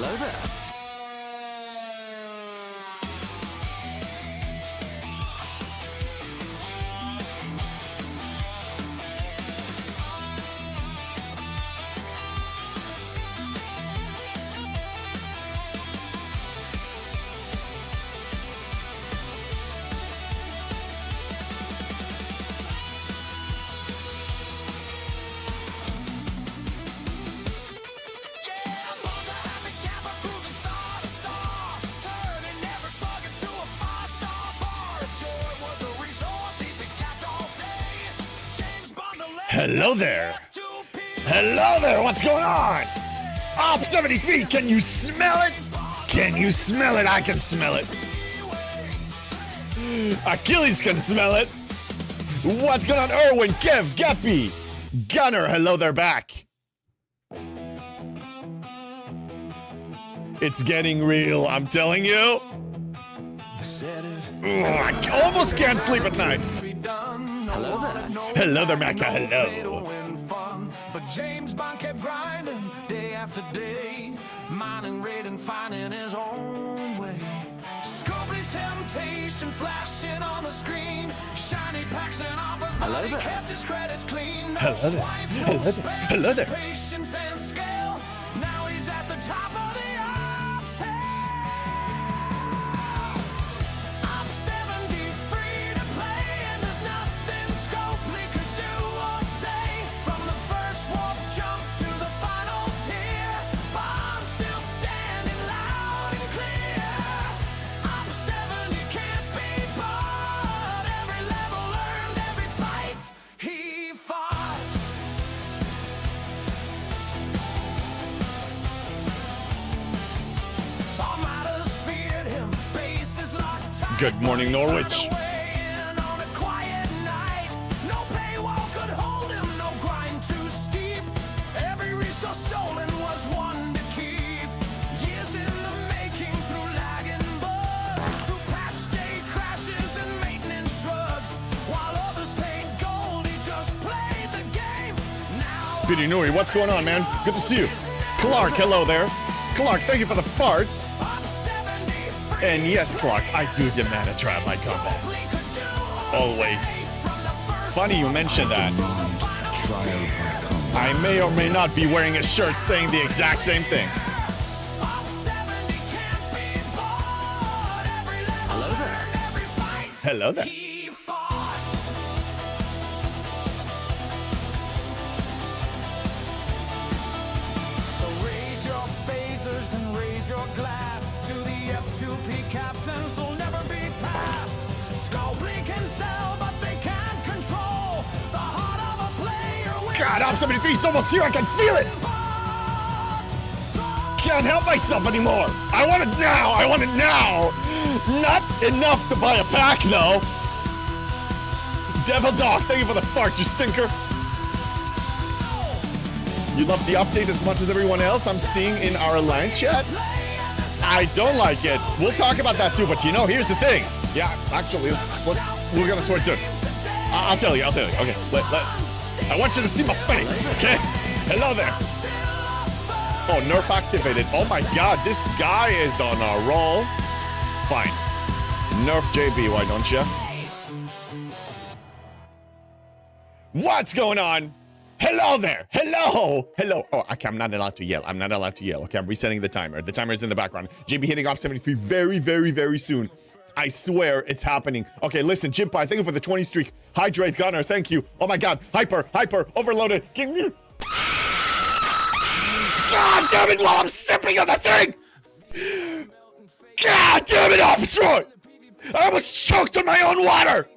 Hello there. Hello there. Hello there. What's going on? Op 73, can you smell it? Can you smell it? I can smell it. Achilles can smell it. What's going on? Erwin, Kev, Gappy, Gunner. Hello there back. It's getting real, I'm telling you. I almost can't sleep at night. Hello there. Hello there, Macca. Hello. But James Bond kept grinding day after day, mining, raiding, finding his own way. Scopely's temptation flashing on the screen, shiny packs and offers, Hello but he there. kept his credits clean. No Hello there. swipe, no Hello there. space, Hello there. patience and scale. Now he's at the top of the ops hill. I'm 73 to play, and there's nothing Scopely could do or say. From the first warp jump to the final tier, Bond's still standing loud and clear. I'm 70 can't be bought. Every level earned, every fight he fought. All matters feared him, bases locked tight. Good morning, Norwich. Away in on a quiet night. No paywall could hold him, no grind too steep. Every resource stolen was one to keep. Years in the making through lagging bugs, through patch day crashes and maintenance shrugs. While others paid gold, he just played the game. Now Speedy Nuri, what's going on, man? Good to see you. Clark, hello there. Clark, thank you for the fart. I'm 73. And yes, Clark, I do demand a trial-by combat. Always. Funny you mentioned that. I may or may not be wearing a shirt saying the exact same thing. Hello there. Hello there. He fought. So raise your phasers and raise your glass to the F2P captains who'll never be passed. Scopely can sell, but they can't control the heart of a player. With God, Op 73 is almost here. I can feel it. Can't help myself anymore. I want it now. I want it now. Not enough to buy a pack, though. Devil Dog, thank you for the fart, you stinker. You love the update as much as everyone else I'm seeing in our line chat? I don't like it. We'll talk about that too, but you know, here's the thing. Yeah, actually, we're gonna sort soon. I'll tell you. Okay, I want you to see my face, okay? Hello there. Oh, Nerf activated. Oh my god, this guy is on a roll. Fine. Nerf JB, why don't you? What's going on? Hello there. Hello. Oh, okay, I'm not allowed to yell. Okay, I'm resetting the timer. The timer is in the background. JB hitting Op 73 very, very, very soon. I swear it's happening. Okay, listen, Jimpie, thank you for the 20 streak. Hydrate Gunner, thank you. Oh my god, hyper, overloaded. God damn it, while I'm sipping on the thing! God damn it, Officer Roy! I almost choked on my own water!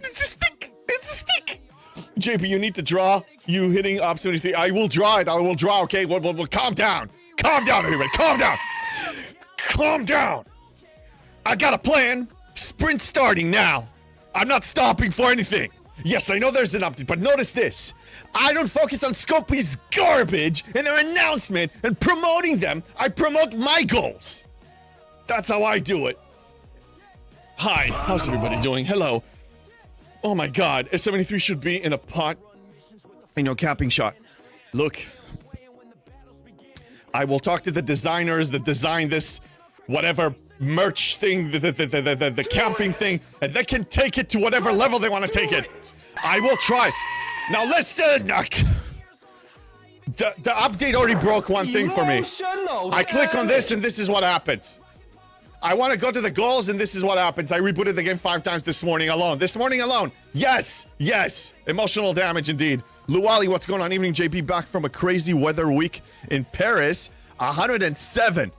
It's a stick! JP, you need to draw. You hitting Op 73. I will draw it. Okay? Well, calm down. Calm down, everybody. Calm down. I got a plan. Sprint starting now. I'm not stopping for anything. Yes, I know there's an update, but notice this. I don't focus on Scopely's garbage and their announcement and promoting them. I promote my goals. That's how I do it. Hi, how's everybody doing? Hello. Oh my god, S73 should be in a pot. Capping shot. Look. I will talk to the designers that designed this, whatever merch thing, the camping thing, and they can take it to whatever level they want to take it. I will try. Now listen, the update already broke one thing for me. I click on this and this is what happens. I want to go to the goals and this is what happens. I rebooted the game 5 times this morning alone. This morning alone. Yes, yes. Emotional damage indeed. Luwali, what's going on? Evening, JP, back from a crazy weather week in Paris. 107.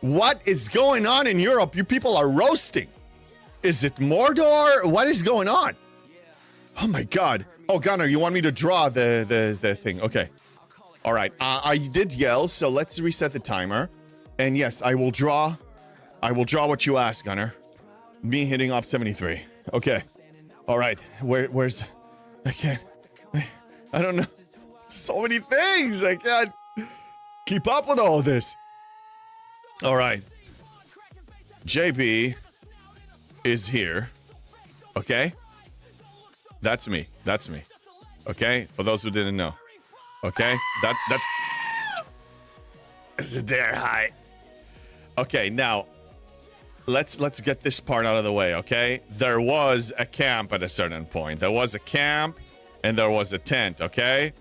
What is going on in Europe? You people are roasting. Is it Mordor? What is going on? Oh my God. Oh, Gunnar, you want me to draw the thing? Okay. All right. I did yell, so let's reset the timer. And yes, I will draw what you asked, Gunnar. Me hitting up 73. Okay. All right. Where's... I can't... I don't know. So many things. I can't keep up with all this. All right. JB is here. Okay? That's me. That's me. Okay? For those who didn't know. Okay? That is a dare high. Okay, now let's get this part out of the way, okay? There was a camp at a certain point. There was a camp and there was a tent, okay?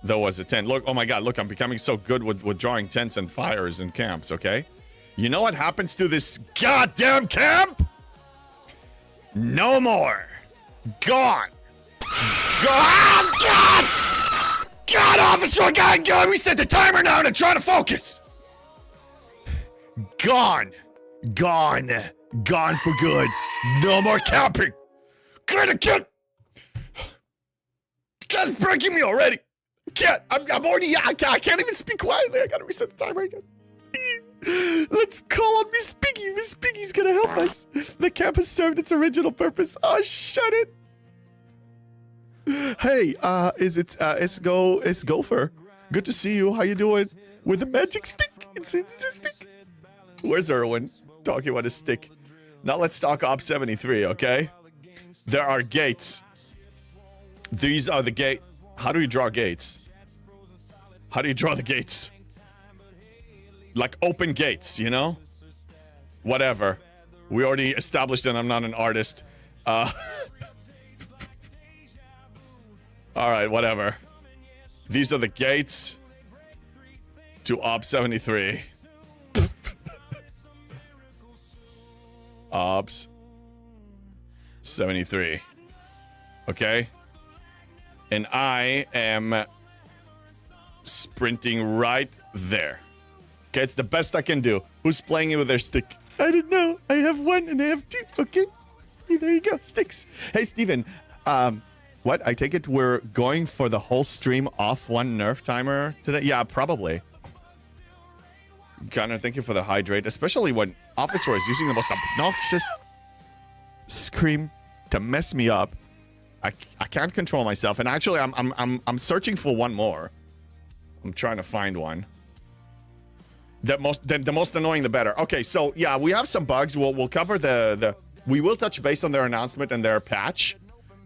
There was a tent. Look, oh my God, look, I'm becoming so good with drawing tents and fires and camps, okay? You know what happens to this goddamn camp? No more. Gone. Gone. God! God, officer, God, reset the timer now and I'm trying to focus. Gone. Gone. Gone for good. No more camping. Gonna get... God's breaking me already. I'm already... I can't even speak quietly. I gotta reset the timer again. Let's call on Miss Piggy. Miss Piggy's gonna help us. The camp has served its original purpose. Oh, shut it. Hey, it's Gopher. Good to see you. How you doing? With a magic stick. It's a stick. Where's Erwin? Talking about a stick. Now let's talk Op 73, okay? There are gates. These are the gate. How do you draw gates? How do you draw the gates? Like open gates, you know? Whatever. We already established that I'm not an artist. All right, whatever. These are the gates to Op 73. Ops 73. Okay? And I am sprinting right there. Okay, it's the best I can do. Who's playing it with their stick? I don't know. I have one and I have two. Okay? Hey, there you go. Sticks. Hey, Steven. What? I take it we're going for the whole stream off one nerf timer today? Yeah, probably. Connor, thank you for the hydrate, especially when Officer is using the most obnoxious scream to mess me up. I can't control myself, and actually I'm searching for one more. I'm trying to find one. The most annoying, the better. Okay, so yeah, we have some bugs. We'll cover we will touch base on their announcement and their patch,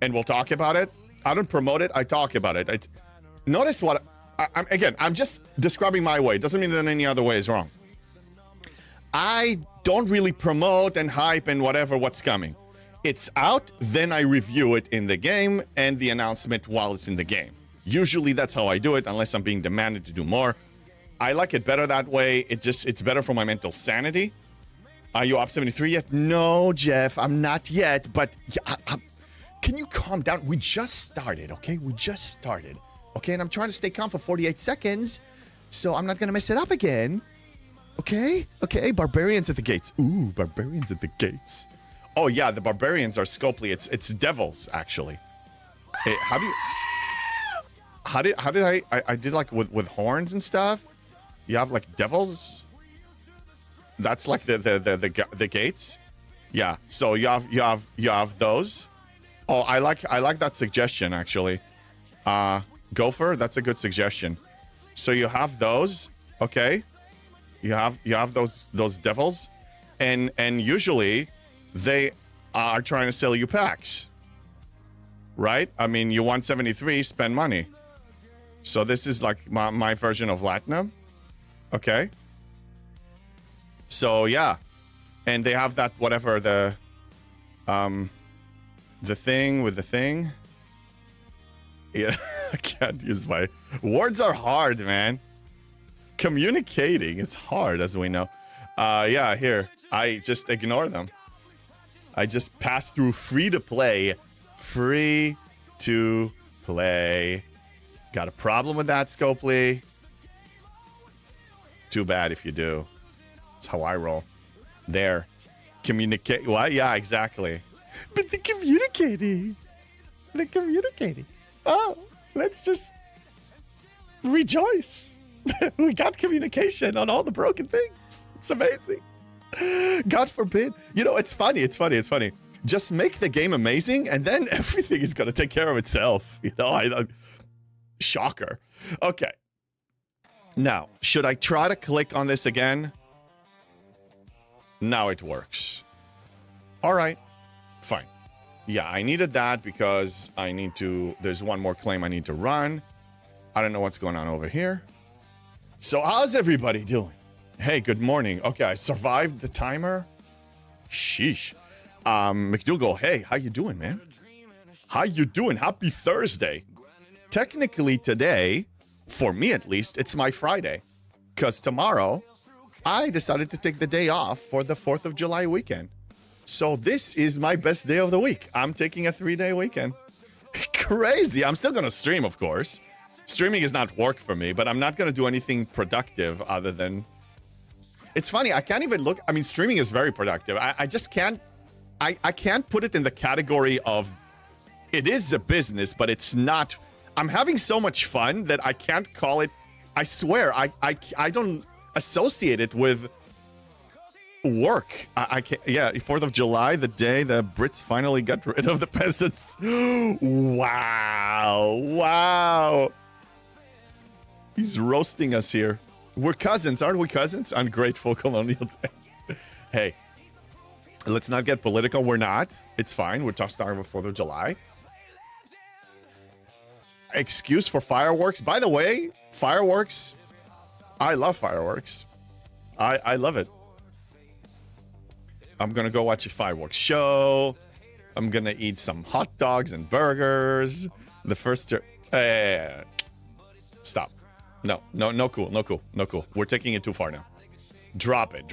and we'll talk about it. I don't promote it. I talk about it. Notice what. I'm just describing my way. It doesn't mean that any other way is wrong. I don't really promote and hype and whatever what's coming. It's out, then I review it in the game and the announcement while it's in the game. Usually that's how I do it, unless I'm being demanded to do more. I like it better that way. It's better for my mental sanity. Are you Op 73 yet? No, Jeff, I'm not yet, but can you calm down? We just started, okay? We just started. Okay, and I'm trying to stay calm for 48 seconds, so I'm not gonna mess it up again. Okay? Okay, barbarians at the gates. Ooh, barbarians at the gates. Oh yeah, the barbarians are Scopely. It's devils, actually. Hey, how did I did like with horns and stuff? You have like devils? That's like the gates? Yeah, so you have those. Oh, I like that suggestion actually. Gopher, that's a good suggestion. So you have those, okay? You have those devils, and usually they are trying to sell you packs, right? I mean, you want 73, spend money. So this is like my version of Latinum. Okay. So yeah, and they have that whatever the thing with the thing. Yeah, I can't use my words are hard, man. Communicating is hard, as we know. Yeah, here I just ignore them. I just pass through free to play. Free to play. Got a problem with that, Scopely? Too bad if you do. That's how I roll. There. Communicate. What? Yeah, exactly. But the communicating. The communicating. Oh, let's just rejoice. We got communication on all the broken things. It's amazing. God forbid. You know, it's funny. It's funny. It's funny. Just make the game amazing, and then everything is going to take care of itself. You know, I shocker. Okay. Now, should I try to click on this again? Now it works. All right. Fine. Yeah, I needed that because I need to... There's one more claim I need to run. I don't know what's going on over here. So how's everybody doing? Hey, good morning. Okay, I survived the timer. Sheesh. McDougal, hey, how you doing, man? How you doing? Happy Thursday. Technically today, for me at least, it's my Friday. Because tomorrow, I decided to take the day off for the 4th of July weekend. So this is my best day of the week. I'm taking a 3-day weekend. Crazy. I'm still going to stream, of course. Streaming is not work for me, but I'm not going to do anything productive other than... It's funny, I can't even look... I mean, streaming is very productive. I just can't... I can't put it in the category of... It is a business, but it's not... I'm having so much fun that I can't call it... I swear, I don't associate it with work. I can't... Yeah, 4th of July, the day the Brits finally got rid of the peasants. Wow. Wow. He's roasting us here. We're cousins, aren't we cousins? Ungrateful colonial day. Hey, let's not get political. We're not. It's fine. We're talking about 4th of July. Excuse for fireworks. By the way, fireworks. I love fireworks. I love it. I'm going to go watch a fireworks show. I'm going to eat some hot dogs and burgers. The first... Stop. No, cool. We're taking it too far now. Drop it.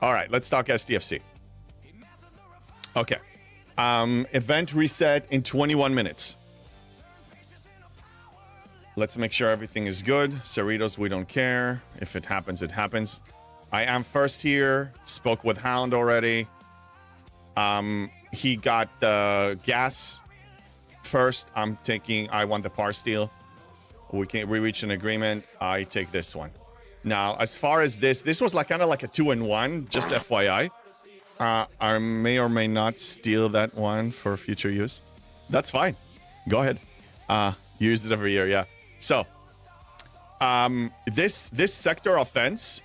All right, let's talk STFC. Okay. Event reset in 21 minutes. Let's make sure everything is good. Cerritos, we don't care. If it happens, it happens. I am first here. Spoke with Hound already. He got the gas first. I want the par steal. We reached an agreement. I take this one. Now, as far as this was like kind of like a 2-in-1, just FYI. I may or may not steal that one for future use. That's fine. Go ahead. Use it every year, yeah. So, this sector offense,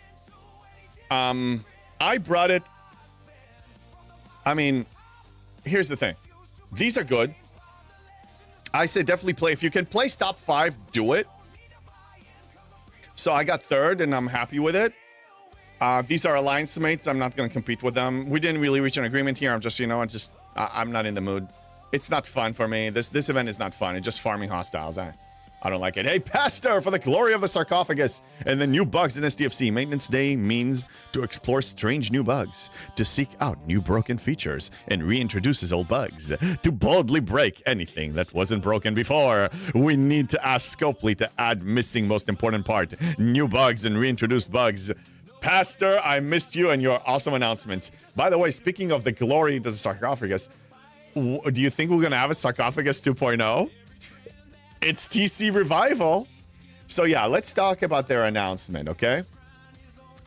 I brought it. I mean, here's the thing. These are good. I say definitely play. If you can play top 5, do it. So I got 3rd, and I'm happy with it. These are alliance mates. I'm not going to compete with them. We didn't really reach an agreement here. I'm just, I'm not in the mood. It's not fun for me. This event is not fun. It's just farming hostiles. I don't like it. Hey, Pastor, for the glory of the sarcophagus and the new bugs in STFC, Maintenance Day means to explore strange new bugs, to seek out new broken features, and reintroduces old bugs, to boldly break anything that wasn't broken before. We need to ask Scopely to add missing most important part, new bugs and reintroduced bugs. Pastor, I missed you and your awesome announcements. By the way, speaking of the glory of the sarcophagus, do you think we're going to have a sarcophagus 2.0? It's TC Revival. So yeah, let's talk about their announcement, okay?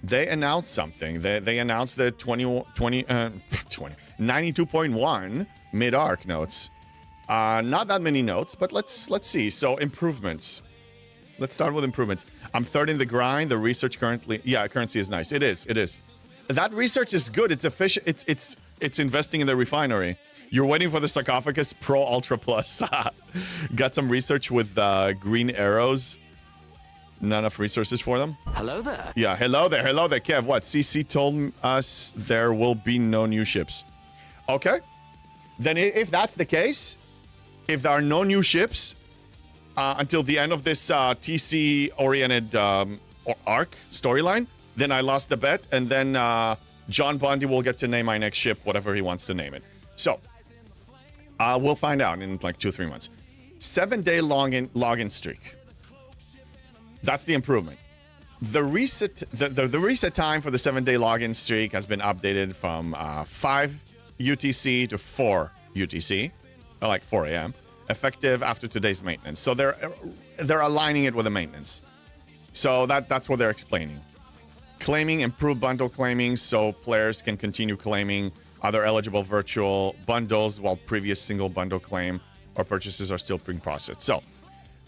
They announced something. They announced the 92.1 mid-arc notes. Not that many notes, but let's see. So improvements. Let's start with improvements. I'm 3rd in the grind. The research currency is nice. It is. That research is good. It's efficient. It's investing in the refinery. You're waiting for the sarcophagus Pro Ultra Plus. Got some research with green arrows. Not enough resources for them. Hello there. Yeah, hello there, Kev. What? CC told us there will be no new ships. Okay. Then if that's the case, if there are no new ships until the end of this TC-oriented arc storyline, then I lost the bet, and then John Bondi will get to name my next ship, whatever he wants to name it. So, we'll find out in like 2-3 months. 7-day login streak. That's the improvement. The reset time for the 7-day login streak has been updated from 5 UTC to 4 UTC, or like 4 a.m., effective after today's maintenance. So they're aligning it with the maintenance. So that's what they're explaining. Claiming, improved bundle claiming, so players can continue claiming other eligible virtual bundles while previous single bundle claim or purchases are still being processed. So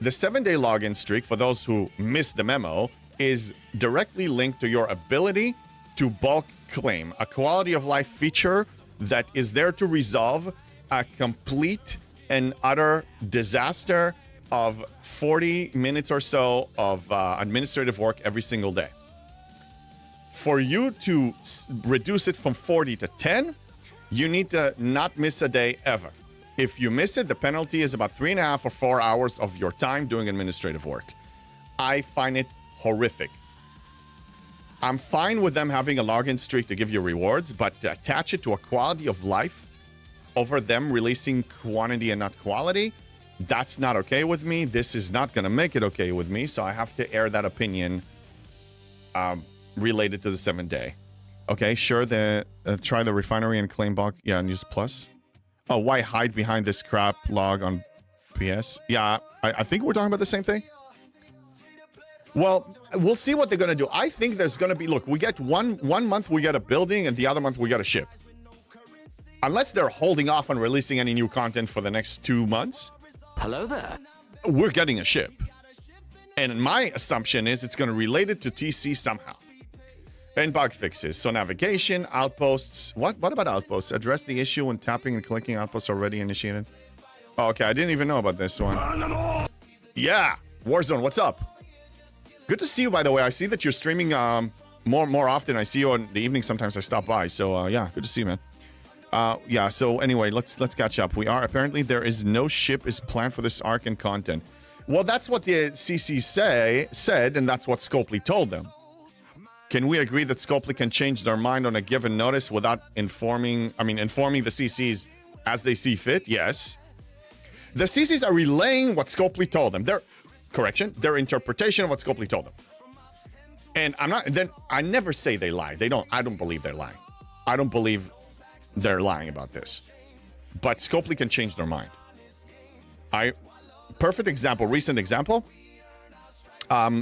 the 7-day login streak, for those who missed the memo, is directly linked to your ability to bulk claim, a quality of life feature that is there to resolve a complete and utter disaster of 40 minutes or so of administrative work every single day. For you to reduce it from 40 to 10, you need to not miss a day ever. If you miss it, the penalty is about 3.5 or 4 hours of your time doing administrative work. I find it horrific. I'm fine with them having a login streak to give you rewards, but to attach it to a quality of life over them releasing quantity and not quality, that's not okay with me. This is not going to make it okay with me, so I have to air that opinion related to the 7-day. Okay, sure, try the refinery and claim bulk. Yeah, and use plus. Oh, why hide behind this crap log on PS? Yeah, I think we're talking about the same thing. Well, we'll see what they're going to do. I think there's going to be... Look, we get one month we get a building, and the other month we get a ship. Unless they're holding off on releasing any new content for the next 2 months. Hello there. We're getting a ship. And my assumption is it's going to relate it to TC somehow. And bug fixes. So navigation, outposts. What about outposts? Address the issue when tapping and clicking outposts already initiated. Oh, okay, I didn't even know about this one. Yeah, Warzone, what's up? Good to see you, by the way. I see that you're streaming more often. I see you in the evening. Sometimes I stop by. So yeah, good to see you, man. Yeah. So anyway, let's catch up. Apparently there is no ship is planned for this arc and content. Well, that's what the CC said, and that's what Scopely told them. Can we agree that Scopely can change their mind on a given notice without informing the CCs as they see fit? Yes. The CCs are relaying what Scopely told them. Their interpretation of what Scopely told them. And I never say they lie. I don't believe they're lying. I don't believe they're lying about this. But Scopely can change their mind. Recent example.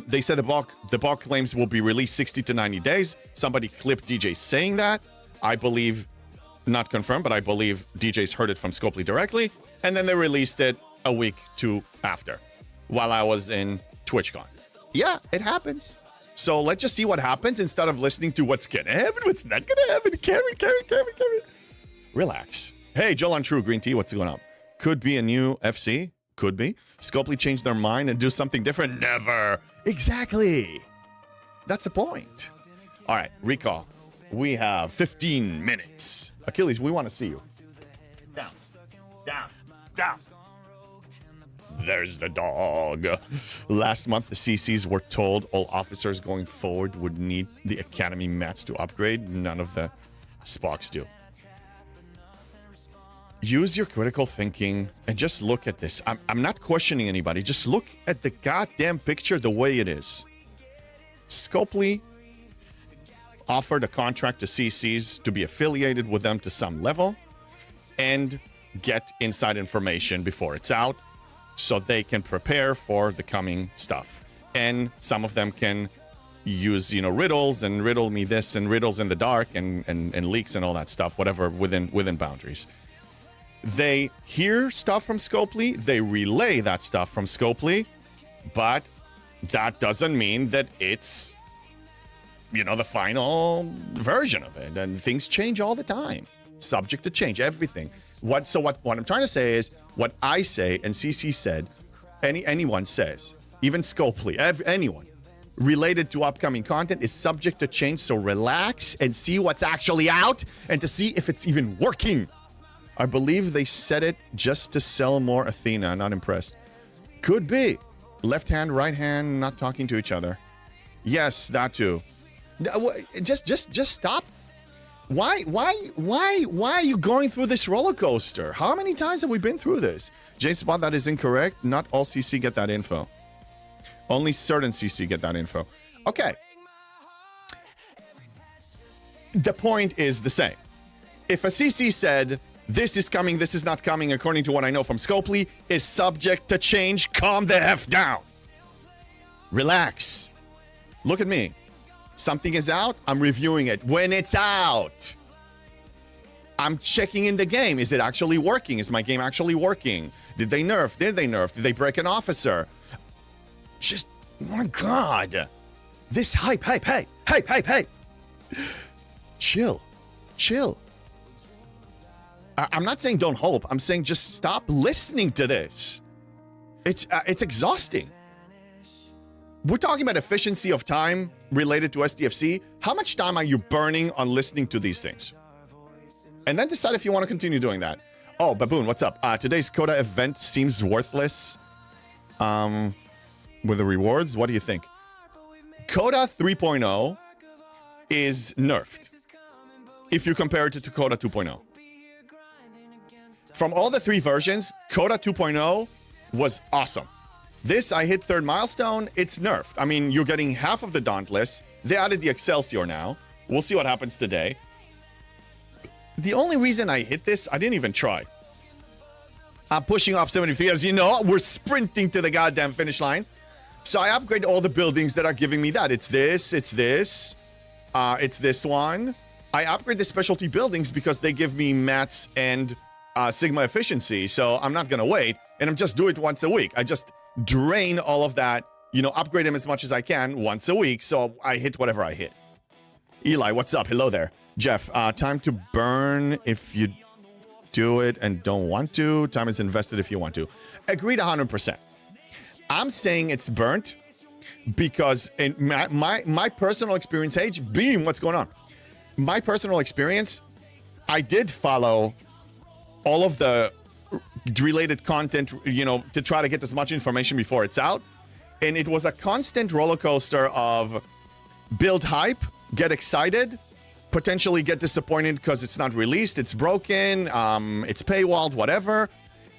They said the bulk claims will be released 60 to 90 days. Somebody clipped DJ saying that. I believe, not confirmed, but I believe DJ's heard it from Scopely directly. And then they released it a week after, while I was in TwitchCon. Yeah, it happens. So let's just see what happens instead of listening to what's gonna happen, what's not gonna happen. Kevin. Relax. Hey, Joel on True Green Tea, what's going on? Could be a new FC. Could be. Scopely changed their mind and do something different? Never. Exactly. That's the point. All right, recall. We have 15 minutes. Achilles, we want to see you. Down. There's the dog. Last month, the CCs were told all officers going forward would need the Academy mats to upgrade. None of the Spocks do. Use your critical thinking and just look at this. I'm not questioning anybody. Just look at the goddamn picture the way it is. Scopely offered a contract to CCs to be affiliated with them to some level and get inside information before it's out so they can prepare for the coming stuff. And some of them can use, riddles and riddle me this and riddles in the dark and leaks and all that stuff, whatever within boundaries. They hear stuff from Scopely, they relay that stuff from Scopely, but that doesn't mean that it's, the final version of it. And things change all the time. Subject to change, everything. What I'm trying to say is, what I say and CC said, anyone says, even Scopely, anyone, related to upcoming content is subject to change, so relax and see what's actually out and to see if it's even working. I believe they said it just to sell more Athena. Not impressed. Could be. Left hand, right hand, not talking to each other. Yes, that too. Just stop. Why are you going through this roller coaster? How many times have we been through this? James Spot, that is incorrect. Not all CC get that info. Only certain CC get that info. Okay. The point is the same. If a CC said, this is coming, this is not coming, according to what I know from Scopely, is subject to change, calm the F down. Relax. Look at me. Something is out, I'm reviewing it. When it's out, I'm checking in the game. Is it actually working? Is my game actually working? Did they nerf? Did they nerf? Did they break an officer? Just, oh my God. This hype. Chill. I'm not saying don't hope. I'm saying just stop listening to this. It's exhausting. We're talking about efficiency of time related to SDFC. How much time are you burning on listening to these things? And then decide if you want to continue doing that. Oh, Baboon, what's up? Today's Coda event seems worthless. With the rewards, what do you think? Coda 3.0 is nerfed if you compare it to Coda 2.0. From all the three versions, Coda 2.0 was awesome. This, I hit third milestone, it's nerfed. I mean, you're getting half of the Dauntless. They added the Excelsior now. We'll see what happens today. The only reason I hit this, I didn't even try. I'm pushing off 73. As you know, we're sprinting to the goddamn finish line. So I upgrade all the buildings that are giving me that. It's this, it's this one. I upgrade the specialty buildings because they give me mats and Sigma efficiency. So I'm not going to wait. And I'm just do it once a week. I just drain all of that, upgrade them as much as I can once a week. So I hit whatever I hit. Eli, what's up? Hello there. Jeff, time to burn if you do it and don't want to. Time is invested if you want to. Agreed 100%. I'm saying it's burnt because in my personal experience, Beam, what's going on? My personal experience, I did follow all of the related content, to try to get as much information before it's out. And it was a constant roller coaster of build hype, get excited, potentially get disappointed because it's not released, it's broken, it's paywalled, whatever.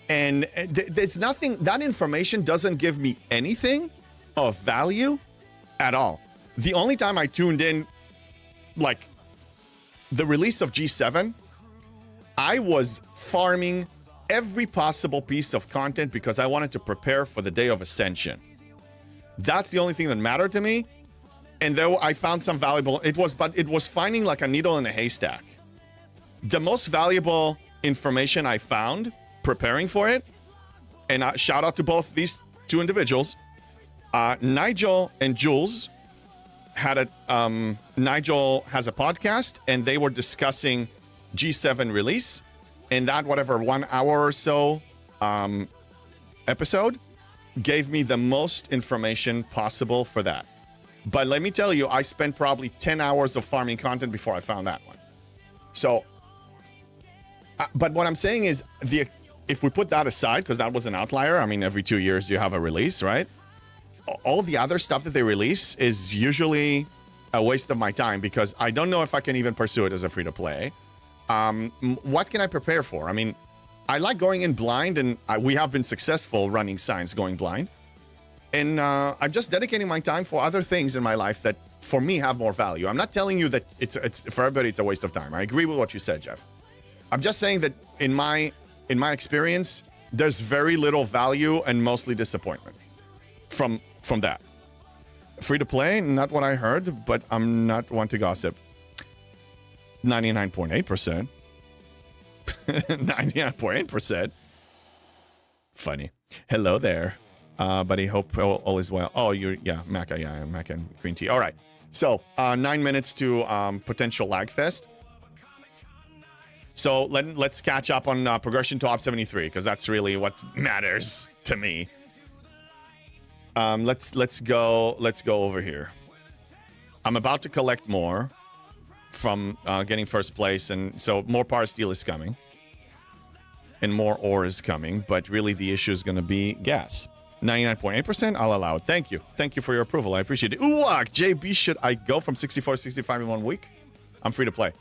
And there's nothing, that information doesn't give me anything of value at all. The only time I tuned in, like the release of G7, I was farming every possible piece of content because I wanted to prepare for the day of Ascension. That's the only thing that mattered to me. And though I found some valuable, it was finding like a needle in a haystack. The most valuable information I found preparing for it, and shout out to both these two individuals, Nigel and Jules had Nigel has a podcast and they were discussing G7 release, and that whatever 1 hour or so episode gave me the most information possible for that. But let me tell you, I spent probably 10 hours of farming content before I found that one. So, but what I'm saying is, if we put that aside, because that was an outlier, I mean, every 2 years you have a release, right? All the other stuff that they release is usually a waste of my time because I don't know if I can even pursue it as a free-to-play. What can I prepare for? I mean, I like going in blind, and we have been successful running Science going blind. And I'm just dedicating my time for other things in my life that, for me, have more value. I'm not telling you that it's for everybody it's a waste of time. I agree with what you said, Jeff. I'm just saying that in my experience, there's very little value and mostly disappointment from that. Free to play, not what I heard, but I'm not one to gossip. 99.8%. 99.8%. Funny. Hello there. Buddy, hope all is well. Oh, Maca, Maca and green tea. All right. So, 9 minutes to potential lag fest. So let's catch up on progression to Op 73 because that's really what matters to me. Let's go over here. I'm about to collect more from getting first place, and so more power steel is coming. And more ore is coming, but really the issue is going to be gas. 99.8%, I'll allow it. Thank you. Thank you for your approval. I appreciate it. Uwak, JB, should I go from 64 to 65 in 1 week? I'm free to play.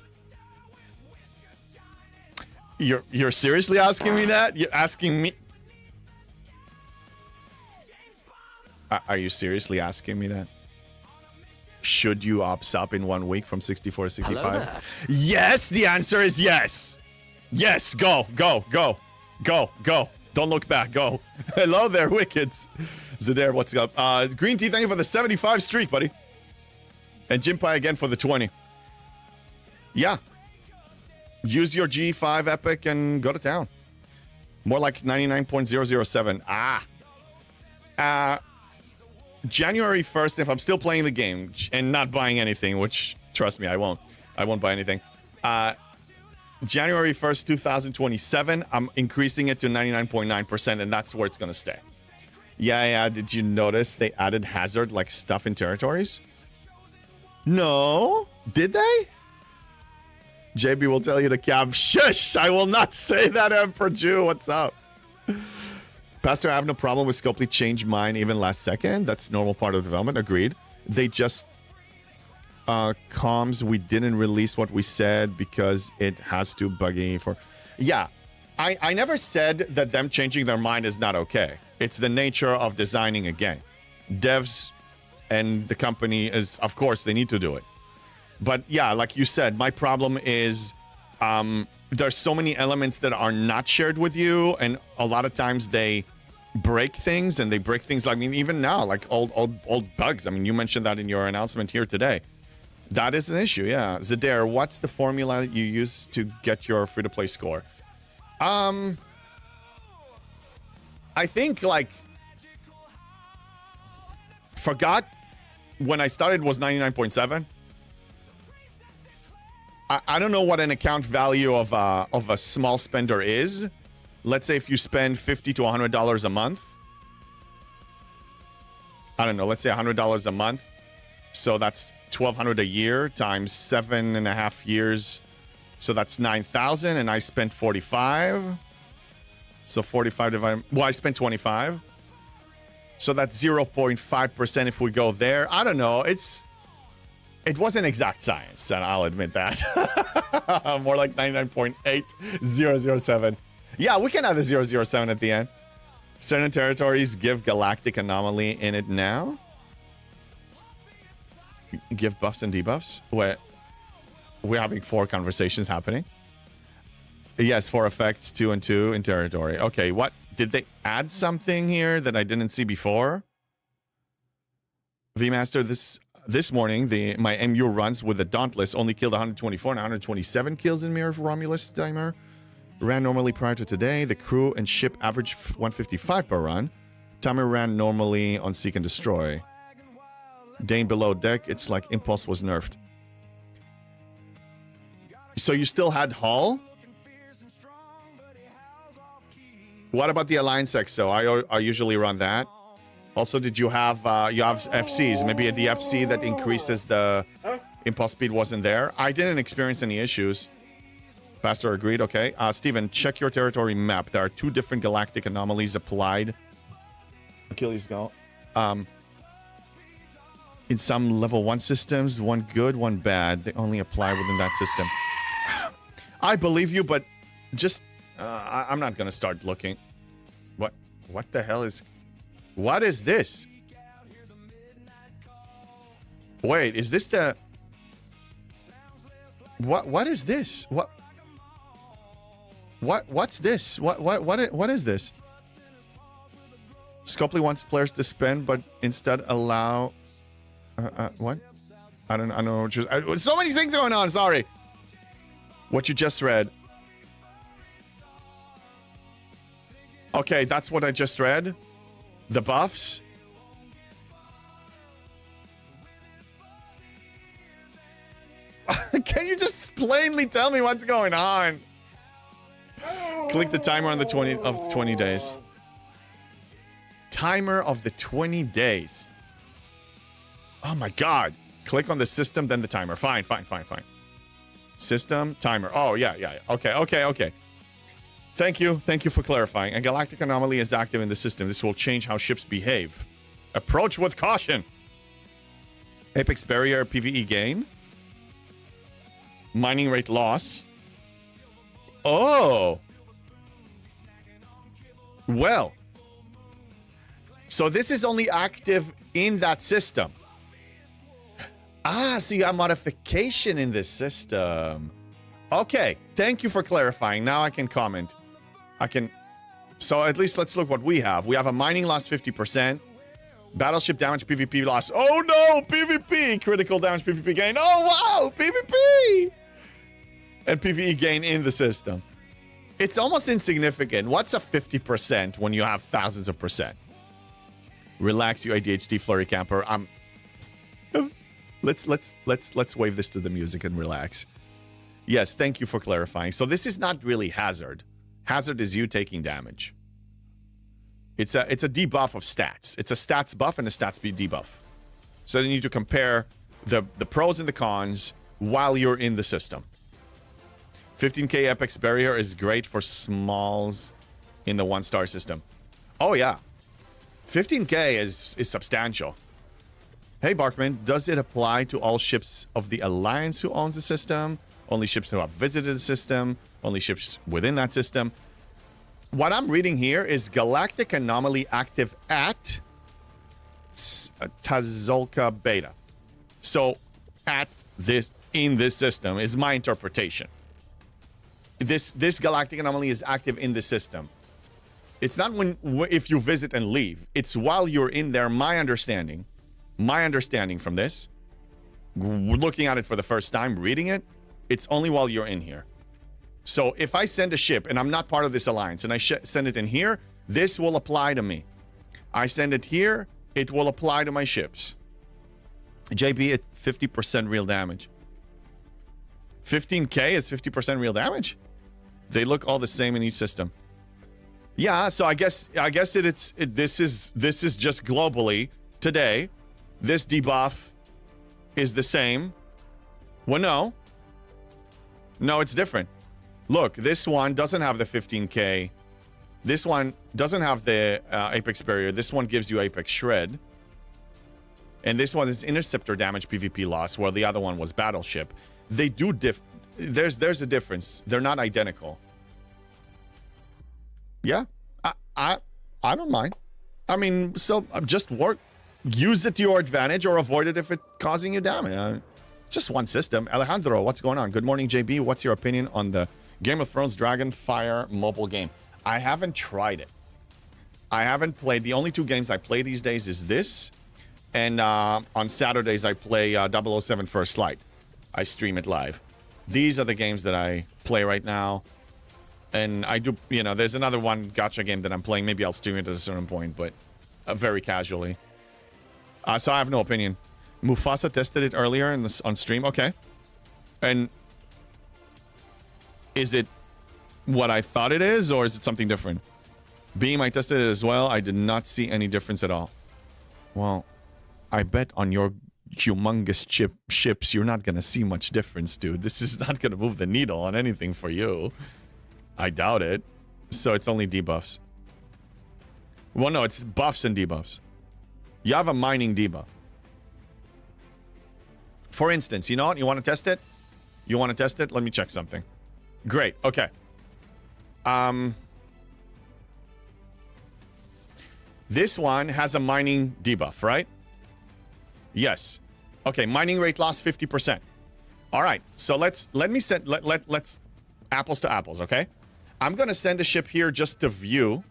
You're seriously asking me that? You're asking me? Are you seriously asking me that? Should you opt up in 1 week from 64 to 65? Yes, the answer is yes. Yes, go. Don't look back, go. Hello there, Wickeds. Zader, what's up? Green Tea, thank you for the 75 streak, buddy. And Jim Pie again for the 20. Yeah. Use your G5 Epic and go to town. More like 99.007. January 1st, if I'm still playing the game and not buying anything, which, trust me, I won't buy anything. January 1st, 2027, I'm increasing it to 99.9%, and that's where it's going to stay. Yeah, did you notice they added hazard like stuff in territories? No? Did they? JB will tell you to cab. Shush! I will not say that, Emperor Jew. What's up? Pastor, I have no problem with Scopely change mine even last second. That's normal part of development. Agreed. They just... comms, we didn't release what we said because it has to buggy for... Yeah, I never said that them changing their mind is not okay. It's the nature of designing a game. Devs and the company is, of course, they need to do it. But yeah, like you said, my problem is there's so many elements that are not shared with you, and a lot of times they break things, and they break things, I mean, even now, like old bugs. I mean, you mentioned that in your announcement here today. That is an issue, yeah. Zader, what's the formula you use to get your free-to-play score? I think, like... Forgot when I started was 99.7. I don't know what an account value of a small spender is. Let's say if you spend $50 to $100 a month. I don't know, let's say $100 a month. So that's $1,200 a year times 7.5 years. So that's 9,000, and I spent 45. So 45 divided... Well, I spent 25. So that's 0.5% if we go there. I don't know. It wasn't exact science, and I'll admit that. More like 99.8007. Yeah, we can have the 007 at the end. Certain territories give galactic anomaly in it now. Give buffs and debuffs. We're having 4 conversations happening. Yes, 4 effects, 2 and 2 in territory. Okay, what? Did they add something here that I didn't see before? VMaster, this morning, my MU runs with the Dauntless only killed 124 and 127 kills in Mirror Romulus timer. Ran normally prior to today. The crew and ship average 155 per run. Timer ran normally on Seek and Destroy. Dane below deck, it's like Impulse was nerfed. So you still had Hull? What about the Alliance XO? I usually run that. Also, did you have FCs? Maybe the FC that increases the impulse speed wasn't there. I didn't experience any issues. Pastor agreed. Okay. Steven, check your territory map. There are 2 different galactic anomalies applied. Achilles go. In some level 1 systems, one good, one bad. They only apply within that system. I believe you, but just I'm not gonna start looking. What the hell is? What is this? Wait, is this the? What is this? What's this? What is this? Scopely wants players to spend, but instead allow. What? I don't know. So many things going on. Sorry. What you just read. Okay, that's what I just read. The buffs. Can you just plainly tell me what's going on? Click the timer on the 20 days. timer of the 20 days. Oh my God. Click on the system, then the timer. Fine. System, timer. Oh, yeah. Okay. Thank you for clarifying. A galactic anomaly is active in the system. This will change how ships behave. Approach with caution. Apex barrier PvE gain. Mining rate loss. Oh. Well. So this is only active in that system. So you got modification in this system. Okay. Thank you for clarifying. Now I can comment. So at least let's look what we have. We have a mining loss 50%. Battleship damage PvP loss. Oh no, PvP. Critical damage PvP gain. Oh wow, PvP. And PvE gain in the system. It's almost insignificant. What's a 50% when you have thousands of percent? Relax, you ADHD flurry camper. Let's wave this to the music and relax. Yes, thank you for clarifying. So this is not really hazard. Hazard is you taking damage. It's a debuff of stats. It's a stats buff and a stats debuff. So you need to compare the pros and the cons while you're in the system. 15k Apex barrier is great for smalls in the 1-star system. Oh yeah. 15k is substantial. Hey Barkman, does it apply to all ships of the Alliance who owns the system? Only ships who have visited the system? Only ships within that system? What I'm reading here is Galactic Anomaly active at Tazolka Beta. So, in this system is my interpretation. This Galactic Anomaly is active in the system. It's not if you visit and leave. It's while you're in there. My understanding from this, looking at it for the first time, reading it, it's only while you're in here. So if I send a ship and I'm not part of this alliance and I send it in here, this will apply to me. I send it here, it will apply to my ships. JB, it's 50% real damage. 15k is 50% real damage? They look all the same in each system. Yeah, so I guess this is just globally today. This debuff is the same. Well, no, it's different. Look, this one doesn't have the 15k. This one doesn't have the Apex barrier. This one gives you Apex shred. And this one is interceptor damage PvP loss, while the other one was battleship. They do there's a difference. They're not identical. Yeah, I don't mind. I mean, so just use it to your advantage or avoid it if it's causing you damage. Just one system. Alejandro, what's going on? Good morning, JB. What's your opinion on the Game of Thrones Dragonfire mobile game? I haven't tried it. I haven't played. The only 2 games I play these days is this. And on Saturdays, I play 007 First Light. I stream it live. These are the games that I play right now. And I do, there's another one gacha game that I'm playing. Maybe I'll stream it at a certain point, but very casually. So I have no opinion. Mufasa tested it earlier on stream. Okay. And is it what I thought it is, or is it something different? Beam, I tested it as well. I did not see any difference at all. Well, I bet on your humongous ships, you're not going to see much difference, dude. This is not going to move the needle on anything for you. I doubt it. So it's only debuffs. Well, no, it's buffs and debuffs. You have a mining debuff. For instance, you know what? You want to test it? You want to test it? Let me check something. Great. Okay. This one has a mining debuff, right? Yes. Okay, mining rate loss 50%. All right. So let's apples to apples, okay? I'm going to send a ship here just to view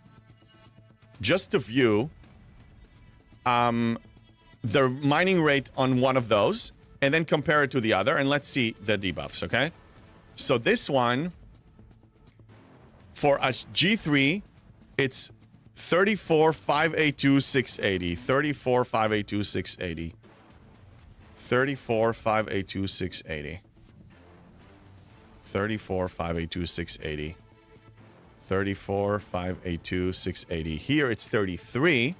the mining rate on one of those and then compare it to the other, and let's see the debuffs, okay? So this one, for a G3, it's 34,582,680. 34,582,680. 34,582,680. 34,582,680. 34,582,680. Here it's 33.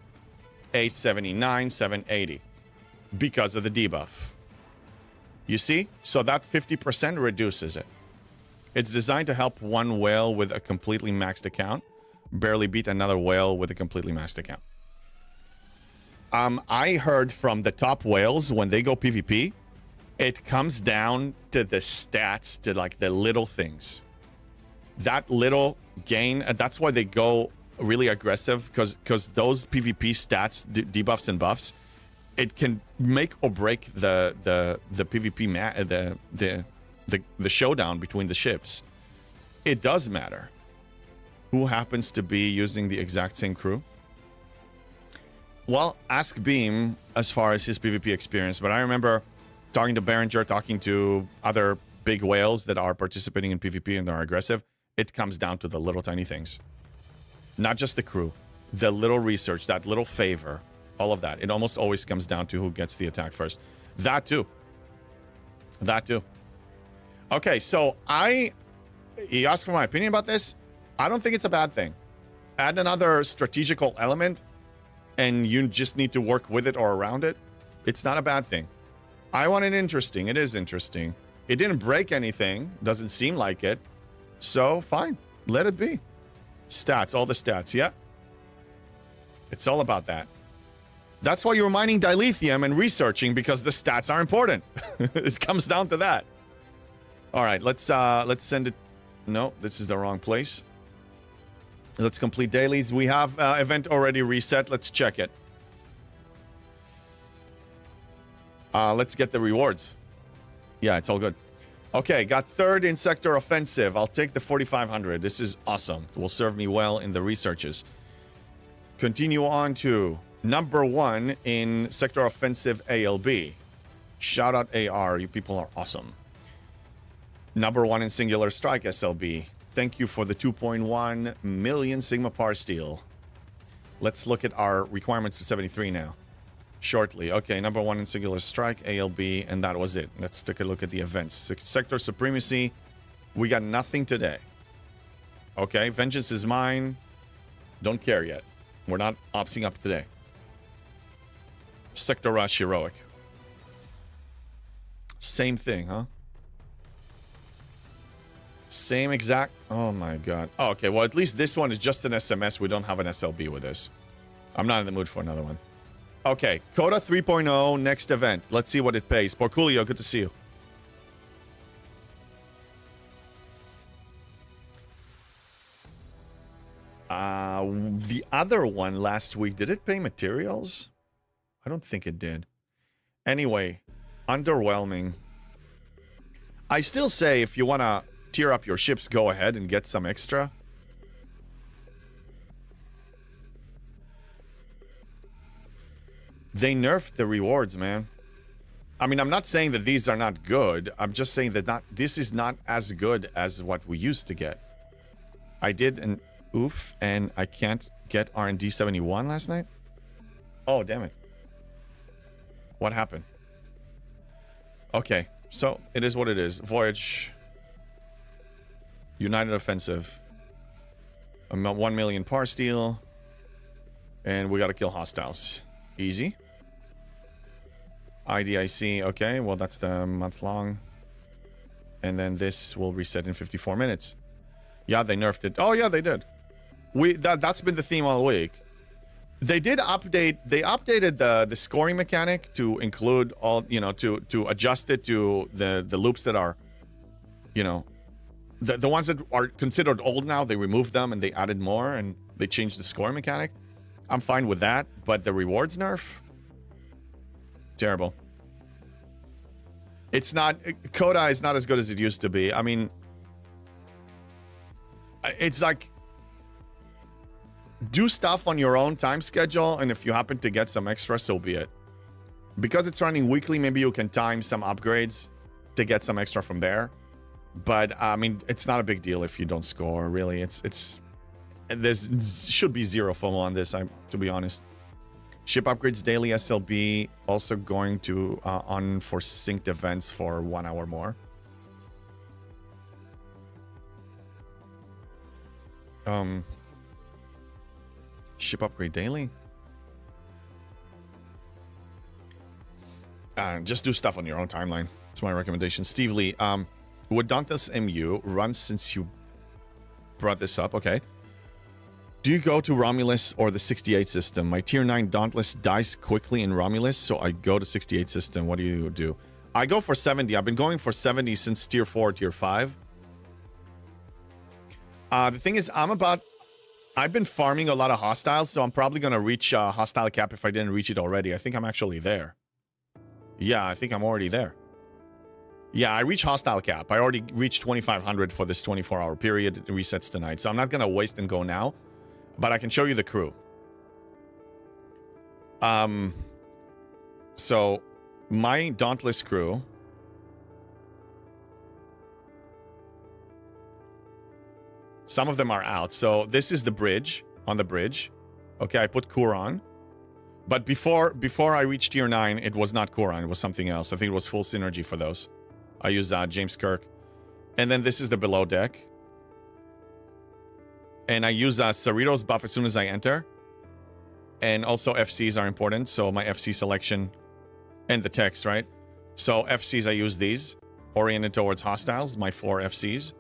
879, 780 because of the debuff. You see? So that 50% reduces it. It's designed to help one whale with a completely maxed account barely beat another whale with a completely maxed account. I heard from the top whales when they go PvP, it comes down to the stats, to like the little things. That little gain, and that's why they go really aggressive, because those PvP stats, debuffs and buffs, it can make or break the PvP the showdown between the ships. It does matter who happens to be using the exact same crew. Well, ask Beam as far as his PvP experience, but I remember talking to Berenger, talking to other big whales that are participating in PvP and are aggressive. It comes down to the little tiny things. Not just the crew. The little research, that little favor, all of that. It almost always comes down to who gets the attack first. That too. That too. Okay, so you asked for my opinion about this. I don't think it's a bad thing. Add another strategical element and you just need to work with it or around it. It's not a bad thing. I want it interesting. It is interesting. It didn't break anything. Doesn't seem like it. So, fine. Let it be. Stats. All the stats. Yeah. It's all about that. That's why you're mining dilithium and researching, because the stats are important. It comes down to that. All right. Let's send it. No, this is the wrong place. Let's complete dailies. We have event already reset. Let's check it. Let's get the rewards. Yeah, it's all good. Okay, got third in sector offensive. I'll take the 4,500. This is awesome. It will serve me well in the researches. Continue on to number 1 in sector offensive ALB. Shout out AR. You people are awesome. Number 1 in singular strike SLB. Thank you for the 2.1 million Sigma Par Steel. Let's look at our requirements to 73 now. Shortly. Okay, number 1 in singular strike, ALB, and that was it. Let's take a look at the events. Sector Supremacy, we got nothing today. Okay, Vengeance is mine. Don't care yet. We're not opsing up today. Sector Rush, Heroic. Same thing, huh? Same exact... Oh my god. Oh, okay, well at least this one is just an SMS. We don't have an SLB with this. I'm not in the mood for another one. Okay, Coda 3.0, next event. Let's see what it pays. Porculio, good to see you. The other one last week, did it pay materials? I don't think it did. Anyway, underwhelming. I still say if you want to tier up your ships, go ahead and get some extra. They nerfed the rewards, man. I mean, I'm not saying that these are not good. I'm just saying that this is not as good as what we used to get. I did an oof, and I can't get R&D 71 last night. Oh, damn it. What happened? Okay, so it is what it is. Voyage. United Offensive. 1 million Par Steel. And we gotta kill hostiles. Easy. IDIC, okay, well that's the month long. And then this will reset in 54 minutes. Yeah, they nerfed it. Oh yeah, they did. That's been the theme all week. They did update, they updated the scoring mechanic to include all, you know, to adjust it to the loops that are, you know, the ones that are considered old now. They removed them and they added more and they changed the scoring mechanic. I'm fine with that, but the rewards nerf? Terrible. It's not... Coda is not as good as it used to be. I mean... It's like... Do stuff on your own time schedule, and if you happen to get some extra, so be it. Because it's running weekly, maybe you can time some upgrades to get some extra from there. But, I mean, it's not a big deal if you don't score, really. It's should be zero FOMO on this, to be honest. Ship upgrades daily SLB, also going to on for synced events for 1 hour more. Ship upgrade daily. just do stuff on your own timeline. It's my recommendation. Steve Lee, would Dauntless MU run since you brought this up? Okay. Do you go to Romulus or the 68 system? My tier 9 Dauntless dies quickly in Romulus, so I go to 68 system. What do you do? I go for 70. I've been going for 70 since tier 4, tier 5. The thing is, I've been farming a lot of hostiles, so I'm probably going to reach hostile cap if I didn't reach it already. I think I'm actually there. Yeah, I think I'm already there. Yeah, I reached hostile cap. I already reached 2,500 for this 24-hour period. It resets tonight, so I'm not going to waste and go now. But I can show you the crew. So my Dauntless crew. Some of them are out. So this is the bridge, on the bridge. Okay, I put Kuran. But before I reached tier 9, it was not Kuran, it was something else. I think it was full synergy for those. I used James Kirk. And then this is the below deck. And I use Cerritos buff as soon as I enter. And also FCs are important. So my FC selection and the text, right? So FCs, I use these. Oriented towards hostiles, my 4 FCs.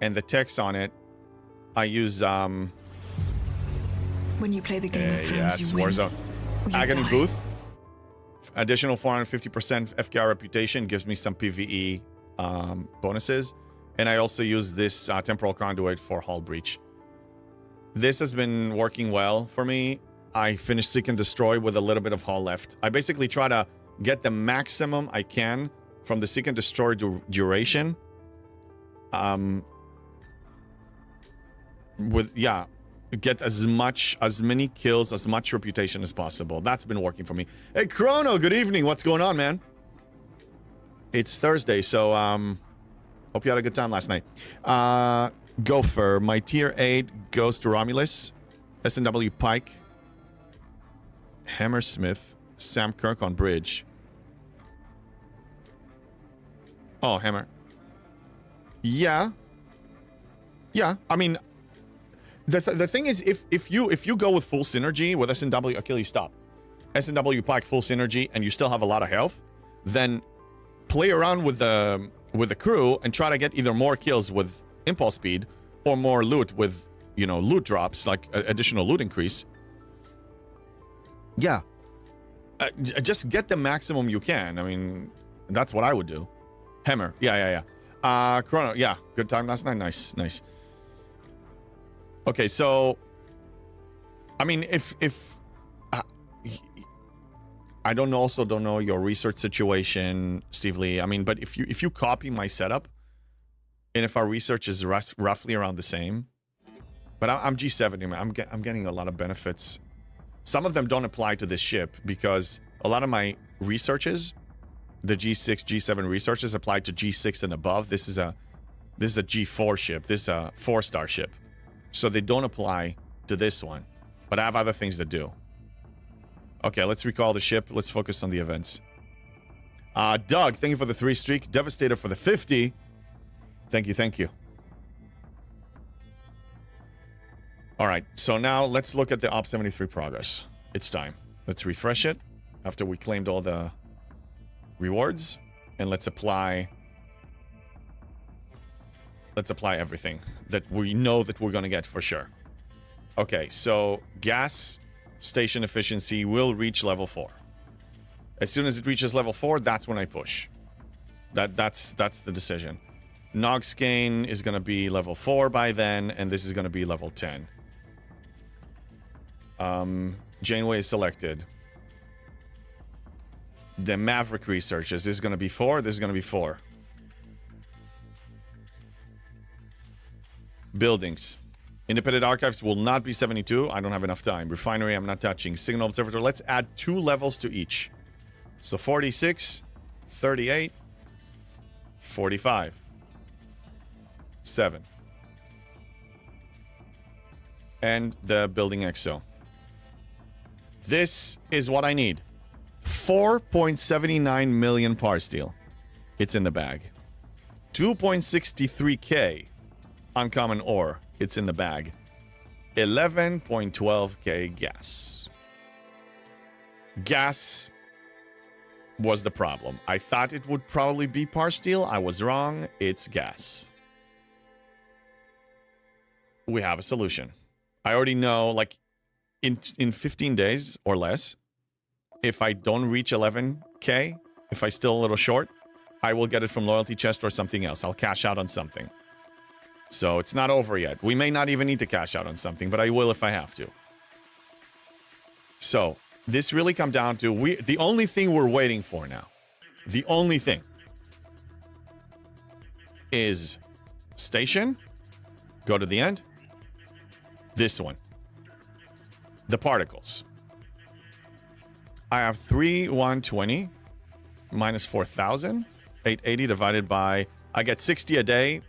And the text on it, I use... When you play the Game of Thrones, yes, you win. Warzone. or you Agony die. Booth. Additional 450% FKR reputation gives me some PvE bonuses. And I also use this Temporal Conduit for Hull Breach. This has been working well for me. I finished Seek and Destroy with a little bit of Hull left. I basically try to get the maximum I can from the Seek and Destroy duration. Get as many kills, as much reputation as possible. That's been working for me. Hey, Chrono, good evening. What's going on, man? It's Thursday, so hope you had a good time last night. Gopher, my tier 8 goes to Romulus, SNW Pike, Hammersmith, Sam Kirk on bridge. Oh, Hammer. Yeah. Yeah, I mean, the thing is, if you go with full synergy with SNW, Achilles, stop. SNW Pike full synergy, and you still have a lot of health, then play around with the crew and try to get either more kills with impulse speed or more loot with, loot drops, like additional loot increase. Yeah. Just get the maximum you can. I mean, that's what I would do. Hammer. Yeah. Chrono. Yeah. Good time last night. Nice. Okay, so I mean, if I don't know your research situation, Steve Lee. I mean, but if you copy my setup, and if our research is roughly around the same, but I'm G70, man. I'm getting a lot of benefits. Some of them don't apply to this ship because a lot of my researches, the G6, G7 researches, apply to G6 and above. This is a G4 ship. This is a 4-star ship. So they don't apply to this one. But I have other things that do. Okay, let's recall the ship. Let's focus on the events. Doug, thank you for the 3 streak. Devastator for the 50. Thank you. All right, so now let's look at the Op 73 progress. It's time. Let's refresh it after we claimed all the rewards. And let's apply everything that we know that we're going to get for sure. Okay, so gas station efficiency will reach level 4. As soon as it reaches level 4, that's when I push. That's the decision. Nogscane is going to be level 4 by then, and this is going to be level 10. Janeway is selected. The Maverick researches. This is going to be 4. This is going to be 4. Buildings. Independent Archives will not be 72. I don't have enough time. Refinery, I'm not touching. Signal Observatory. Let's add 2 levels to each. So 46, 38, 45, 7. And the Building EXO. This is what I need. 4.79 million par steel. It's in the bag. 2.63k uncommon ore. It's in the bag. 11.12k gas. Gas was the problem. I thought it would probably be par steel. I was wrong. It's gas. We have a solution. I already know, like, in 15 days or less, if I don't reach 11K, if I still a little short, I will get it from Loyalty Chest or something else. I'll cash out on something. So it's not over yet. We may not even need to cash out on something, but I will if I have to. So this really comes down to the only thing we're waiting for now. The only thing is station. Go to the end. This one. The particles. I have 3,120 minus 4,000. 880 divided by, I get 60 a day,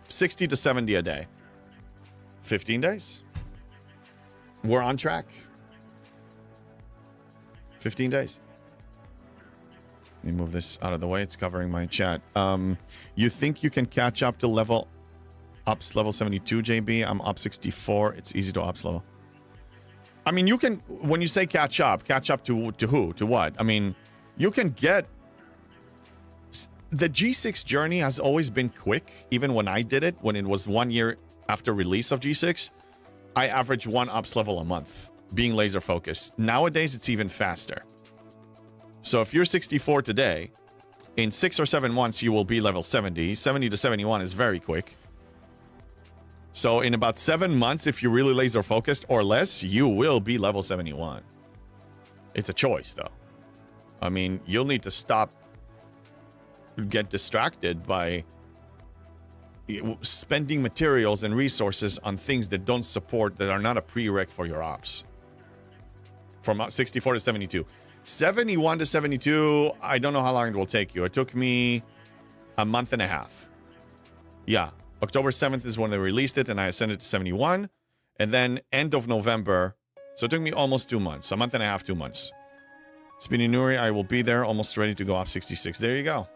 60 to 70 a day. 15 days. We're on track. 15 days. Let me move this out of the way. It's covering my chat. You think you can catch up to level 72, JB? I'm up 64. It's easy to ops level. I mean, you can, when you say catch up to who? To what? I mean, you can get... The G6 journey has always been quick. Even when I did it, when it was 1 year after release of G6, I averaged 1 ops level a month, being laser focused. Nowadays, it's even faster. So if you're 64 today, in 6 or 7 months, you will be level 70. 70 to 71 is very quick. So in about 7 months, if you're really laser focused or less, you will be level 71. It's a choice, though. I mean, you'll need to stop, get distracted by spending materials and resources on things that don't support, that are not a prereq for your ops. From 64 to 72. 71 to 72, I don't know how long it will take you. It took me a month and a half. Yeah, October 7th is when they released it, and I ascended to 71. And then end of November, so it took me almost 2 months. A month and a half, 2 months. Speedy Nuri, I will be there, almost ready to go up 66. There you go.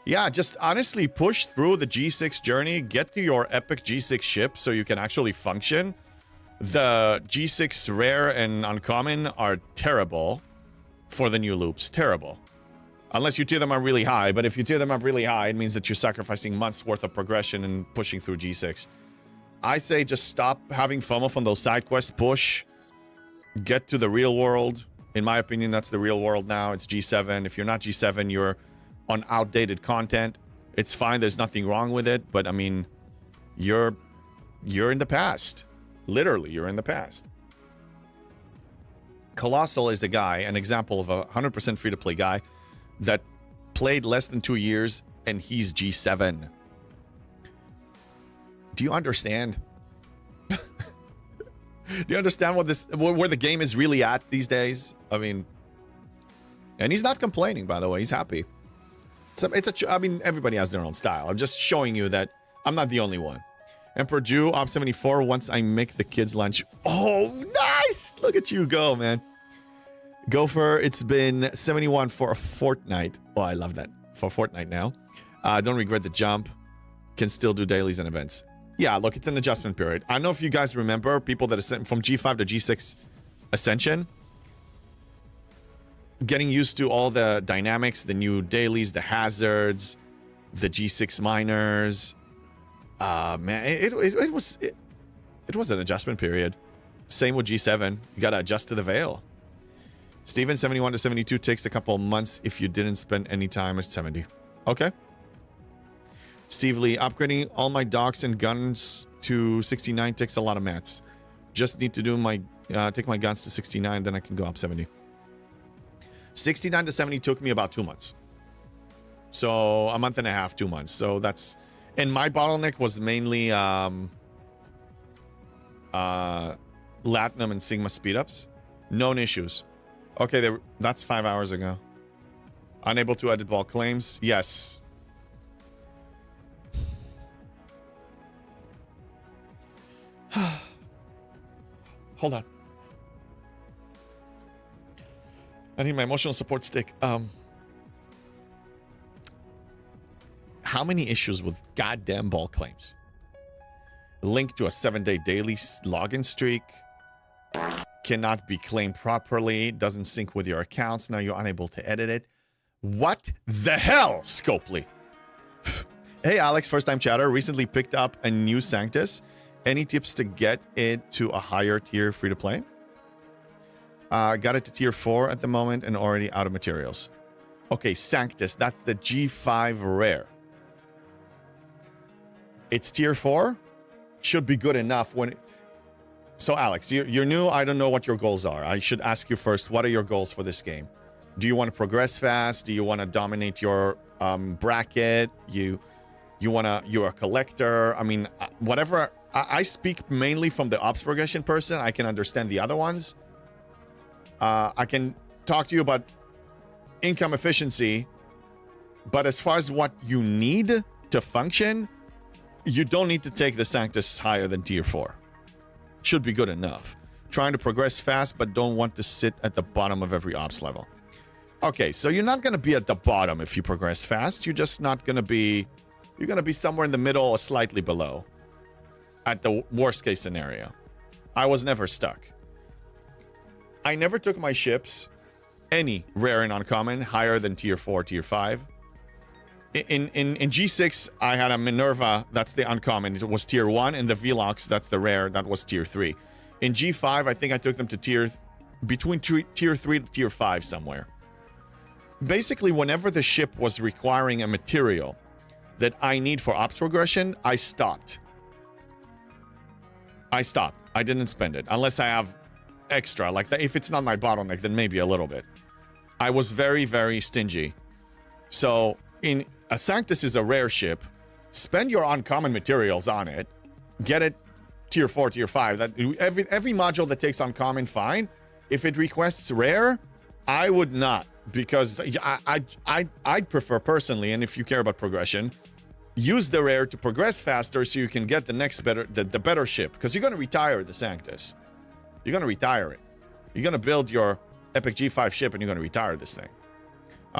Yeah, just honestly push through the G6 journey. Get to your epic G6 ship so you can actually function. The G6 rare and uncommon are terrible for the new loops. Terrible. Unless you tier them up really high. But if you tier them up really high, it means that you're sacrificing months worth of progression and pushing through G6. I say just stop having FOMO from those side quests. Push. Get to the real world. In my opinion, that's the real world now. It's G7. If you're not G7, you're on outdated content. It's fine. There's nothing wrong with it. But I mean, you're in the past. Literally, you're in the past. Colossal is a guy, an example of a 100% free-to-play guy that played less than 2 years, and he's G7. Do you understand? Do you understand where the game is really at these days? I mean, and he's not complaining, by the way. He's happy. I mean, everybody has their own style. I'm just showing you that I'm not the only one. Emperor Jew, Op 74, once I make the kids' lunch. Oh, nice! Look at you go, man. Gopher, it's been 71 for a fortnight. Oh, I love that. For a fortnight now. Don't regret the jump. Can still do dailies and events. Yeah, look, it's an adjustment period. I don't know if you guys remember people that ascend from G5 to G6 Ascension. Getting used to all the dynamics, the new dailies, the hazards, the G6 miners. Man, it was an adjustment period. Same with G7. You gotta adjust to the veil. Steven, 71 to 72 takes a couple of months if you didn't spend any time at 70. Okay. Steve Lee, upgrading all my docks and guns to 69 takes a lot of mats. Just need to do take my guns to 69, then I can go up 70. 69 to 70 took me about 2 months. So a month and a half, 2 months. So that's... And my bottleneck was mainly Latinum and Sigma speedups. Known issues. Okay, that's 5 hours ago. Unable to edit ball claims. Yes. Hold on. I need my emotional support stick. How many issues with goddamn ball claims? Link to a 7-day daily login streak. Cannot be claimed properly. Doesn't sync with your accounts. Now you're unable to edit it. What the hell, Scopely? Hey, Alex, first-time chatter. Recently picked up a new Sanctus. Any tips to get it to a higher tier free-to-play? Got it to tier 4 at the moment and already out of materials. Okay, Sanctus. That's the G5 rare. It's tier 4. Should be good enough when... So, Alex, you're new. I don't know what your goals are. I should ask you first, what are your goals for this game? Do you want to progress fast? Do you want to dominate your bracket? You're a collector? I mean, whatever. I speak mainly from the ops progression person. I can understand the other ones. I can talk to you about income efficiency, but as far as what you need to function, you don't need to take the Sanctus higher than tier 4. Should be good enough. Trying to progress fast, but don't want to sit at the bottom of every ops level. Okay, so you're not going to be at the bottom if you progress fast. You're just not going to be... You're going to be somewhere in the middle or slightly below. At the worst case scenario. I was never stuck. I never took my ships, any rare and uncommon, higher than tier 4, tier 5. In G6, I had a Minerva, that's the uncommon, it was tier 1, and the Velox, that's the rare, that was tier 3. In G5, I think I took them to between tier 3 to tier 5 somewhere. Basically, whenever the ship was requiring a material that I need for ops progression, I stopped. I didn't spend it, unless I have extra. Like, if it's not my bottleneck, then maybe a little bit. I was very, very stingy. So, a Sanctus is a rare ship. Spend your uncommon materials on it. Get it tier 4, tier 5. That every module that takes uncommon, fine. If it requests rare, I would not. Because I'd prefer personally, and if you care about progression, use the rare to progress faster so you can get the next better, the better ship. Because you're going to retire the Sanctus. You're going to retire it. You're going to build your Epic G5 ship and you're going to retire this thing.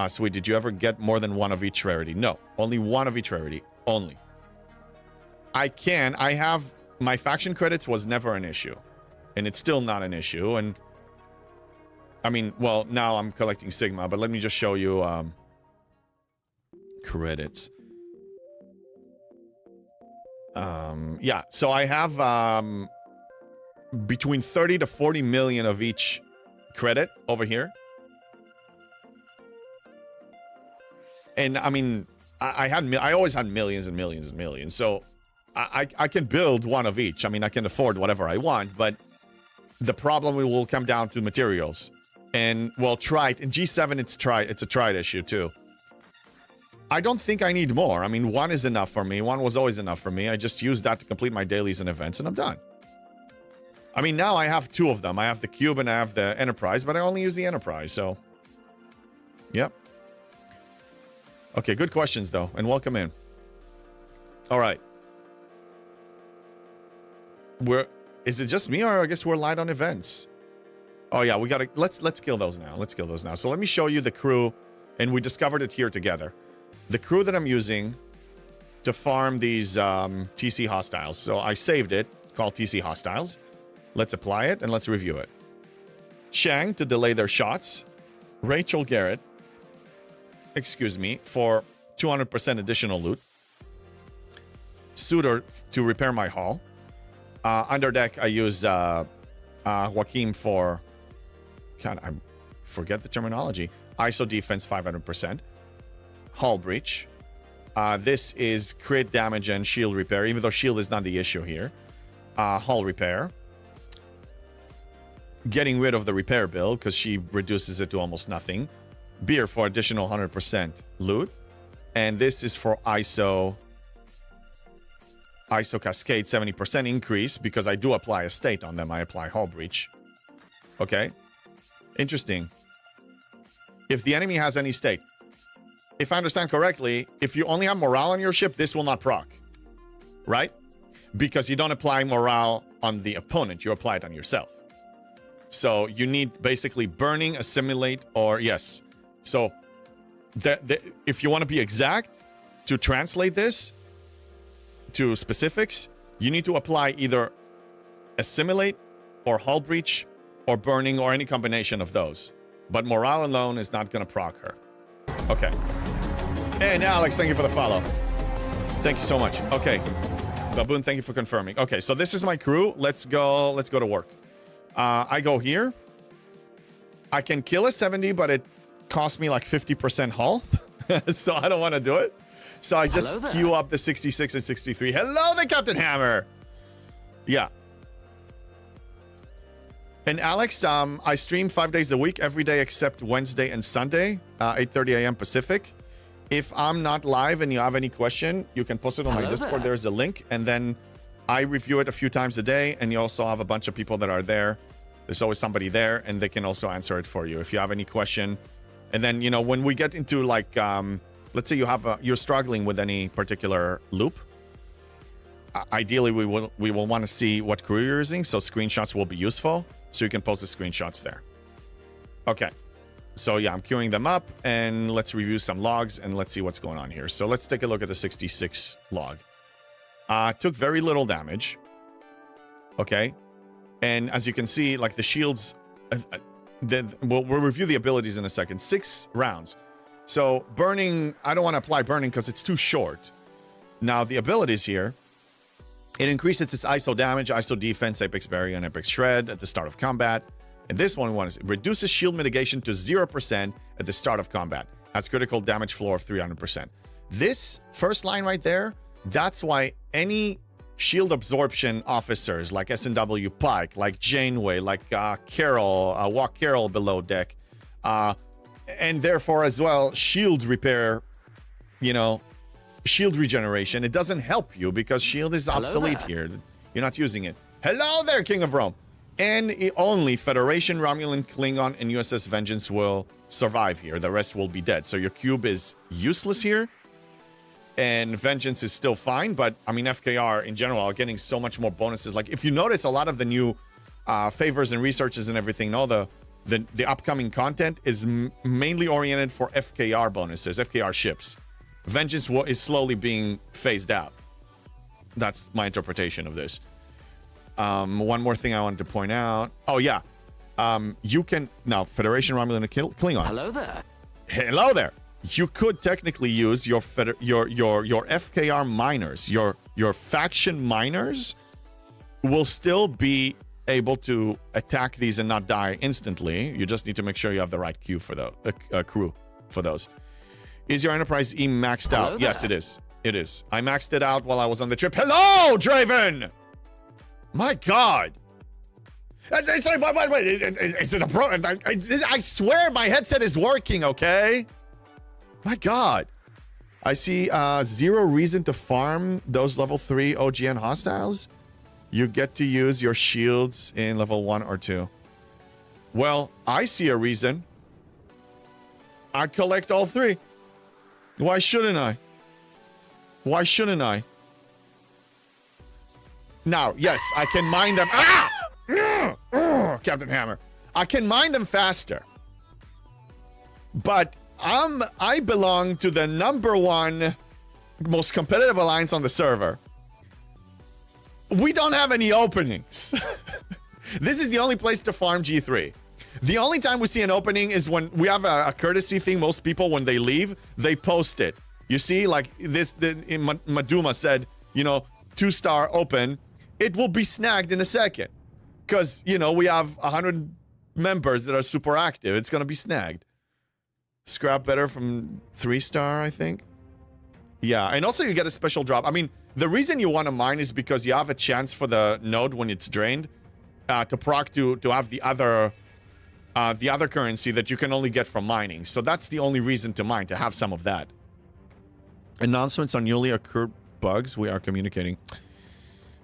Sweet, did you ever get more than one of each rarity? No, only one of each rarity. Only. I have... My faction credits was never an issue. And it's still not an issue. And... I mean, well, now I'm collecting Sigma, but let me just show you... credits. Yeah, so I have... between 30 to 40 million of each credit over here. And I mean, I always had millions and millions and millions. So I can build one of each. I mean, I can afford whatever I want, but the problem will come down to materials. And well, trite. In G7, it's a trite issue too. I don't think I need more. I mean, one is enough for me. One was always enough for me. I just use that to complete my dailies and events, and I'm done. I mean, now I have two of them. I have the Cube and I have the Enterprise, but I only use the Enterprise, so... Yep. Okay, good questions, though, and welcome in. All right. Is it just me, or I guess we're light on events? Oh, yeah, we gotta... Let's kill those now. Let's kill those now. So let me show you the crew, and we discovered it here together. The crew that I'm using to farm these TC Hostiles. So I saved it, called TC Hostiles. Let's apply it, and let's review it. Chang to delay their shots. Rachel Garrett, excuse me, for 200% additional loot. Suitor to repair my hull. Under deck, I use Joaquim for... God, I forget the terminology. ISO defense 500%. Hull breach. This is crit damage and shield repair, even though shield is not the issue here. Hull repair. Getting rid of the repair bill because she reduces it to almost nothing. Beer for additional 100% loot. And this is for ISO Cascade 70% increase because I do apply a state on them. I apply hull breach. Okay. Interesting. If the enemy has any state. If I understand correctly, if you only have morale on your ship, this will not proc. Right? Because you don't apply morale on the opponent. You apply it on yourself. So you need basically burning, assimilate, or yes. So if you want to be exact, to translate this to specifics, you need to apply either assimilate or hull breach or burning or any combination of those. But morale alone is not going to proc her. Okay. And Alex, thank you for the follow. Thank you so much. Okay. Baboon, thank you for confirming. Okay, so this is my crew. Let's go to work. I go here. I can kill a 70, but it cost me like 50% hull. So I don't want to do it. So I just Hello there. queue up the 66 and 63. Hello there, Captain Hammer. Yeah. And Alex, I stream 5 days a week, every day except Wednesday and Sunday, 8:30 a.m. Pacific. If I'm not live and you have any question, you can post it on my Hello Discord. there. There's a link, and then I review it a few times a day, and you also have a bunch of people that are there. There's always somebody there, and they can also answer it for you if you have any question. And then, you know, when we get into like, let's say you're struggling with any particular loop. Ideally, we will want to see what crew you're using, so screenshots will be useful. So you can post the screenshots there. Okay. So yeah, I'm queuing them up, and let's review some logs, and let's see what's going on here. So let's take a look at the 66 log. Took very little damage. Okay. And as you can see, like the shields, we'll review the abilities in a second. 6 rounds. So burning, I don't want to apply burning because it's too short. Now the abilities here, it increases its ISO damage, ISO defense, Apex Barrier, and Apex Shred at the start of combat. And this one it reduces shield mitigation to 0% at the start of combat. Has critical damage floor of 300%. This first line right there, that's why any shield absorption officers like S&W Pike, like Janeway, like Carol, Walk Carol below deck, and therefore as well shield repair, you know, shield regeneration. It doesn't help you because shield is obsolete here. You're not using it. Hello there, King of Rome. And only Federation, Romulan, Klingon, and USS Vengeance will survive here. The rest will be dead. So your cube is useless here. And Vengeance is still fine, but I mean FKR in general are getting so much more bonuses. Like if you notice, a lot of the new favors and researches and everything, all the upcoming content is mainly oriented for FKR bonuses, FKR ships. Vengeance is slowly being phased out. That's my interpretation of this. One more thing I wanted to point out. Oh yeah, you can now Federation, Romulan, and Klingon. Hello there. Hello there. You could technically use your FKR miners, your faction miners will still be able to attack these and not die instantly. You just need to make sure you have the right queue for the crew for those. Is your Enterprise E maxed Hello out? Yes, there. it is. It is. I maxed it out while I was on the trip. Hello, Draven! My God. It's like, wait. Is it a pro? I swear my headset is working, okay? My God. I see 0 reason to farm those level 3 OGN hostiles. You get to use your shields in level 1 or 2. Well, I see a reason. I collect all 3. Why shouldn't I? Why shouldn't I? Now, yes, I can mine them. Captain Hammer. I can mine them faster. But I belong to the #1 most competitive alliance on the server. We don't have any openings. This is the only place to farm G3. The only time we see an opening is when we have a courtesy thing. Most people, when they leave, they post it. You see, like this, Maduma said, you know, 2-star open. It will be snagged in a second. Because, you know, we have 100 members that are super active. It's going to be snagged. Scrap better from 3-star, I think. Yeah, and also you get a special drop. I mean, the reason you want to mine is because you have a chance for the node when it's drained to proc to have the other currency that you can only get from mining. So that's the only reason to mine, to have some of that. Announcements on newly occurred bugs. We are communicating.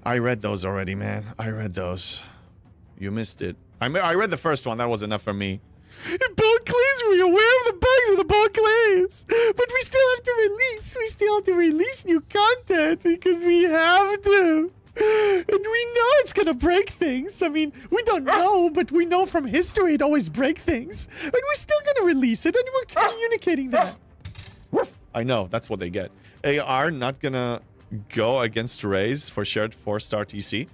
I read those already, man. I read those. You missed it. I read the first one. That was enough for me. Bulk clays, were you aware of the bugs of the bulk clays? But we still have to release new content because we have to. And we know it's gonna break things. I mean, we don't know, but we know from history it always breaks things. And we're still gonna release it, and we're communicating that. I know, that's what they get. AR not gonna go against Rays for shared 4-star TC.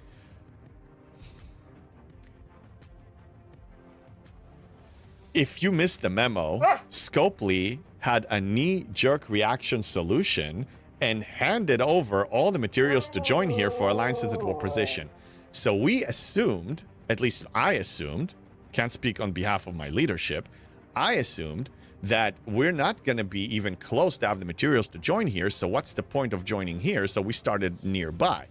if you missed the memo, Scopely had a knee-jerk reaction solution and handed over all the materials to join here for alliances that will position. So we assumed, at least I assumed, can't speak on behalf of my leadership, I assumed that we're not going to be even close to have the materials to join here, so what's the point of joining here? So we started nearby.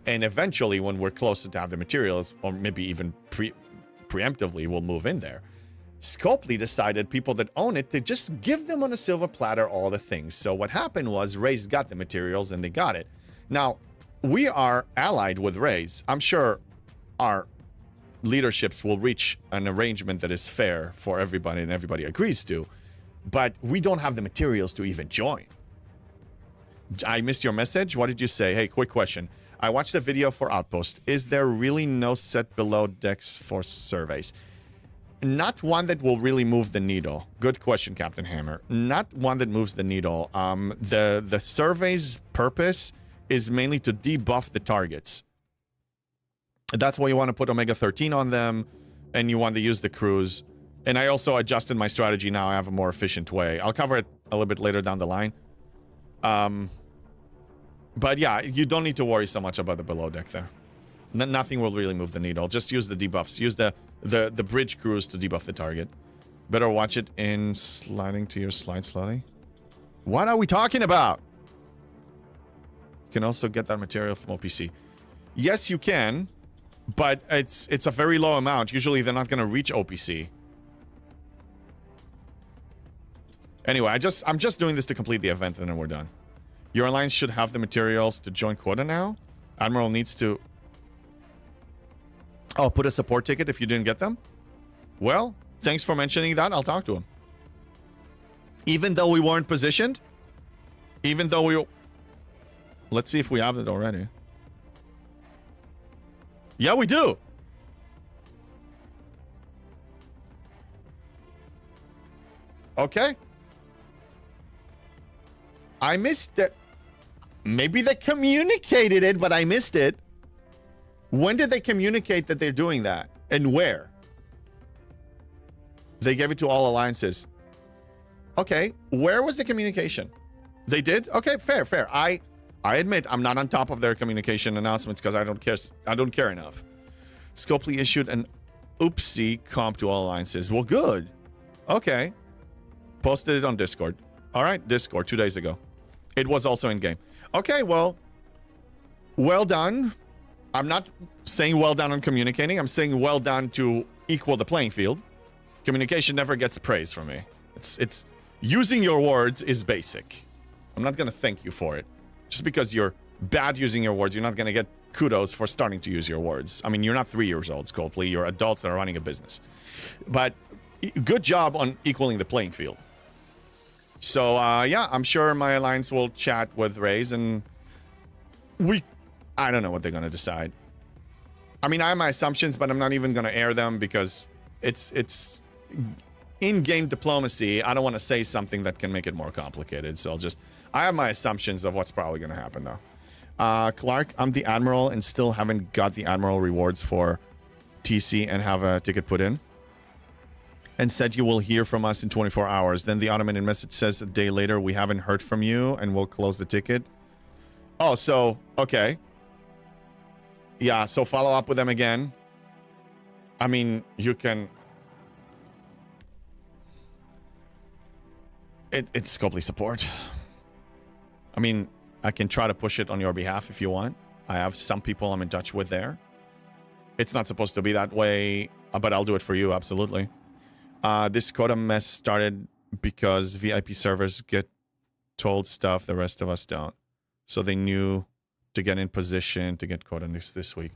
And eventually, when we're closer to have the materials, or maybe even preemptively, we'll move in there. Scopely decided people that own it to just give them on a silver platter all the things. So what happened was Raze got the materials and they got it. Now, we are allied with Raze. I'm sure our leaderships will reach an arrangement that is fair for everybody and everybody agrees to. But we don't have the materials to even join. I missed your message. What did you say? Hey, quick question. I watched the video for Outpost. Is there really no set below decks for surveys? Not one that will really move the needle. Good question, Captain Hammer. Not one that moves the needle. The survey's purpose is mainly to debuff the targets. That's why you want to put Omega 13 on them, and you want to use the crews. And I also adjusted my strategy now. I have a more efficient way. I'll cover it a little bit later down the line. But yeah, you don't need to worry so much about the below deck there. Nothing will really move the needle. Just use the debuffs. Use the bridge crews to debuff the target. Better watch it in sliding to your slide slowly. What are we talking about? You can also get that material from OPC. Yes, you can, but it's a very low amount. Usually they're not going to reach OPC. Anyway, I'm just doing this to complete the event and then we're done. Your alliance should have the materials to join quota now. Admiral needs to... Oh, put a support ticket if you didn't get them? Well, thanks for mentioning that. I'll talk to him. Even though we weren't positioned? Even though we... Let's see if we have it already. Yeah, we do. Okay. I missed it. Maybe they communicated it, but I missed it. When did they communicate that they're doing that? And where? They gave it to all alliances. Okay, where was the communication? They did? Okay, fair. I admit I'm not on top of their communication announcements because I don't care enough. Scopely issued an oopsie comp to all alliances. Well, good. Okay. Posted it on Discord. All right, Discord 2 days ago. It was also in game. Okay, well done. I'm not saying well done on communicating. I'm saying well done to equal the playing field. Communication never gets praise from me. It's using your words is basic. I'm not going to thank you for it. Just because you're bad using your words, you're not going to get kudos for starting to use your words. I mean, you're not 3 years old, Scopely. You're adults that are running a business. But good job on equaling the playing field. So, yeah, I'm sure my alliance will chat with Raze, and I don't know what they're going to decide. I mean, I have my assumptions, but I'm not even going to air them because it's in-game diplomacy. I don't want to say something that can make it more complicated, so I have my assumptions of what's probably going to happen, though. Clark, I'm the Admiral and still haven't got the Admiral rewards for TC and have a ticket put in. And said you will hear from us in 24 hours. Then the automated message says a day later, we haven't heard from you and we'll close the ticket. Oh, so, okay. Yeah, so follow up with them again. I mean, you can... It's Scopely support. I mean, I can try to push it on your behalf if you want. I have some people I'm in touch with there. It's not supposed to be that way, but I'll do it for you, absolutely. This quota mess started because VIP servers get told stuff the rest of us don't. So they knew to get in position to get quota this week.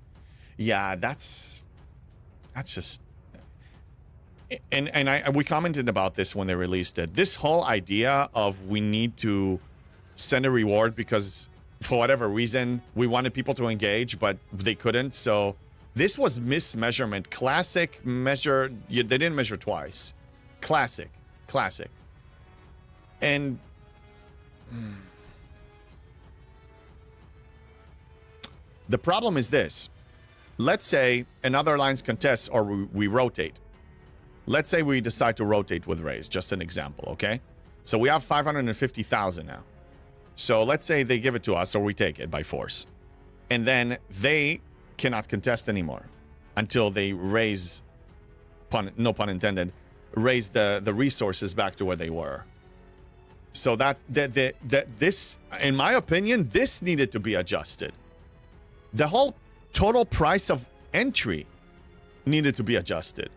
Yeah, that's just... And we commented about this when they released it. This whole idea of we need to send a reward because for whatever reason we wanted people to engage, but they couldn't. So this was mismeasurement. Classic measure. They didn't measure twice. Classic. And the problem is this. Let's say another alliance contests or we rotate. let's say we decide to rotate with Raze, just an example, okay? So we have 550,000 now. So let's say they give it to us or we take it by force. And then they cannot contest anymore until they raise, no pun intended, raise the resources back to where they were. So that this, in my opinion, this needed to be adjusted. The whole total price of entry needed to be adjusted.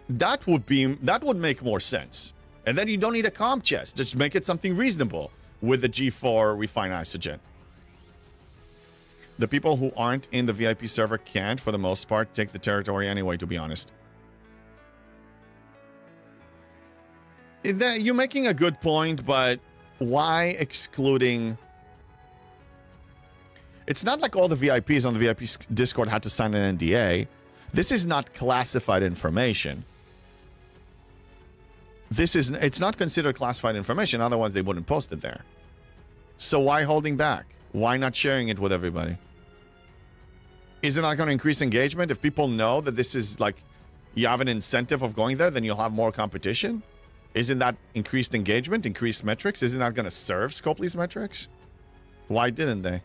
That would make more sense. And then you don't need a comp chest. Just make it something reasonable with the G4 refined isogen. The people who aren't in the VIP server can't, for the most part, take the territory anyway, to be honest. You're making a good point, but why excluding... It's not like all the VIPs on the VIP Discord had to sign an NDA. This is not classified information. It's not considered classified information, otherwise they wouldn't post it there. So why holding back? Why not sharing it with everybody? Is it not going to increase engagement? If people know that this is like, you have an incentive of going there, then you'll have more competition? Isn't that increased engagement, increased metrics? Isn't that going to serve Scopely's metrics? Why didn't they?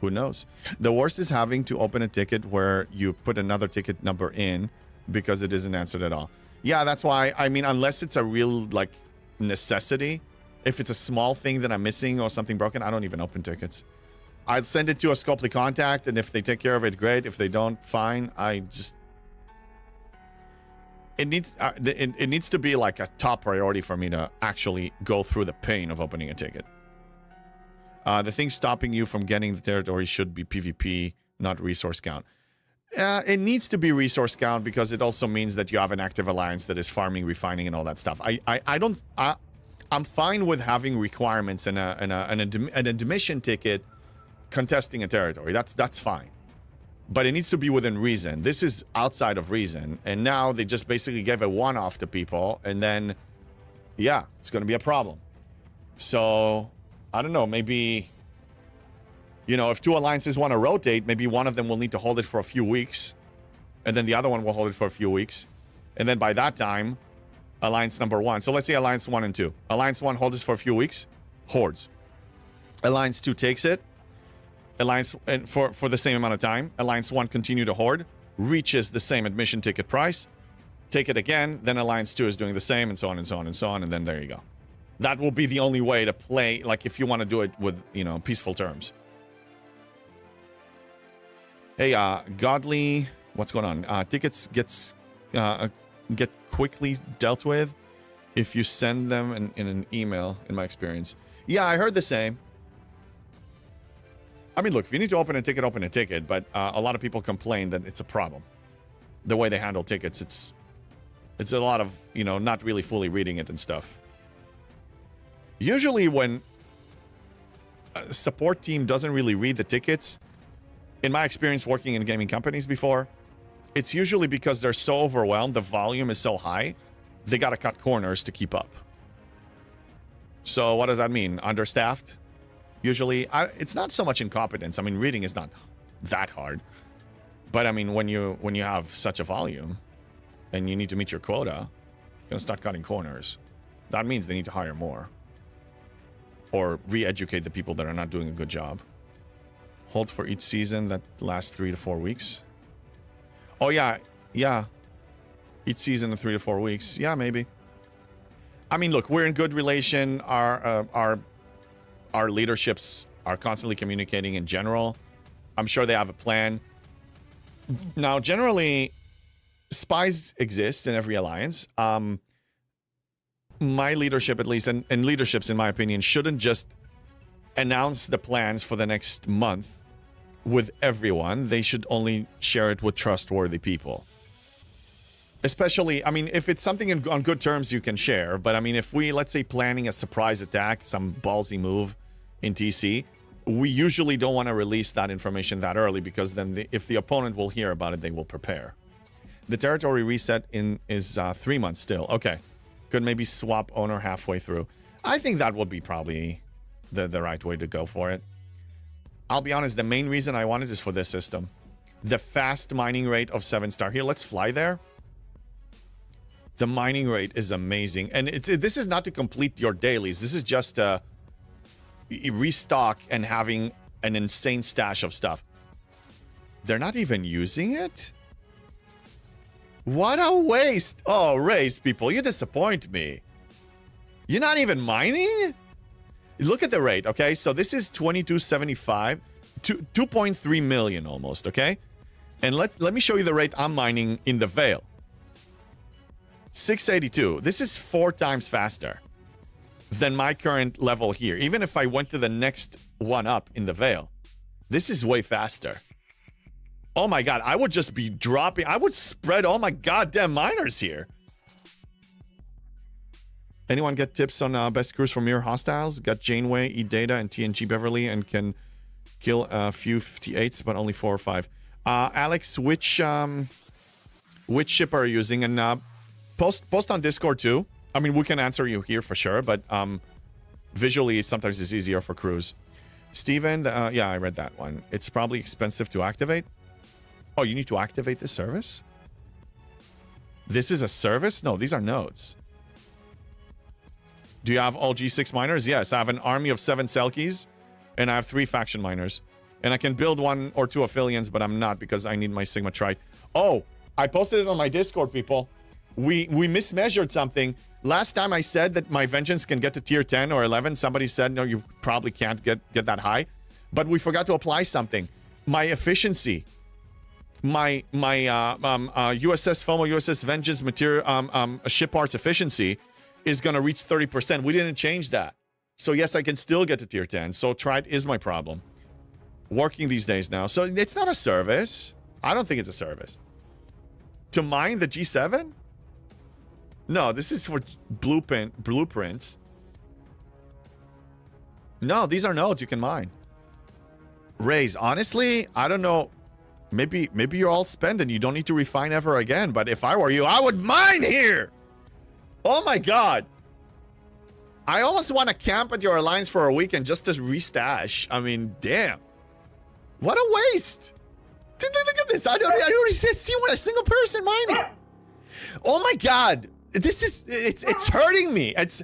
Who knows? The worst is having to open a ticket where you put another ticket number in because it isn't answered at all. Yeah, that's why, I mean, unless it's a real, like, necessity, if it's a small thing that I'm missing or something broken, I don't even open tickets. I'd send it to a Scopely contact, and if they take care of it, great. If they don't, fine. I just... It needs to be, like, a top priority for me to actually go through the pain of opening a ticket. The thing stopping you from getting the territory should be PvP, not resource count. It needs to be resource count because it also means that you have an active alliance that is farming, refining, and all that stuff. I'm fine with having requirements and an admission ticket contesting a territory. That's fine. But it needs to be within reason. This is outside of reason. And now they just basically gave a one-off to people. And then, yeah, it's going to be a problem. So, I don't know, maybe... You know, if two alliances want to rotate, maybe one of them will need to hold it for a few weeks. And then the other one will hold it for a few weeks. And then by that time, alliance number 1. So let's say alliance 1 and 2. Alliance 1 holds it for a few weeks. Hordes. Alliance 2 takes it. Alliance for the same amount of time. Alliance 1 continue to hoard. Reaches the same admission ticket price. Take it again. Then Alliance 2 is doing the same, and so on and so on and so on. And then there you go. That will be the only way to play, like if you want to do it with, you know, peaceful terms. Hey, Godly, what's going on? Tickets get quickly dealt with if you send them in an email, in my experience. Yeah, I heard the same. I mean, look, if you need to open a ticket, but a lot of people complain that it's a problem. The way they handle tickets, it's a lot of, you know, not really fully reading it and stuff. Usually when a support team doesn't really read the tickets, in my experience working in gaming companies before, it's usually because they're so overwhelmed, the volume is so high, they gotta cut corners to keep up. So what does that mean? Understaffed? Usually, it's not so much incompetence. I mean, reading is not that hard. But I mean, when you have such a volume and you need to meet your quota, you're gonna start cutting corners. That means they need to hire more. Or re-educate the people that are not doing a good job. Hold for each season that lasts 3 to 4 weeks. Oh yeah. Each season of 3 to 4 weeks. Yeah, maybe. I mean, look, we're in good relation. Our leaderships are constantly communicating in general. I'm sure they have a plan. Now, generally, spies exist in every alliance. My leadership, at least, and leaderships, in my opinion, shouldn't just announce the plans for the next month with everyone. They should only share it with trustworthy people. Especially, I mean, if it's something on good terms, you can share. But I mean, if we, let's say, planning a surprise attack, some ballsy move in TC, we usually don't want to release that information that early because then if the opponent will hear about it, they will prepare. The territory reset is 3 months still. Okay. Could maybe swap owner halfway through. I think that would be probably the right way to go for it. I'll be honest, the main reason I wanted is for this system. The fast mining rate of 7-star. Here, let's fly there. The mining rate is amazing. And this is not to complete your dailies. This is just restock and having an insane stash of stuff. They're not even using it? What a waste. Oh, Race people, you disappoint me. You're not even mining? Look at the rate, okay? So this is 2275, 2.3 million almost, okay? And let me show you the rate I'm mining in the Vale. 682. This is 4 times faster than my current level here. Even if I went to the next one up in the Vale, this is way faster. Oh my god, I would just be dropping. I would spread all my goddamn miners here. Anyone get tips on best crews from your hostiles? Got Janeway, E-Data, and TNG Beverly, and can kill a few 58s, but only 4 or 5. Alex, which ship are you using? And post on Discord too. I mean, we can answer you here for sure, but visually sometimes it's easier for crews. Steven, yeah, I read that one. It's probably expensive to activate. Oh, you need to activate this service? This is a service? No, these are nodes. Do you have all G6 miners? Yes, I have an army of 7 Selkies, and I have 3 faction miners. And I can build 1 or 2 affiliates, but I'm not because I need my Sigma Trite. Oh, I posted it on my Discord, people. We mismeasured something. Last time I said that my Vengeance can get to tier 10 or 11, somebody said, no, you probably can't get that high. But we forgot to apply something. My efficiency, my USS FOMO, USS Vengeance material, ship parts efficiency is going to reach 30%. We didn't change that. So yes, I can still get to tier 10. So Trite is my problem. Working these days now. So it's not a service. I don't think it's a service. To mine the G7? No, this is for blueprints. No, these are nodes you can mine. Raise, honestly, I don't know. Maybe you're all spent and you don't need to refine ever again. But if I were you, I would mine here. Oh my god. I almost want to camp at your alliance for a weekend just to restash. I mean, damn. What a waste. Look at this. I don't see a single person mining. Oh my god. This is it's hurting me. It's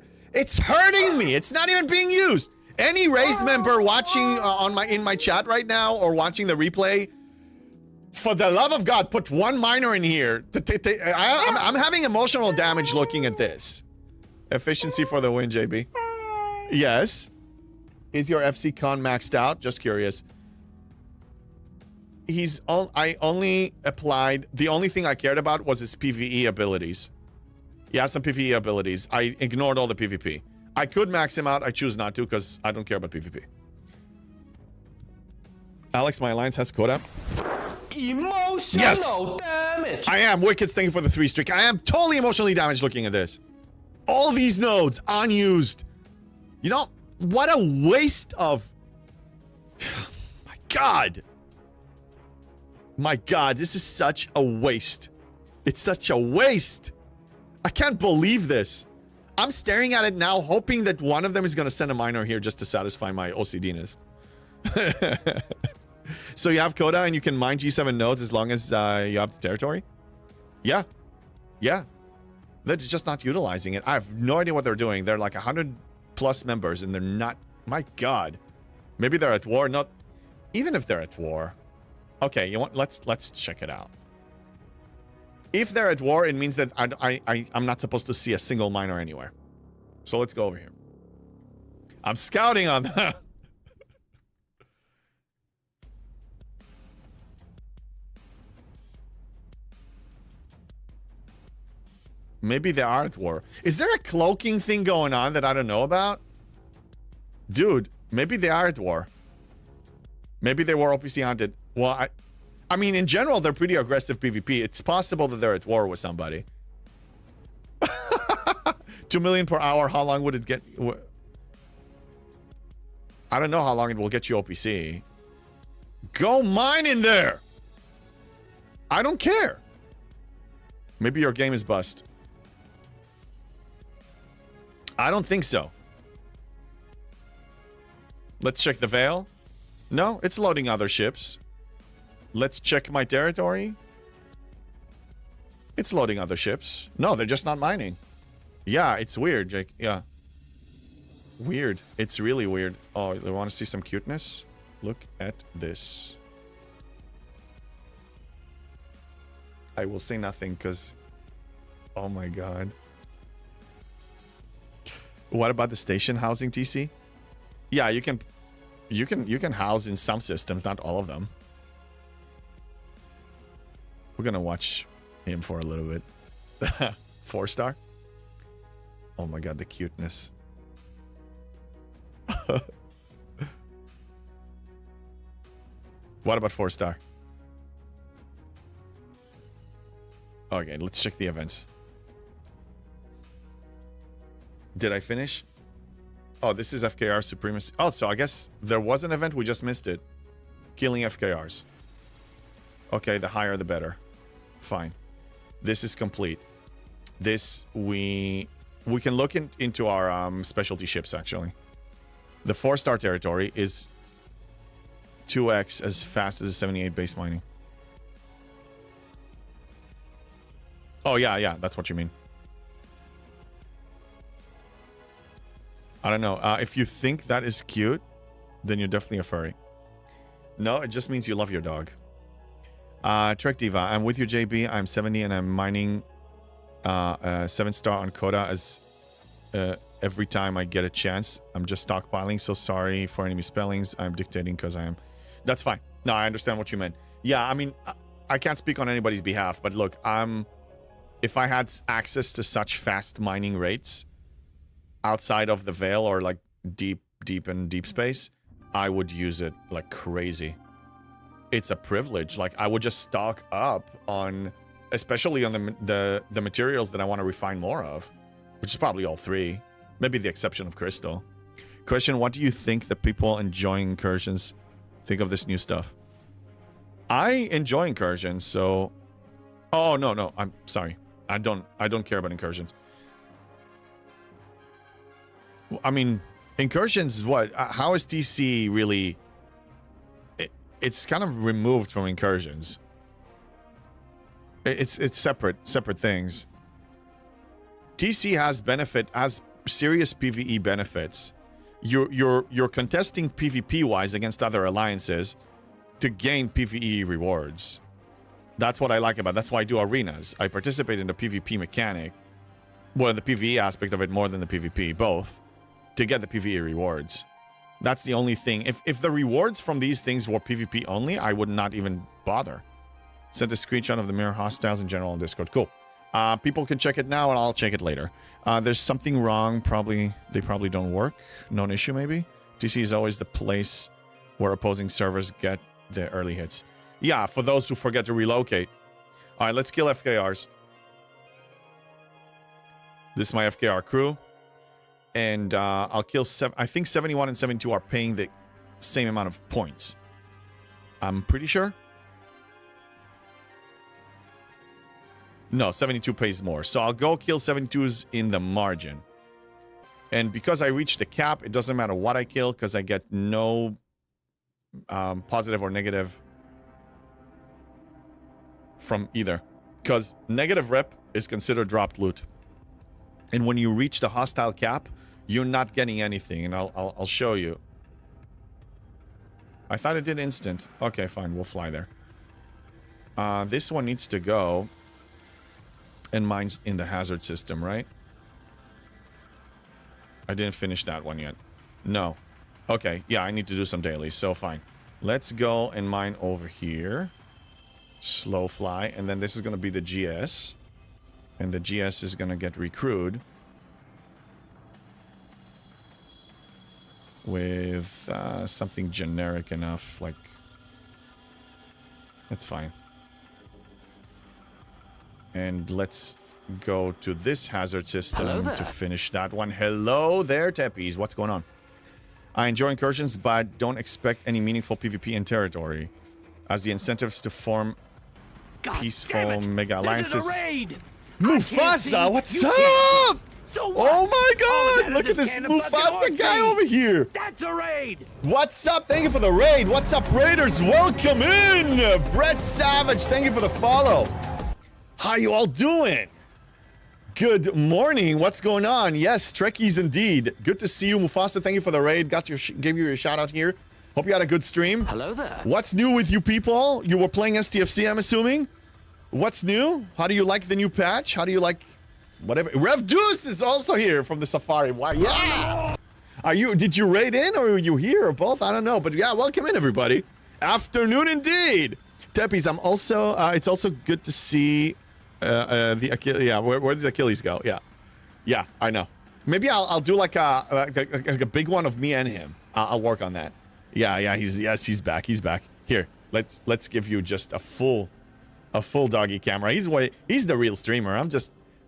hurting me. It's not even being used. Any Raise member watching in my chat right now or watching the replay, for the love of God, put 1 miner in here. I'm having emotional damage looking at this. Efficiency for the win, JB. Yes. Is your FC con maxed out? Just curious. I only applied, the only thing I cared about was his PvE abilities. He has some PvE abilities. I ignored all the PvP. I could max him out. I choose not to because I don't care about PvP. Alex, my alliance has Coda. Emotional damage. I am. Wickeds, thank you for the 3 streak. I am totally emotionally damaged looking at this. All these nodes unused. You know, what a waste of... My god. My god, this is such a waste. It's such a waste. I can't believe this. I'm staring at it now, hoping that one of them is going to send a miner here just to satisfy my OCD-ness. So you have Coda and you can mine G7 nodes as long as you have the territory? Yeah. Yeah. They're just not utilizing it. I have no idea what they're doing. They're like 100 plus members and they're not... My god. Maybe they're at war. Not... Even if they're at war... Okay, you want? Let's check it out. If they're at war, it means that I'm not supposed to see a single miner anywhere. So let's go over here. I'm scouting on them. Maybe they are at war. Is there a cloaking thing going on that I don't know about? Dude, maybe they are at war. Maybe they were OPC hunted. Well, I mean, in general, they're pretty aggressive PvP. It's possible that they're at war with somebody. 2 million per hour. How long would it get? I don't know how long it will get you OPC. Go mine in there. I don't care. Maybe your game is bust. I don't think so. Let's check the Vale. No, it's loading other ships. Let's check my territory. It's loading other ships. No, they're just not mining. Yeah, it's weird, Jake. Yeah. Weird. It's really weird. Oh, you want to see some cuteness? Look at this. I will say nothing because... Oh my god. What about the station housing, TC? Yeah, you can house in some systems, not all of them. We're gonna watch him for a little bit. 4-star? Oh my god, the cuteness. What about 4-star? Okay, let's check the events. Did I finish? Oh, this is FKR Supremacy. Oh, so I guess there was an event, we just missed it. Killing FKRs. Okay, the higher the better. Fine. This is complete. This, we can look into our specialty ships, actually. The 4-star territory is 2x as fast as a 78 base mining. Oh, yeah, that's what you mean. I don't know. If you think that is cute, then you're definitely a furry. No, it just means you love your dog. Trek Diva, I'm with you, JB. I'm 70 and I'm mining 7-star on Coda as every time I get a chance. I'm just stockpiling, so sorry for any misspellings. I'm dictating because I am. That's fine. No, I understand what you meant. Yeah, I mean, I can't speak on anybody's behalf, but look, if I had access to such fast mining rates outside of the Veil or like deep in deep space, I would use it like crazy. It's a privilege. Like, I would just stock up on, especially on the materials that I want to refine more of, which is probably all 3, maybe the exception of crystal. Question: what do you think the people enjoying incursions think of this new stuff? I enjoy incursions, so... Oh, no, I'm sorry. I don't care about incursions. I mean, incursions is what? How is TC really... It's kind of removed from incursions. It's separate things. TC has serious PvE benefits. You're contesting PvP wise against other alliances to gain PvE rewards. That's what I like about it. That's why I do arenas. I participate in the PvP mechanic, well, the PvE aspect of it more than the PvP, both, to get the PvE rewards. That's the only thing. If the rewards from these things were PvP only, I would not even bother. Sent a screenshot of the mirror hostiles in general on Discord. Cool. People can check it now, and I'll check it later. There's something wrong. They probably don't work. Known issue, maybe? TC is always the place where opposing servers get the early hits. Yeah, for those who forget to relocate. All right, let's kill FKRs. This is my FKR crew. And I'll kill... I think 71 and 72 are paying the same amount of points. I'm pretty sure. No, 72 pays more. So I'll go kill 72s in the margin. And because I reached the cap, it doesn't matter what I kill, because I get no positive or negative from either. Because negative rep is considered dropped loot. And when you reach the hostile cap, you're not getting anything. And I'll show you. I thought it did instant. Okay, fine. We'll fly there. This one needs to go. And mine's in the hazard system, right? I didn't finish that one yet. No. Okay, yeah, I need to do some dailies, so fine. Let's go and mine over here. Slow fly. And then this is going to be the GS. And the GS is going to get recruited. With something generic enough, like... That's fine. And let's go to this hazard system to finish that one. Hello there, Teppies. What's going on? I enjoy incursions, but don't expect any meaningful PvP in territory, as the incentives to form peaceful mega alliances. Mufasa, what's up? So what? Oh my god! that Look is at this a can of fucking Mufasa guy Orsi. over here! That's a raid! What's up? Thank you for the raid. What's up, Raiders? Welcome in! Brett Savage, thank you for the follow. How you all doing? Good morning. What's going on? Yes, Trekkies indeed. Good to see you, Mufasa. Thank you for the raid. Gave you your shout out here. Hope you had a good stream. Hello there. What's new with you people? You were playing STFC, I'm assuming. What's new? How do you like the new patch? How do you like whatever? Rev Deuce is also here from the Safari. Why? Yeah. Did you raid in or are you here or both? I don't know, but yeah, welcome in everybody. Afternoon indeed. Teppies, I'm also. It's also good to see the Achilles. Yeah, where did Achilles go? Yeah, I know. Maybe I'll do like a big one of me and him. I'll work on that. Yeah. He's back. He's back. Here, let's give you just a full doggy camera. He's the real streamer.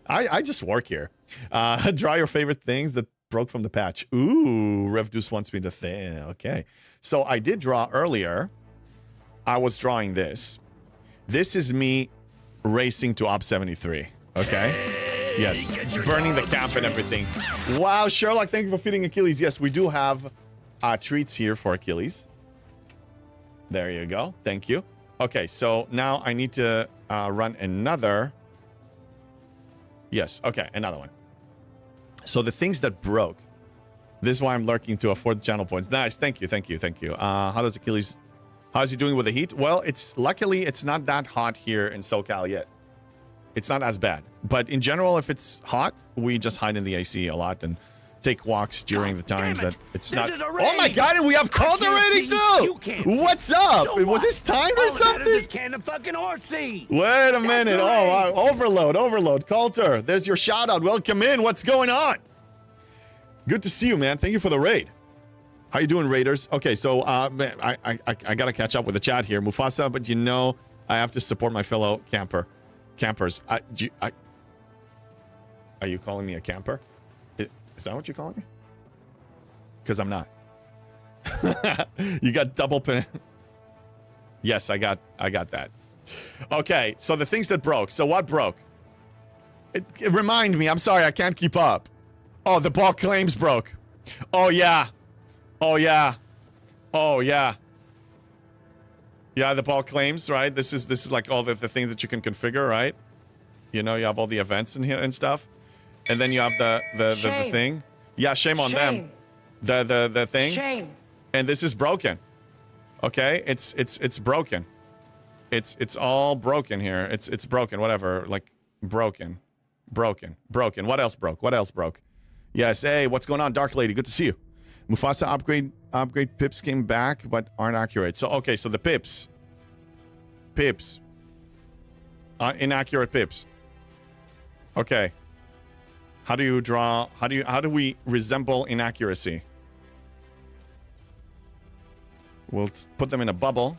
I just work here. Draw your favorite things that broke from the patch. Ooh, Rev Deuce wants me to think. Okay, so I did draw earlier. I was drawing this. This is me racing to Op 73. Okay. Yes, burning the camp and everything. Wow, Sherlock, thank you for feeding Achilles. Yes, we do have treats here for Achilles. There you go. Thank you. Okay, so now I need to run another. Yes, okay, another one. So the things that broke. This is why I'm lurking to afford the channel points. Nice, thank you. How's he doing with the heat? Well, luckily it's not that hot here in SoCal yet. It's not as bad. But in general, if it's hot, we just hide in the AC a lot and take walks during the times that it's not. Oh my god, and we have called already too! What's up? So was this timed or something? Wait a minute. Oh, overload. Coulter, there's your shout out. Welcome in. What's going on? Good to see you, man. Thank you for the raid. How you doing, Raiders? Okay, so man, I gotta catch up with the chat here, Mufasa. But you know, I have to support my fellow campers. Are you calling me a camper? Is that what you're calling me? Because I'm not. You got double pin. Yes, I got that. Okay, so the things that broke. So what broke? Remind me. I'm sorry, I can't keep up. Oh, the ball claims broke. Oh yeah. Yeah, the ball claims, right? This is like all the things that you can configure, right? You know, you have all the events in here and stuff. And then you have the thing. Yeah, shame on them. The thing. Shame. And this is broken. Okay? It's broken. It's all broken here. It's broken, whatever. Like broken. What else broke? Yes, hey, what's going on, Dark Lady? Good to see you. Mufasa upgrade pips came back, but aren't accurate. So, okay, so the pips. Inaccurate pips. Okay. How do you draw? How do we resemble inaccuracy? We'll put them in a bubble.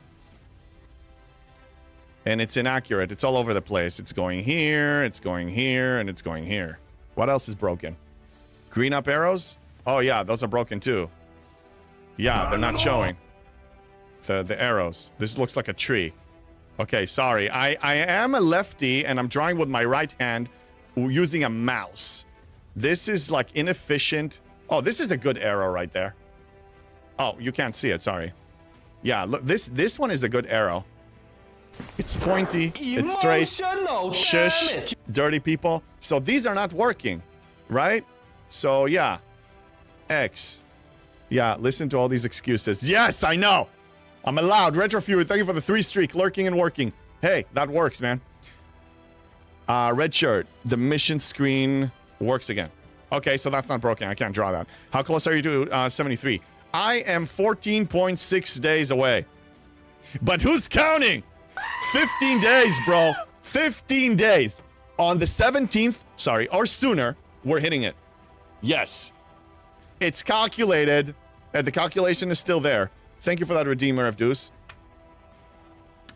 And it's inaccurate. It's all over the place. It's going here, and it's going here. What else is broken? Green up arrows? Oh yeah, those are broken too. Yeah, they're not showing. The arrows. This looks like a tree. Okay, sorry. I am a lefty and I'm drawing with my right hand using a mouse. This is like inefficient. Oh, this is a good arrow right there. Oh, you can't see it, sorry. Yeah, look, this one is a good arrow. It's pointy, it's straight. Shush, dirty people. So these are not working, right? So yeah. X. Yeah, listen to all these excuses. Yes, I know. I'm allowed. Retro Fury, thank you for the 3 streak. Lurking and working. Hey, that works, man. Red shirt. The mission screen works again. Okay, so that's not broken. I can't draw that. How close are you to 73? I am 14.6 days away. But who's counting? 15 days, bro. 15 days. On the 17th, sorry, or sooner, we're hitting it. Yes. It's calculated. The calculation is still there. Thank you for that, Redeemer of Deuce.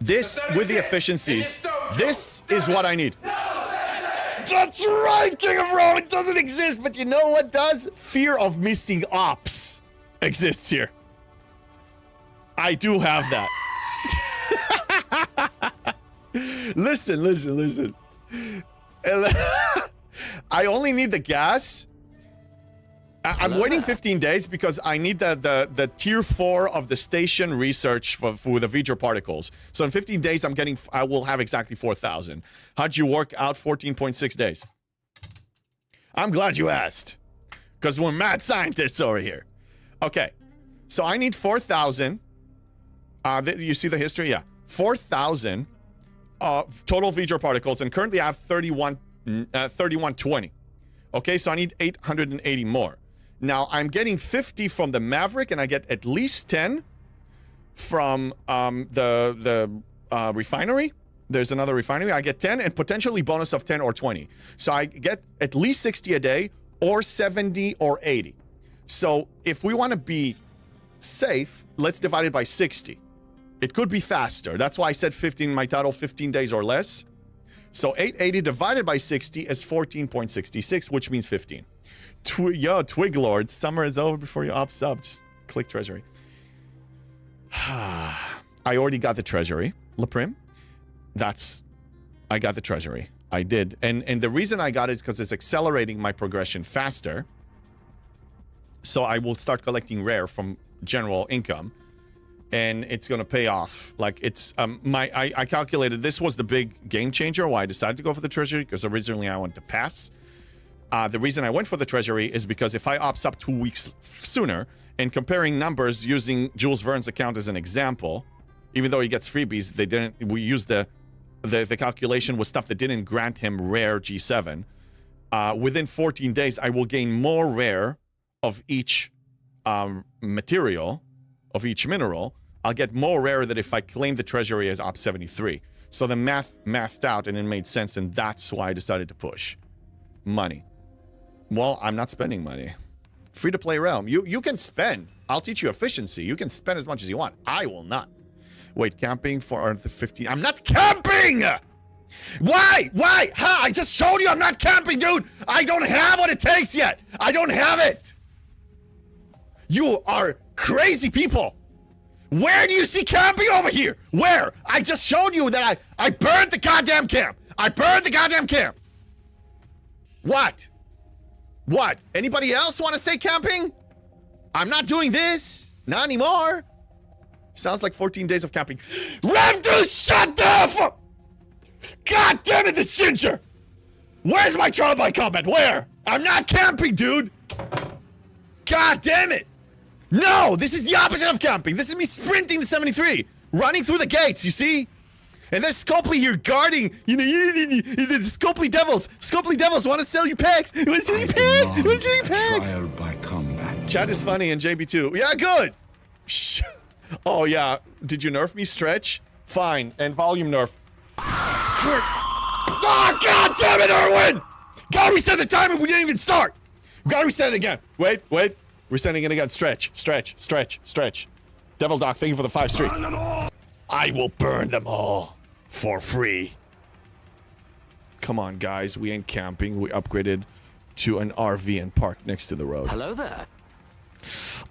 This, with the efficiencies, this is what I need. That's right, King of Rome. It doesn't exist, but you know what does? Fear of missing ops exists here. I do have that. Listen. I only need the gas I'm Hello waiting there. 15 days because I need the tier 4 of the station research for the V'ger particles. So in 15 days, I will have exactly 4,000. How'd you work out 14.6 days? I'm glad you asked, because we're mad scientists over here. Okay, so I need 4,000. You see the history? Yeah, 4,000 total V'ger particles, and currently I have 3120. Okay, so I need 880 more. Now, I'm getting 50 from the Maverick, and I get at least 10 from the refinery. There's another refinery. I get 10 and potentially bonus of 10 or 20. So I get at least 60 a day or 70 or 80. So if we want to be safe, let's divide it by 60. It could be faster. That's why I said 15 in my title, 15 days or less. So 880 divided by 60 is 14.66, which means 15. Yo, Twig Lord, summer is over before you opt up. Just click treasury. I already got the treasury, Leprim. I got the treasury. I did. And the reason I got it is because it's accelerating my progression faster. So I will start collecting rare from general income. And it's going to pay off. Like, it's, I calculated this was the big game changer why I decided to go for the treasury, because originally I wanted to pass. The reason I went for the treasury is because if I opt up 2 weeks sooner, and comparing numbers using Jules Verne's account as an example, even though he gets freebies, we used the calculation with stuff that didn't grant him rare G7. Within 14 days, I will gain more rare of each material, of each mineral. I'll get more rare than if I claim the treasury as op 73. So the mathed out and it made sense, and that's why I decided to push. Money. Well, I'm not spending money. Free-to-play realm. You can spend. I'll teach you efficiency. You can spend as much as you want. I will not. Wait, camping for the 15. I'm not camping! Why? Why? Ha! I just showed you I'm not camping, dude! I don't have what it takes yet! I don't have it! You are crazy people! Where do you see camping over here? Where? I just showed you that I burned the goddamn camp! I burned the goddamn camp! What? What? Anybody else want to say camping? I'm not doing this. Not anymore. Sounds like 14 days of camping. Raptor, shut the fuck! God damn it, this ginger! Where's my trial by combat? Where? I'm not camping, dude! God damn it! No, this is the opposite of camping. This is me sprinting to 73. Running through the gates, you see? And there's Scopely here guarding, the Scopely Devils. Scopely Devils want to sell you packs. You want to sell you packs? You want to sell you packs? Trial by combat. Chat is funny and JB too. Yeah, good. Shh. Oh, yeah. Did you nerf me, Stretch? Fine. And volume nerf. Oh, God damn it, Erwin! Gotta reset the timer. We didn't even start. We gotta reset it again. Wait. Resetting it again. Stretch. Devil Doc, thank you for the 5 streak. I will burn them all for free. Come on, guys. We ain't camping. We upgraded to an RV and parked next to the road. Hello there.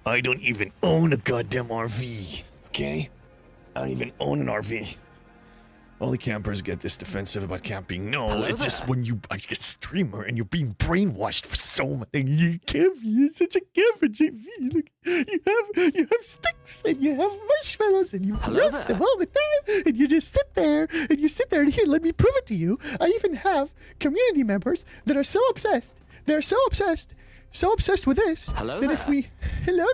I don't even own a goddamn RV, okay? I don't even own an RV. Only campers get this defensive about camping. No, Hello it's just there. when you are a streamer and you're being brainwashed for so much. You can't be such a camper, JV. Look, you have sticks and you have marshmallows and you Hello roast there. them all the time, and you just sit there and here, let me prove it to you. I even have community members that are so obsessed. They're so obsessed with this Hello that if there. we hello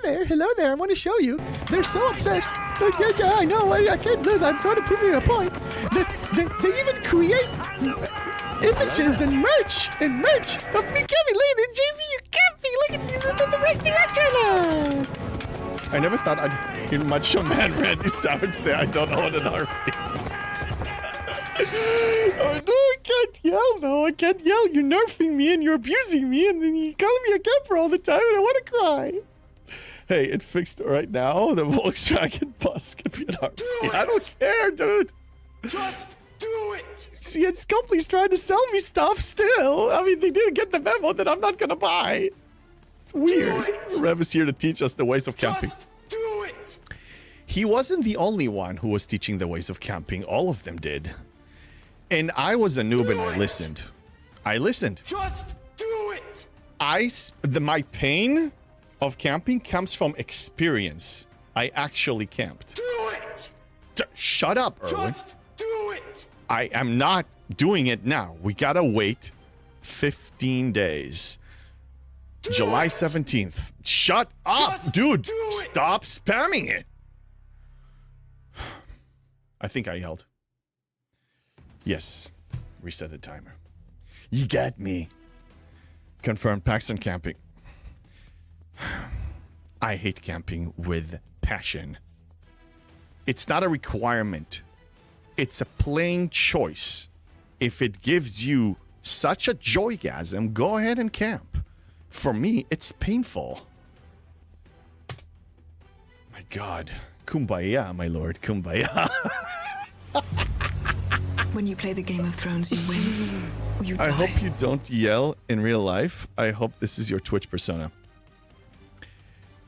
there, I want to show you. They're so obsessed. Yeah, I know. I can't lose. I'm trying to prove you a point. They even create images and merch of me camping. Look at JV, you camping. Look at the restaurants. I never thought I'd hear Macho Man Randy Savage say I don't own an RV. Oh no, I can't yell. No, I can't yell. You're nerfing me and you're abusing me, and then you're calling me a camper all the time, and I want to cry. Hey, it fixed right now. The Volkswagen bus can be an RV. I don't care, dude. Just do it! See, and Scopely's trying to sell me stuff still. I mean, they didn't get the memo that I'm not gonna buy. It's weird. Rev is here to teach us the ways of camping. Just do it! He wasn't the only one who was teaching the ways of camping. All of them did. And I was a noob and I listened. Just do it! My pain of camping comes from experience. I actually camped. Do it! Shut up, Erwin. Just do it! I am not doing it now. We gotta wait 15 days. July 17th. Shut up, Just dude. do it. Stop spamming it. I think I yelled. Yes. Reset the timer. You got me. Confirmed Paxton camping. I hate camping with passion. It's not a requirement. It's a plain choice. If it gives you such a joygasm, go ahead and camp. For me, it's painful. My God. Kumbaya, my lord. Kumbaya. When you play the Game of Thrones, you win or you die. I hope you don't yell in real life. I hope this is your Twitch persona.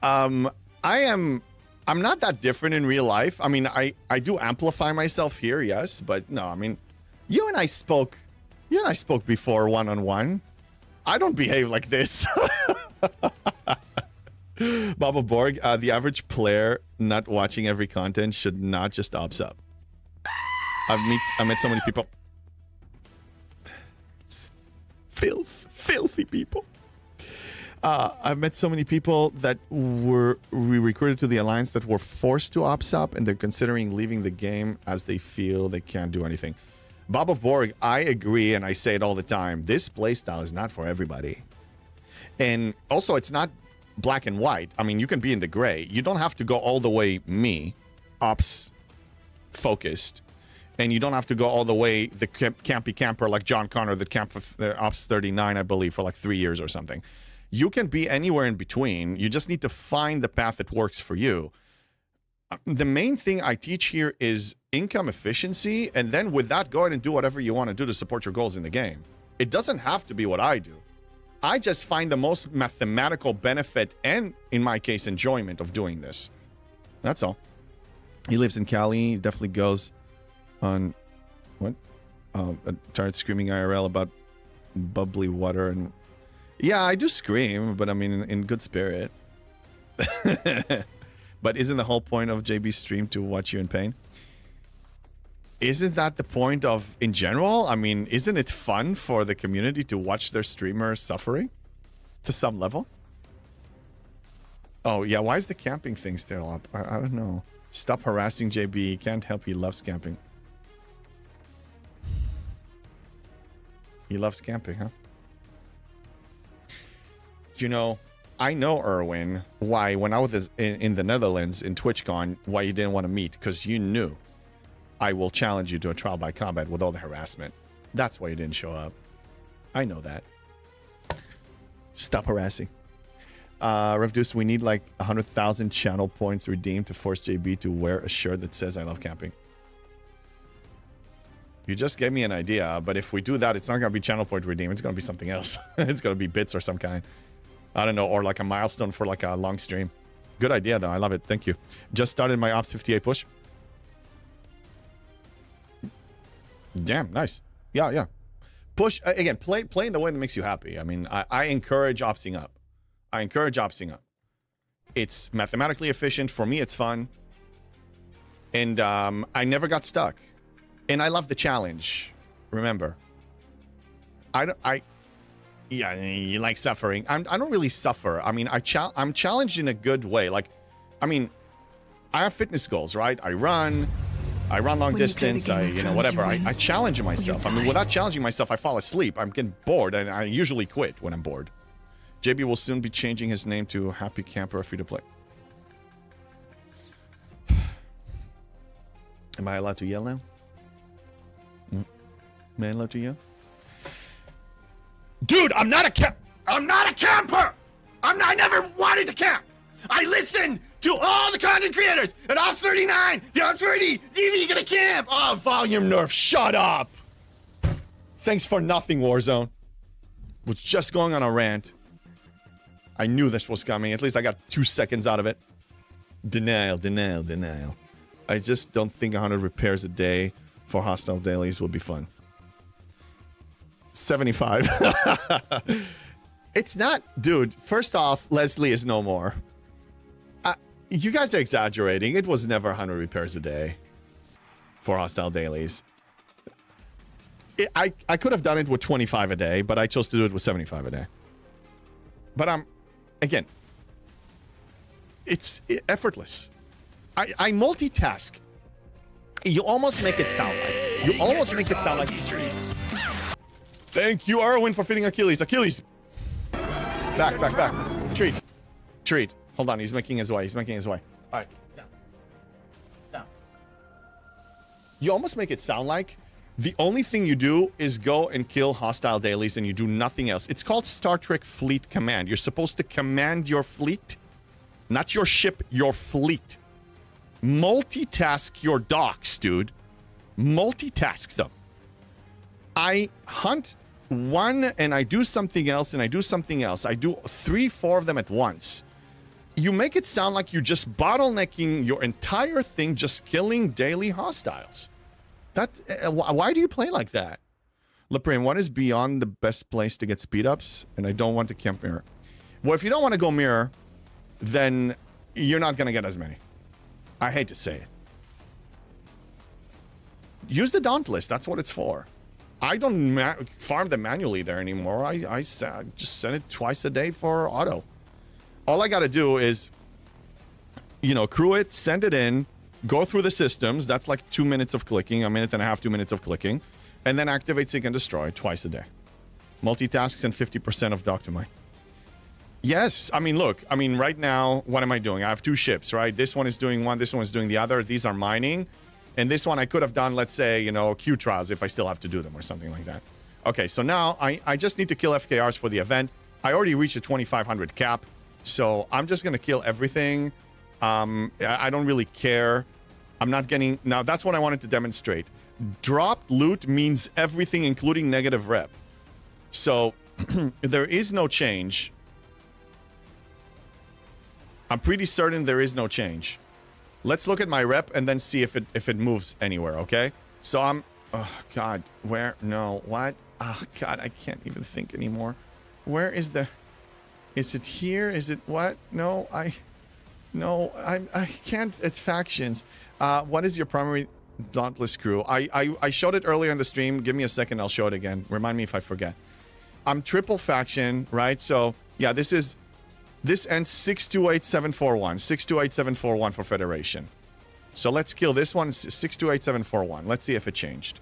I'm not that different in real life. I mean, I do amplify myself here, yes, but no, I mean, you and I spoke before one-on-one. I don't behave like this. Bob of Borg, the average player not watching every content should not just ops up. I met so many people. Filthy people. I've met so many people that we recruited to the Alliance that were forced to ops up, and they're considering leaving the game as they feel they can't do anything. Bob of Borg, I agree, and I say it all the time. This playstyle is not for everybody. And also, it's not black and white. I mean, you can be in the gray. You don't have to go all the way ops focused. And you don't have to go all the way the campy camper like John Connor that camped for Ops 39, I believe, for like 3 years or something. You can be anywhere in between. You just need to find the path that works for you. The main thing I teach here is income efficiency, and then with that, go ahead and do whatever you want to do to support your goals in the game. It doesn't have to be what I do. I just find the most mathematical benefit and, in my case, enjoyment of doing this. That's all. He lives in Cali. He definitely goes on what? Tired screaming IRL about bubbly water and yeah, I do scream, but I mean in good spirit. But isn't the whole point of JB's stream to watch you in pain? Isn't that the point of in general? I mean, isn't it fun for the community to watch their streamer suffering to some level? Oh yeah, why is the camping thing still up? I don't know. Stop harassing JB. Can't help he loves camping. He loves camping, huh? You know, I know, Erwin, why when I was in the Netherlands in TwitchCon, why you didn't want to meet, because you knew I will challenge you to a trial by combat with all the harassment. That's why you didn't show up. I know that. Stop harassing. Revdeuce, we need like 100,000 channel points redeemed to force JB to wear a shirt that says I love camping. You just gave me an idea, but if we do that, it's not going to be channel point redeem. It's going to be something else. It's going to be bits or some kind. I don't know, or like a milestone for like a long stream. Good idea, though. I love it. Thank you. Just started my Ops 58 push. Damn, nice. Yeah. Push, again, play in the way that makes you happy. I mean, I encourage opsing up. It's mathematically efficient. For me, it's fun. And I never got stuck. And I love the challenge. Remember. Yeah, you like suffering. I don't really suffer. I mean, I'm challenged in a good way. Like, I mean, I have fitness goals, right? I run long distance, whatever. I challenge myself. I mean, without challenging myself, I fall asleep. I'm getting bored, and I usually quit when I'm bored. JB will soon be changing his name to Happy Camper Free to Play. Am I allowed to yell now? Am I allowed to yell? Dude, I'm not a camper. I never wanted to camp. I listened to all the content creators at Ops 39, the Ops 30, DV gonna camp. Oh, volume nerf, shut up. Thanks for nothing, Warzone. Was just going on a rant. I knew this was coming. At least I got 2 seconds out of it. Denial. I just don't think 100 repairs a day for hostile dailies would be fun. 75. It's not, dude. First off, Leslie is no more. You guys are exaggerating. It was never 100 repairs a day for hostile dailies. I could have done it with 25 a day, but I chose to do it with 75 a day. But again, it's effortless. I multitask. You almost make it sound like. Thank you, Arwen, for feeding Achilles. Achilles! Back. Treat. Hold on, he's making his way. All right. Down. You almost make it sound like the only thing you do is go and kill hostile dailies and you do nothing else. It's called Star Trek Fleet Command. You're supposed to command your fleet, not your ship, your fleet. Multitask your docks, dude. Multitask them. I hunt one and I do something else and I do something else. I do 3-4 of them at once. You make it sound like you're just bottlenecking your entire thing, just killing daily hostiles. Why do you play like that? Leprim, what is beyond the best place to get speed ups? And I don't want to camp mirror. Well, if you don't want to go mirror, then you're not going to get as many. I hate to say it. Use the Dauntless. That's what it's for. I don't farm them manually there anymore. I just send it twice a day for auto. All I got to do is, crew it, send it in, go through the systems. That's like 2 minutes of clicking, a minute and a half, 2 minutes of clicking, and then activate Seek and Destroy twice a day. Multitasks and 50% of Dock to Mine. Yes, look, right now, what am I doing? I have 2 ships, right? This one is doing one, this one is doing the other. These are mining. And this one I could have done, let's say, Q trials if I still have to do them or something like that. Okay, so now I just need to kill FKRs for the event. I already reached a 2,500 cap, so I'm just going to kill everything. I don't really care. I'm not getting... Now, that's what I wanted to demonstrate. Dropped loot means everything, including negative rep. So, there is no change. I'm pretty certain there is no change. Let's look at my rep and then see if it moves anywhere, okay? So I'm... Oh, God. Where? No. What? Oh, God. I can't even think anymore. Where is the... Is it here? Is it what? No, I can't... It's factions. What is your primary Dauntless crew? I showed it earlier in the stream. Give me a second. I'll show it again. Remind me if I forget. I'm triple faction, right? So, yeah, this is... This ends 628741. 628741 for Federation. So let's kill this one. 628741. Let's see if it changed.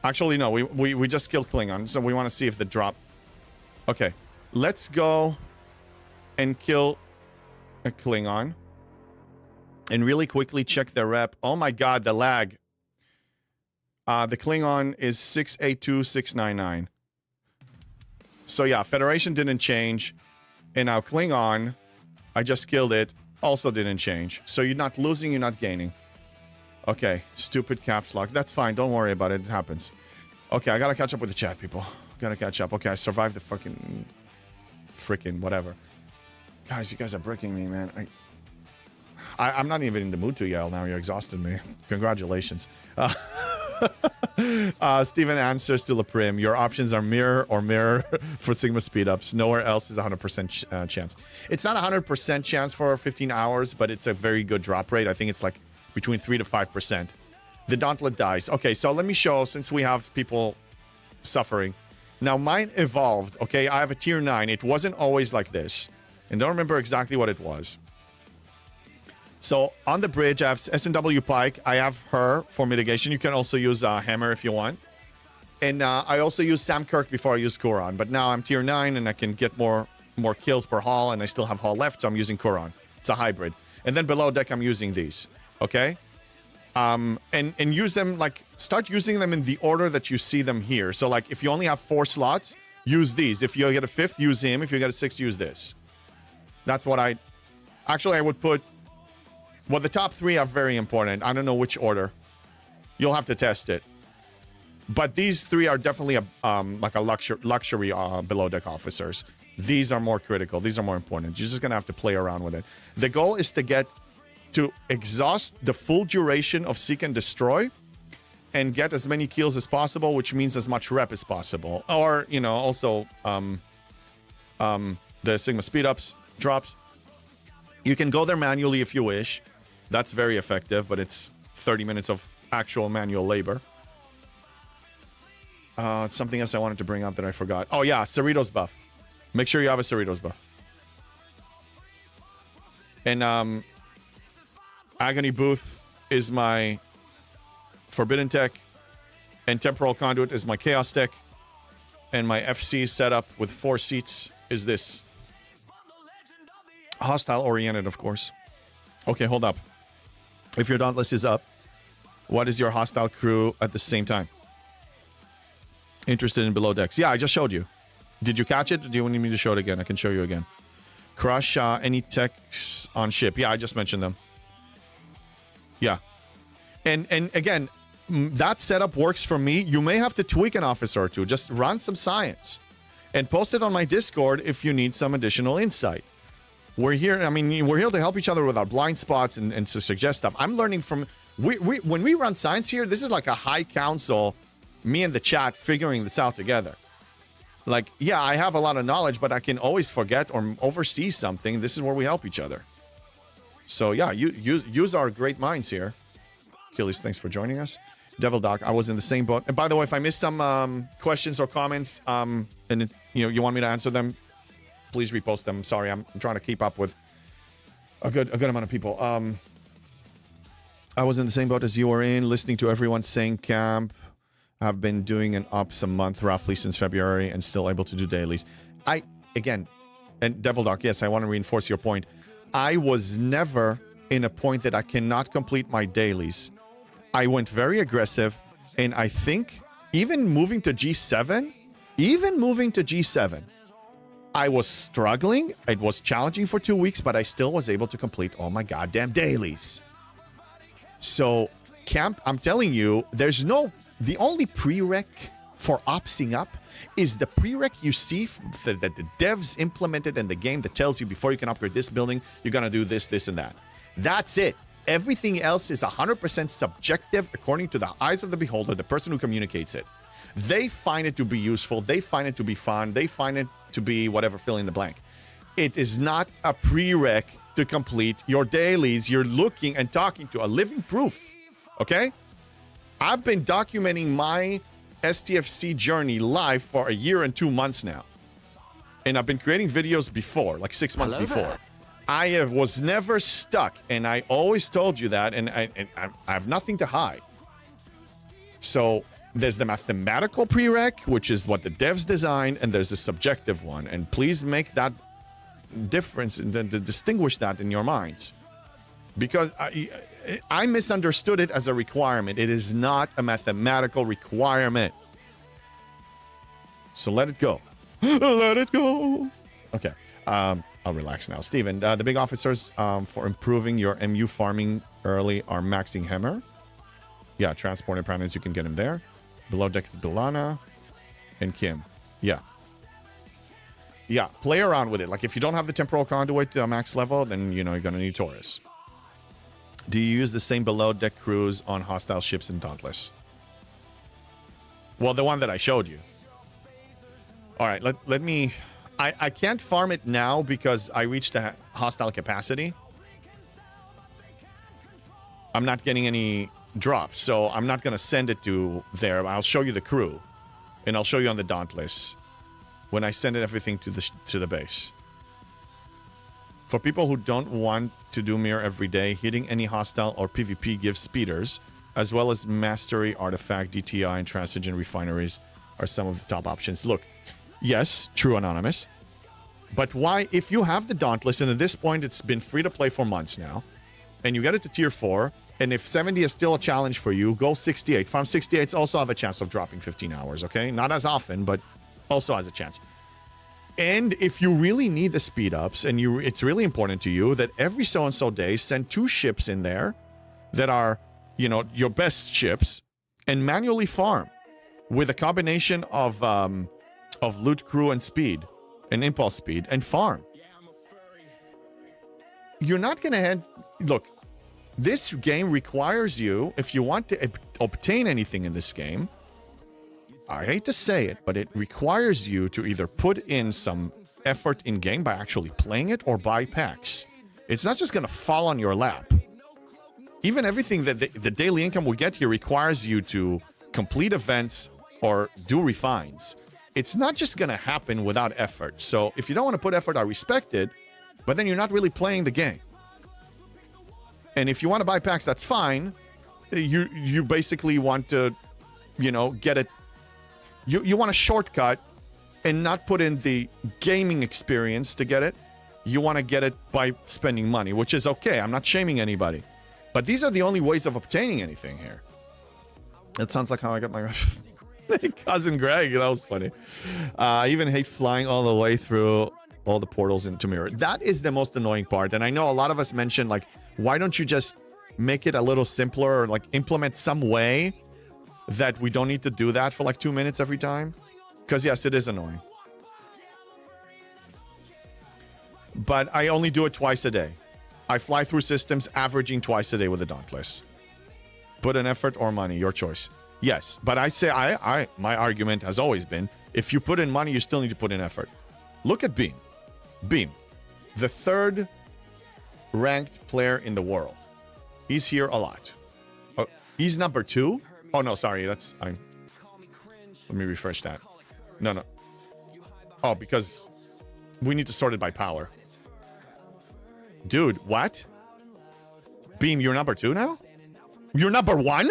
Actually, no. We just killed Klingon. So we want to see if the drop... Okay. Let's go and kill a Klingon. And really quickly check their rep. Oh my god, the lag. The Klingon is 682699. So yeah, Federation didn't change. And now Klingon, I just killed it, also didn't change. So you're not losing, you're not gaining. Okay, stupid caps lock. That's fine, don't worry about it, it happens. Okay, I gotta catch up with the chat, people. Gotta catch up. Okay, I survived the freaking whatever. Guys, you guys are breaking me, man. I'm not even in the mood to yell now. You exhausted me. Congratulations. Steven answers to Leprim. Your options are mirror or mirror for Sigma speedups. Nowhere else is 100% chance. It's not 100% chance for 15 hours, but it's a very good drop rate. I think it's like between 3 to 5%. The Dauntlet dies. Okay, so let me show, since we have people suffering. Now, mine evolved. Okay, I have a tier 9. It wasn't always like this. And don't remember exactly what it was. So on the bridge, I have S&W Pike. I have her for mitigation. You can also use Hammer if you want. And I also use Sam Kirk before I use Kuran. But now I'm tier 9 and I can get more kills per haul. And I still have haul left, so I'm using Kuran. It's a hybrid. And then below deck, I'm using these. Okay? And use them, like, start using them in the order that you see them here. So, like, if you only have 4 slots, use these. If you get a 5th, use him. If you get a 6th, use this. That's what I... Actually, I would put... Well, the top 3 are very important. I don't know which order. You'll have to test it. But these 3 are definitely like a luxury below deck officers. These are more critical. These are more important. You're just going to have to play around with it. The goal is to exhaust the full duration of Seek and Destroy and get as many kills as possible, which means as much rep as possible. Or, you know, also the Sigma speed ups, drops. You can go there manually if you wish. That's very effective, but it's 30 minutes of actual manual labor. Something else I wanted to bring up that I forgot. Oh yeah, Cerritos buff. Make sure you have a Cerritos buff. And Agony Booth is my Forbidden Tech, and Temporal Conduit is my Chaos Tech, and my FC setup with 4 seats is this. Hostile oriented, of course. Okay, hold up. If your Dauntless is up, what is your hostile crew at the same time? Interested in below decks. Yeah, I just showed you. Did you catch it? Or do you need me to show it again? I can show you again. Crush any techs on ship. Yeah, I just mentioned them. Yeah. And again, that setup works for me. You may have to tweak an officer or two. Just run some science. And post it on my Discord if you need some additional insight. We're here, I mean, we're here to help each other with our blind spots and to suggest stuff. I'm learning from... when we run science here, this is like a high council, me and the chat figuring this out together. Like, yeah, I have a lot of knowledge, but I can always forget or oversee something. This is where we help each other. So, yeah, use our great minds here. Achilles, thanks for joining us. Devil Doc, I was in the same boat. And by the way, if I missed some questions or comments, and you want me to answer them, please repost them. Sorry, I'm trying to keep up with a good amount of people. I was in the same boat as you were in, listening to everyone saying camp. I've been doing an ops a month roughly since February and still able to do dailies. And Devil Doc, yes, I want to reinforce your point. I was never in a point that I cannot complete my dailies. I went very aggressive, and I think even moving to G7, I was struggling. It was challenging for 2 weeks, but I still was able to complete all my goddamn dailies. So, camp, I'm telling you, the only prereq for opsing up is the prereq you see that the devs implemented in the game that tells you before you can upgrade this building, you're going to do this, this, and that. That's it. Everything else is 100% subjective according to the eyes of the beholder, the person who communicates it. They find it to be useful. They find it to be fun. They find it to be whatever, fill in the blank. It is not a prereq to complete your dailies. You're looking and talking to a living proof. Okay? I've been documenting my STFC journey live for 1 year and 2 months now. And I've been creating videos before, like 6 months before. There. I was never stuck, and I always told you that, and I have nothing to hide. So there's the mathematical prereq, which is what the devs designed, and there's a subjective one. And please make that difference and distinguish that in your minds. Because I misunderstood it as a requirement. It is not a mathematical requirement. So let it go. Let it go. Okay. I'll relax now. Steven, the big officers for improving your MU farming early are Maxing Hammer. Yeah, Transport and Pranians, you can get him there. Below deck is Bilana and Kim. Yeah. Yeah, play around with it. Like, if you don't have the Temporal Conduit max level, then, you're going to need Taurus. Do you use the same below deck crews on hostile ships in Dauntless? Well, the one that I showed you. All right, let me... I can't farm it now because I reached the hostile capacity. I'm not getting any drops, so I'm not going to send it to there. I'll show you the crew, and I'll show you on the Dauntless when I send everything to the base. For people who don't want to do mirror every day, hitting any hostile or PvP gives speeders, as well as mastery, artifact, DTI, and transigen refineries are some of the top options. Look, yes, true Anonymous. But why, if you have the Dauntless, and at this point it's been free to play for months now, and you get it to tier 4, and if 70 is still a challenge for you, go 68. Farm 68s also have a chance of dropping 15 hours, okay? Not as often, but also has a chance. And if you really need the speed ups, and it's really important to you that every so-and-so day, send 2 ships in there that are, your best ships, and manually farm with a combination of loot, crew, and speed, and impulse speed, and farm. You're not going to look, This game requires you, if you want to obtain anything in this game, I hate to say it, but it requires you to either put in some effort in game by actually playing it or buy packs. It's not just going to fall on your lap. Even everything that the daily income we get here requires you to complete events or do refines. It's not just going to happen without effort. So if you don't want to put effort, I respect it, but then you're not really playing the game. And if you want to buy packs, that's fine. You basically want to, you know, get it. You want a shortcut and not put in the gaming experience to get it. You want to get it by spending money, which is okay. I'm not shaming anybody. But these are the only ways of obtaining anything here. That sounds like how I got my cousin Greg. That was funny. I even hate flying all the way through all the portals into Mirror. That is the most annoying part. And I know a lot of us mentioned, like, why don't you just make it a little simpler or, like, implement some way that we don't need to do that for, like, 2 minutes every time? Because, yes, it is annoying. But I only do it twice a day. I fly through systems averaging twice a day with the Dauntless. Put in effort or money, your choice. Yes, but I say my argument has always been, if you put in money, you still need to put in effort. Look at Beam. Beam, the 3rd ranked player in the world. He's here a lot. Oh, he's number 2? Oh, no, sorry, let me refresh that. No. Oh, because we need to sort it by power. Dude, what? Beam, you're number 2 now? You're number 1?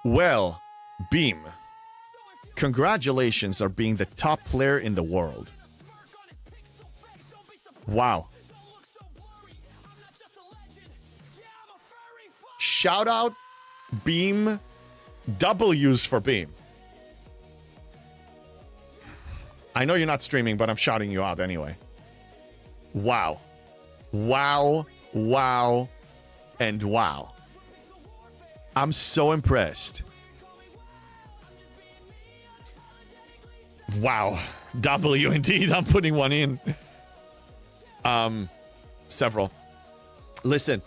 Well, Beam, congratulations on being the top player in the world. Wow. Shout out Beam. W's for Beam. I know you're not streaming, but I'm shouting you out anyway. Wow. Wow. Wow. And wow. I'm so impressed. Wow. W indeed. I'm putting one in. Several. Listen.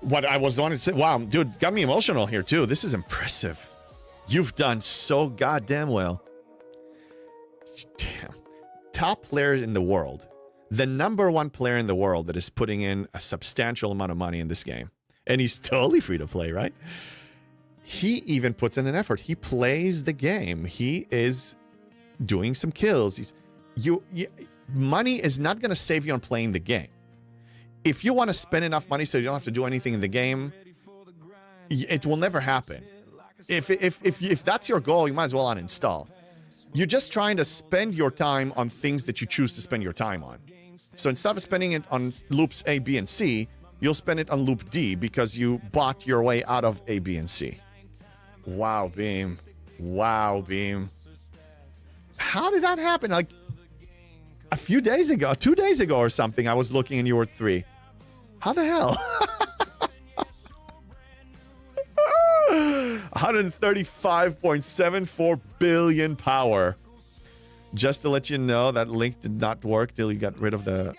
What I was wanting to say. Wow, dude, got me emotional here too. This is impressive. You've done so goddamn well. Damn. Top players in the world. The number 1 player in the world that is putting in a substantial amount of money in this game. And he's totally free to play, right? He even puts in an effort. He plays the game. He is doing some kills. Money is not going to save you on playing the game. If you want to spend enough money so you don't have to do anything in the game, it will never happen. If that's your goal, you might as well uninstall. You're just trying to spend your time on things that you choose to spend your time on. So instead of spending it on loops A, B, and C, you'll spend it on loop D because you bought your way out of A, B, and C. Wow, Beam. Wow, Beam. How did that happen? Like, a few days ago, 2 days ago or something, I was looking and you were 3. How the hell? 135.74 billion power. Just to let you know, that link did not work till you got rid of the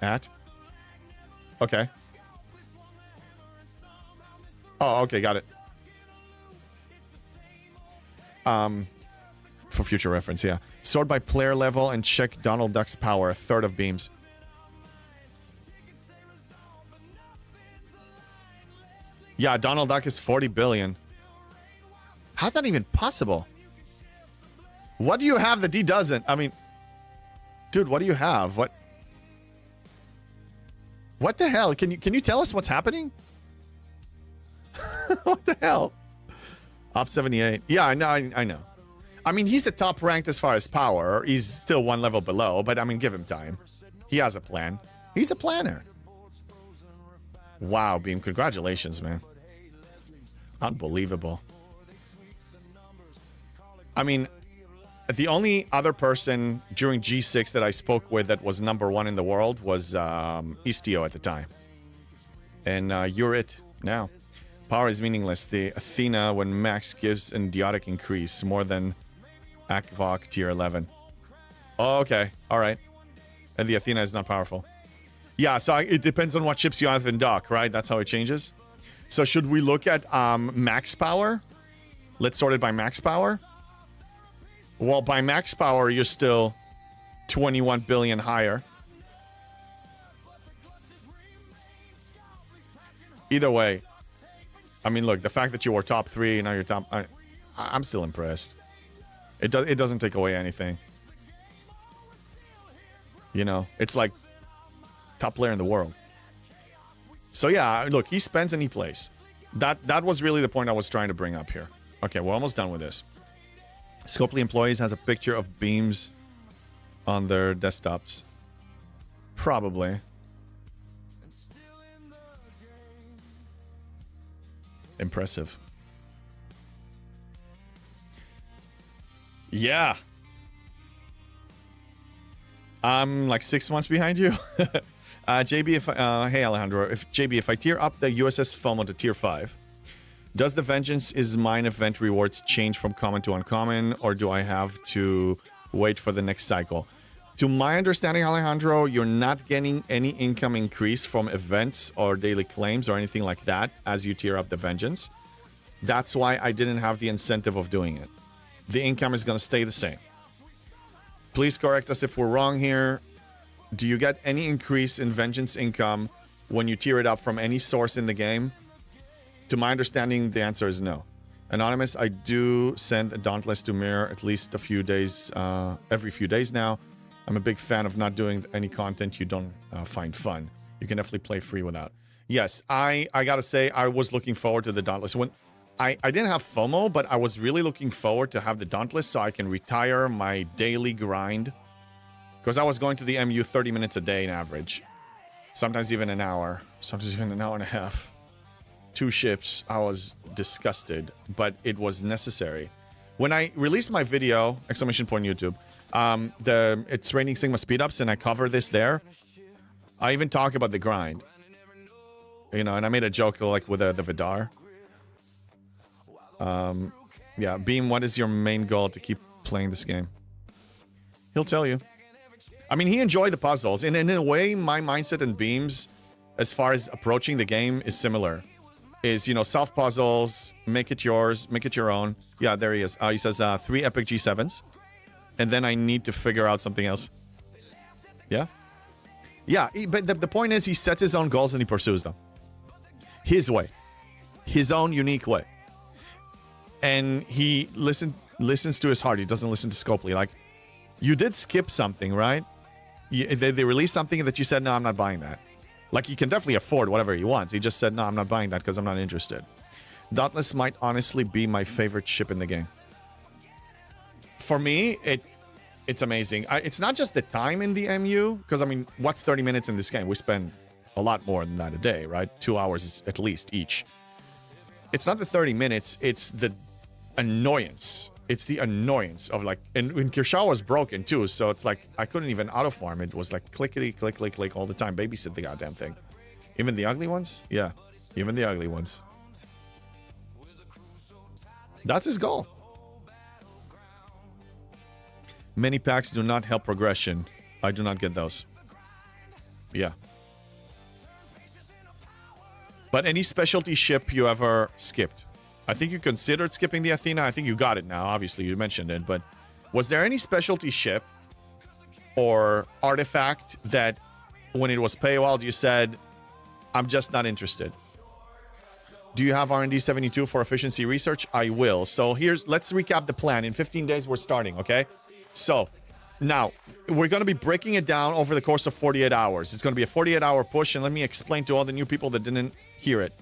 at. Okay. Oh, okay, got it. For future reference, yeah. Sort by player level and check Donald Duck's power, 1/3 of Beam's. Yeah, Donald Duck is 40 billion. How's that even possible? What do you have that he doesn't? I mean, dude, what do you have? What the hell? Can you tell us what's happening? What the hell? Op 78. Yeah, I know. I mean, he's the top ranked as far as power. He's still 1 level below, but I mean, give him time. He has a plan. He's a planner. Wow, Beam, congratulations, man. Unbelievable. I mean, the only other person during G6 that I spoke with that was number 1 in the world was Istio at the time. And you're it now. Power is meaningless. The Athena, when max gives an idiotic increase, more than Akvok tier 11. Oh, okay. All right. And the Athena is not powerful. Yeah, so it depends on what chips you have in dock, right? That's how it changes. So should we look at max power? Let's sort it by max power. Well, by max power, you're still 21 billion higher. Either way, I mean, look, the fact that you were top 3, now you're top... I'm still impressed. It doesn't take away anything. You know, it's like top player in the world. So yeah, look, he spends and he plays. That was really the point I was trying to bring up here. Okay, we're almost done with this. Scopely Employees has a picture of beams on their desktops. Probably. Impressive. Yeah. I'm like 6 months behind you. JB, hey Alejandro, if I tier up the USS FOMO to tier 5, does the Vengeance is Mine event rewards change from common to uncommon, or do I have to wait for the next cycle? To my understanding, Alejandro, you're not getting any income increase from events or daily claims or anything like that as you tier up the Vengeance. That's why I didn't have the incentive of doing it. The income is going to stay the same. Please correct us if we're wrong here. Do you get any increase in Vengeance income when you tier it up from any source in the game? To my understanding, the answer is no. Anonymous, I do send a Dauntless to Mirror at least a few days, every few days now. I'm a big fan of not doing any content you don't find fun. You can definitely play free without. Yes, I gotta say, I was looking forward to the Dauntless. When I didn't have FOMO, but I was really looking forward to have the Dauntless so I can retire my daily grind. Because I was going to the MU 30 minutes a day in average. Sometimes even an hour. Sometimes even an hour and a half. 2 ships. I was disgusted, but it was necessary. When I released my video, exclamation point YouTube, it's Raining Sigma speedups, and I cover this there. I even talk about the grind. You know, and I made a joke like with the Vidar. Yeah, Beam, what is your main goal to keep playing this game? He'll tell you. I mean, he enjoyed the puzzles, and in a way, my mindset and Beam's, as far as approaching the game, is similar. Is, you know, solve puzzles, make it yours, make it your own. Yeah, there he is. He says 3 epic G7s, and then I need to figure out something else. Yeah? Yeah, but the point is he sets his own goals and he pursues them. His way. His own unique way. And he listens to his heart. He doesn't listen to Scopely. Like, you did skip something, right? They released something that you said, no, I'm not buying that. Like, he can definitely afford whatever he wants. He just said, no, I'm not buying that because I'm not interested. Dauntless might honestly be my favorite ship in the game. For me, it's amazing. It's not just the time in the MU, because, I mean, what's 30 minutes in this game? We spend a lot more than that a day, right? 2 hours at least each. It's not the 30 minutes, it's the annoyance. It's the annoyance of, like, and Kershaw was broken too, so it's like I couldn't even auto farm. It was like clickety click click click all the time. Babysit the goddamn thing. Even the ugly ones? Yeah, even the ugly ones. That's his goal. Many packs do not help progression. I do not get those. Yeah. But any specialty ship you ever skipped? I think you considered skipping the Athena. I think you got it now. Obviously, you mentioned it. But was there any specialty ship or artifact that when it was paywalled, you said, I'm just not interested? Do you have R&D 72 for efficiency research? I will. So let's recap the plan. In 15 days, we're starting, okay? So now we're going to be breaking it down over the course of 48 hours. It's going to be a 48-hour push. And let me explain to all the new people that didn't hear it.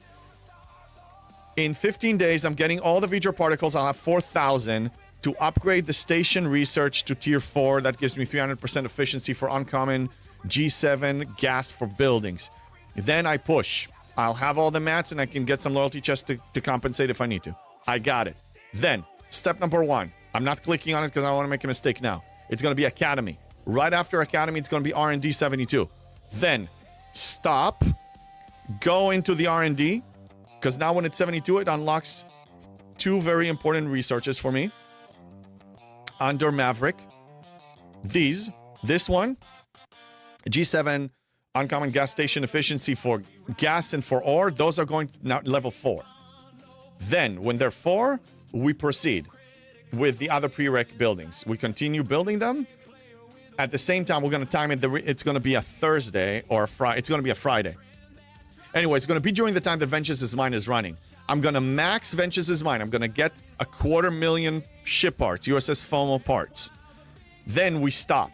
In 15 days, I'm getting all the V'ger particles. I'll have 4,000 to upgrade the station research to tier 4. That gives me 300% efficiency for uncommon, G7 gas for buildings. Then I push. I'll have all the mats and I can get some loyalty chests to compensate if I need to. I got it. Then, step number 1. I'm not clicking on it because I don't want to make a mistake now. It's going to be Academy. Right after Academy, it's going to be R&D 72. Then, stop. Go into the R&D. Because now when it's 72, it unlocks 2 very important researches for me. Under Maverick. This one, G7 uncommon gas station efficiency for gas and for ore, those are going now level 4. Then, when they're 4, we proceed with the other prereq buildings. We continue building them. At the same time, we're going to time it. It's going to be a Thursday or a Friday. It's going to be a Friday. Anyway, it's going to be during the time that Vengeance's Mine is running. I'm going to max Vengeance's Mine. I'm going to get 250,000 ship parts, USS FOMO parts. Then we stop.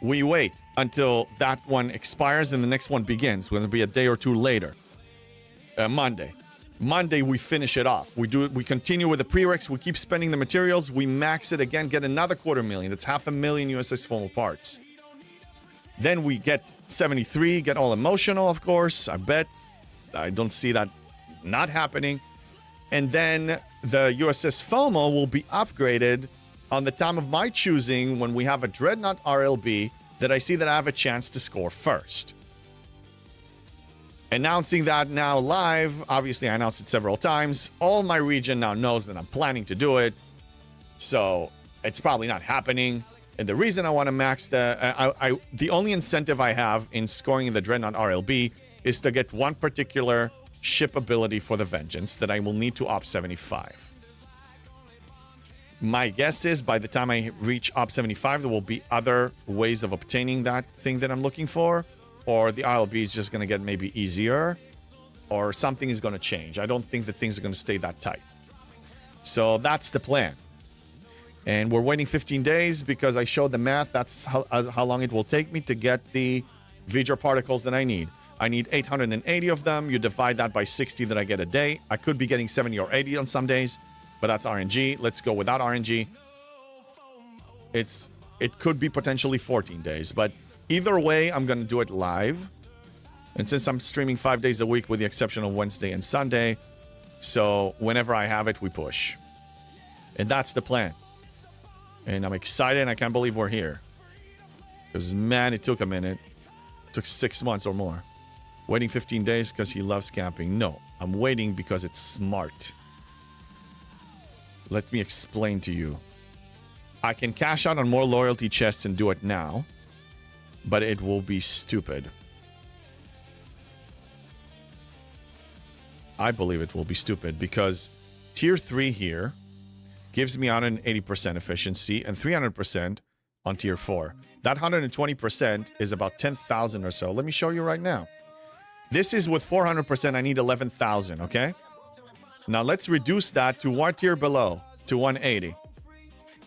We wait until that one expires and the next one begins. It's going to be a day or two later. Monday. Monday, we finish it off. We continue with the prereqs. We keep spending the materials. We max it again, get another 250,000. That's 500,000 USS FOMO parts. Then we get 73, get all emotional, of course. I bet. I don't see that not happening. And then the USS FOMO will be upgraded on the time of my choosing when we have a Dreadnought RLB that I see that I have a chance to score first. Announcing that now live. Obviously, I announced it several times. All my region now knows that I'm planning to do it. So it's probably not happening. And the reason I want to max the only incentive I have in scoring the Dreadnought RLB is to get one particular ship ability for the Vengeance that I will need to Op 75. My guess is by the time I reach Op 75, there will be other ways of obtaining that thing that I'm looking for, or the RLB is just going to get maybe easier, or something is going to change. I don't think that things are going to stay that tight. So that's the plan. And we're waiting 15 days because I showed the math. That's how long it will take me to get the V'ger particles that I need. I need 880 of them. You divide that by 60 that I get a day. I could be getting 70 or 80 on some days, but that's RNG. Let's go without RNG. It could be potentially 14 days, but either way, I'm going to do it live. And since I'm streaming 5 days a week with the exception of Wednesday and Sunday, so whenever I have it, we push. And that's the plan. And I'm excited and I can't believe we're here. Because, man, it took a minute. It took 6 months or more. Waiting 15 days because he loves camping. No, I'm waiting because it's smart. Let me explain to you. I can cash out on more loyalty chests and do it now. But it will be stupid. I believe it will be stupid because tier 3 here gives me 180% efficiency and 300% on tier 4. That 120% is about 10,000 or so. Let me show you right now. This is with 400%. I need 11,000, okay? Now let's reduce that to one tier below, to 180.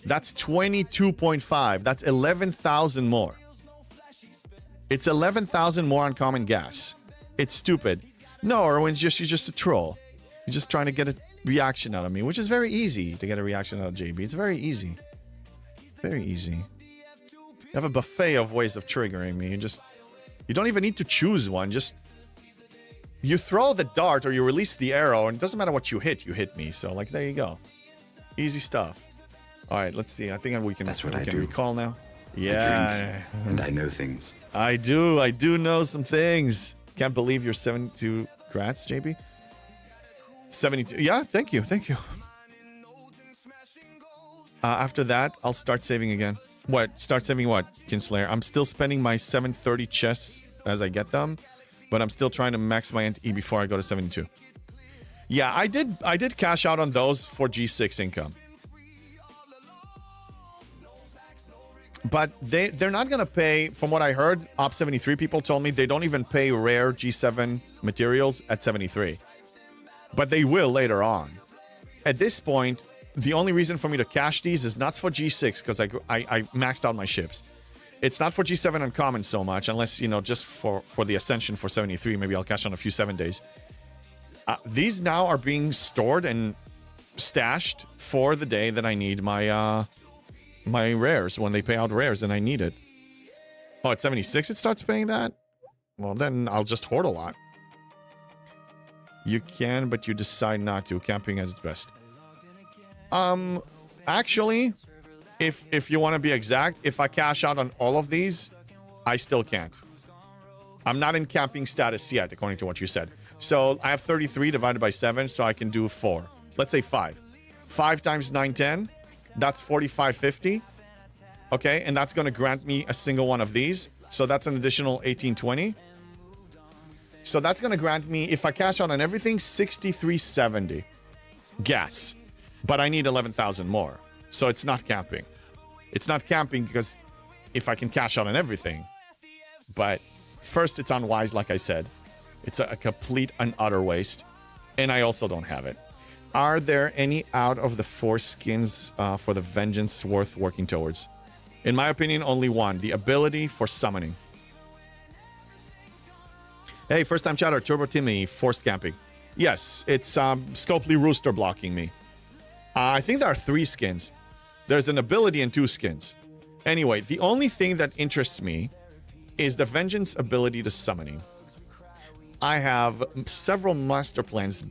That's 22.5. That's 11,000 more. It's 11,000 more on common gas. It's stupid. No, Erwin's you're just a troll. You're just trying to get a reaction out of me, which is very easy to get a reaction out of JB. It's very easy. Very easy. You have a buffet of ways of triggering me. You don't even need to choose one. Just you throw the dart or you release the arrow, and it doesn't matter what you hit me. So like there you go. Easy stuff. All right, let's see. I think we can recall now. Yeah. I drink, and I know things. I do know some things. Can't believe you're 72. Congrats, JB. 72. Yeah, thank you. After that, I'll start saving again. What? Start saving what, Kinslayer? I'm still spending my 730 chests as I get them, but I'm still trying to max my NTE before I go to 72. Yeah, I did cash out on those for G6 income. But they're not going to pay, from what I heard, Op 73 people told me they don't even pay rare G7 materials at 73. But they will later on. At this point, the only reason for me to cash these is not for G6, because I maxed out my ships. It's not for G7 uncommon so much, unless, just for the Ascension for 73. Maybe I'll cash on a few 7 days. These now are being stored and stashed for the day that I need my rares, when they pay out rares and I need it. Oh, at 76 it starts paying that? Well, then I'll just hoard a lot. You can, but you decide not to. Camping as its best. Actually, if you want to be exact, if I cash out on all of these, I still can't. I'm not in camping status yet, according to what you said. So I have 33 divided by 7, so I can do 4. Let's say 5. 5 times 910, that's 4550. Okay, and that's going to grant me a single one of these. So that's an additional 1820. So that's going to grant me, if I cash out on everything, 6370 gas. But I need 11,000 more. So it's not camping. It's not camping because if I can cash out on everything. But first, it's unwise, like I said. It's a complete and utter waste. And I also don't have it. Are there any out of the 4 skins for the Vengeance worth working towards? In my opinion, only one. The ability for summoning. Hey, first time chatter, Turbo Timmy, forced camping. Yes, it's Scopely Rooster blocking me. I think there are 3 skins. There's an ability and 2 skins. Anyway, the only thing that interests me is the Vengeance ability to summoning. I have several master plans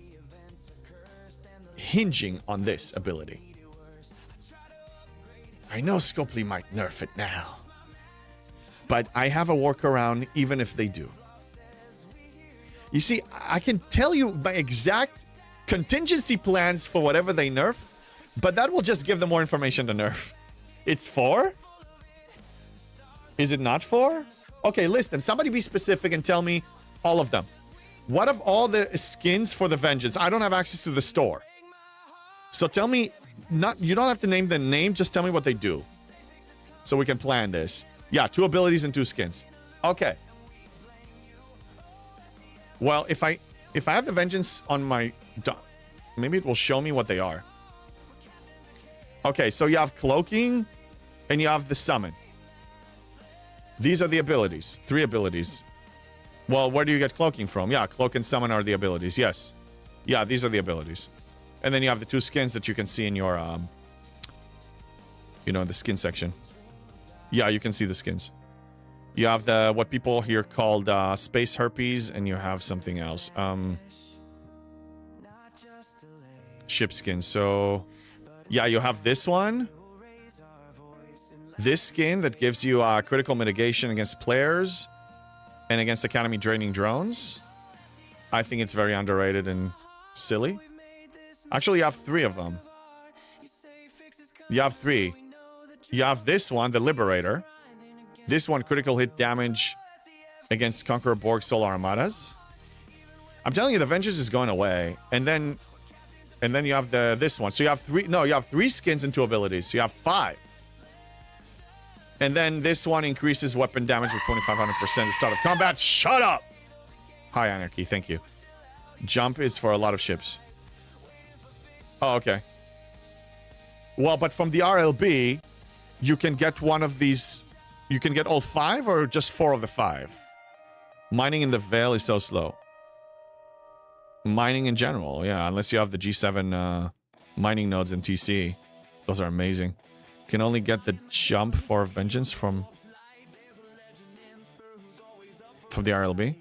hinging on this ability. I know Scopely might nerf it now, but I have a workaround even if they do. You see, I can tell you my exact contingency plans for whatever they nerf, but that will just give them more information to nerf. It's 4? Is it not 4? Okay, list them. Somebody be specific and tell me all of them. What of all the skins for the Vengeance? I don't have access to the store. So tell me, you don't have to name the name, just tell me what they do. So we can plan this. Yeah, 2 abilities and 2 skins. Okay. Well, if I have the Vengeance on my... Maybe it will show me what they are. Okay, so you have Cloaking, and you have the Summon. These are the abilities. 3 abilities. Well, where do you get Cloaking from? Yeah, Cloak and Summon are the abilities, yes. Yeah, these are the abilities. And then you have the 2 skins that you can see in your, you know, the skin section. Yeah, you can see the skins. You have the what people here called Space Herpes, and you have something else. Ship skin. So, yeah, you have this one. This skin that gives you critical mitigation against players and against Academy draining drones. I think it's very underrated and silly. Actually, you have 3 of them. You have 3. You have this one, the Liberator. This one, critical hit damage against Conqueror Borg Solar Armadas. I'm telling you, the Vengeance is going away. And then you have this one. So you have 3. No, you have 3 skins and 2 abilities. So you have 5. And then this one increases weapon damage with 2,500% at the start of combat. Shut up! Hi, Anarchy. Thank you. Jump is for a lot of ships. Oh, okay. Well, but from the RLB, you can get one of these. You can get all 5 or just 4 of the 5. Mining in the Veil is so slow. Mining in general, yeah. Unless you have the G7 mining nodes in TC. Those are amazing. Can only get the jump for Vengeance from the RLB.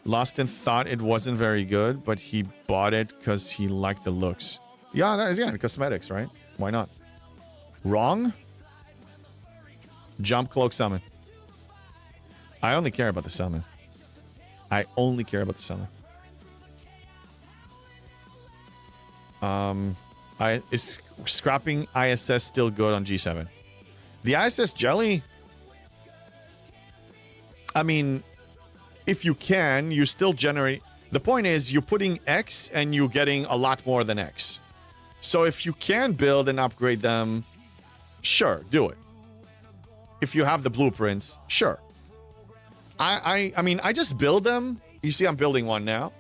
Lost in thought it wasn't very good, but he bought it because he liked the looks. Yeah, that is, yeah, cosmetics, right? Why not? Wrong? Jump, Cloak, Summon. I only care about the Summon. I only care about the Summon. Is scrapping ISS still good on G7? The ISS jelly? I mean, if you can, you still generate... The point is, you're putting X and you're getting a lot more than X. So if you can build and upgrade them, sure, do it. If you have the blueprints, sure. I mean, I just build them. You see, I'm building one now.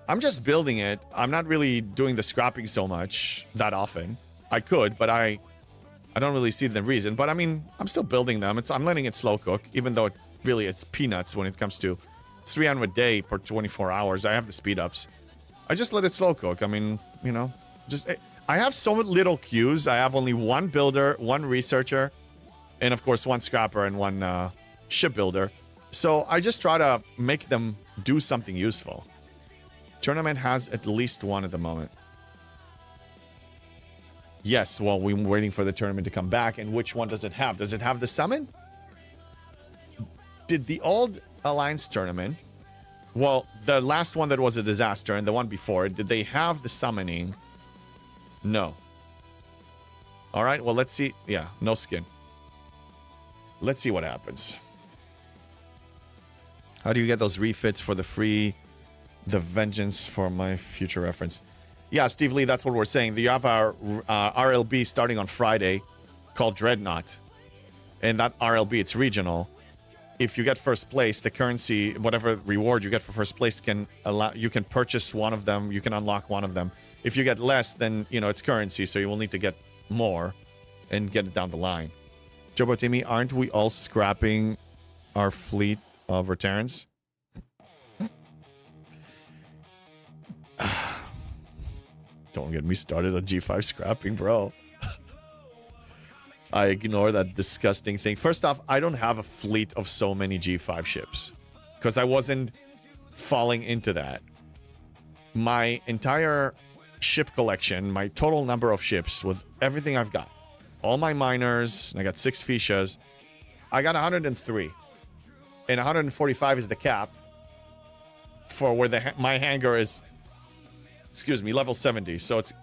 I'm just building it. I'm not really doing the scrapping so much that often. I could, but I don't really see the reason. But I mean, I'm still building them. I'm letting it slow cook, even though it's peanuts when it comes to 300 a day per 24 hours. I have the speed ups. I just let it slow cook. I mean, you know, I have so little queues. I have only 1 builder, 1 researcher, and of course 1 scrapper and 1 shipbuilder. So I just try to make them do something useful. Tournament has at least 1 at the moment. Yes, well, we're waiting for the tournament to come back. And which one does it have? Does it have the summon? Did the old Alliance tournament... Well, the last one that was a disaster and the one before, did they have the summoning? No. All right, well, let's see. Yeah, no skin. Let's see what happens. How do you get those refits for the free? The Vengeance for my future reference. Yeah, Steve Lee, that's what we're saying. You have our RLB starting on Friday called Dreadnought. And that RLB, it's regional. If you get first place, the currency, whatever reward you get for first place, can allow you can purchase one of them. You can unlock one of them. If you get less, then, you know, it's currency, so you will need to get more and get it down the line. Jobo Timmy, aren't we all scrapping our fleet of returns? Don't get me started on G5 scrapping, bro. I ignore that disgusting thing. First off, I don't have a fleet of so many G5 ships because I wasn't falling into that. My entire ship collection, my total number of ships with everything I've got, all my miners, I got 6 Fuchsias, I got 103. And 145 is the cap for where my hangar is, excuse me, level 70. So it's,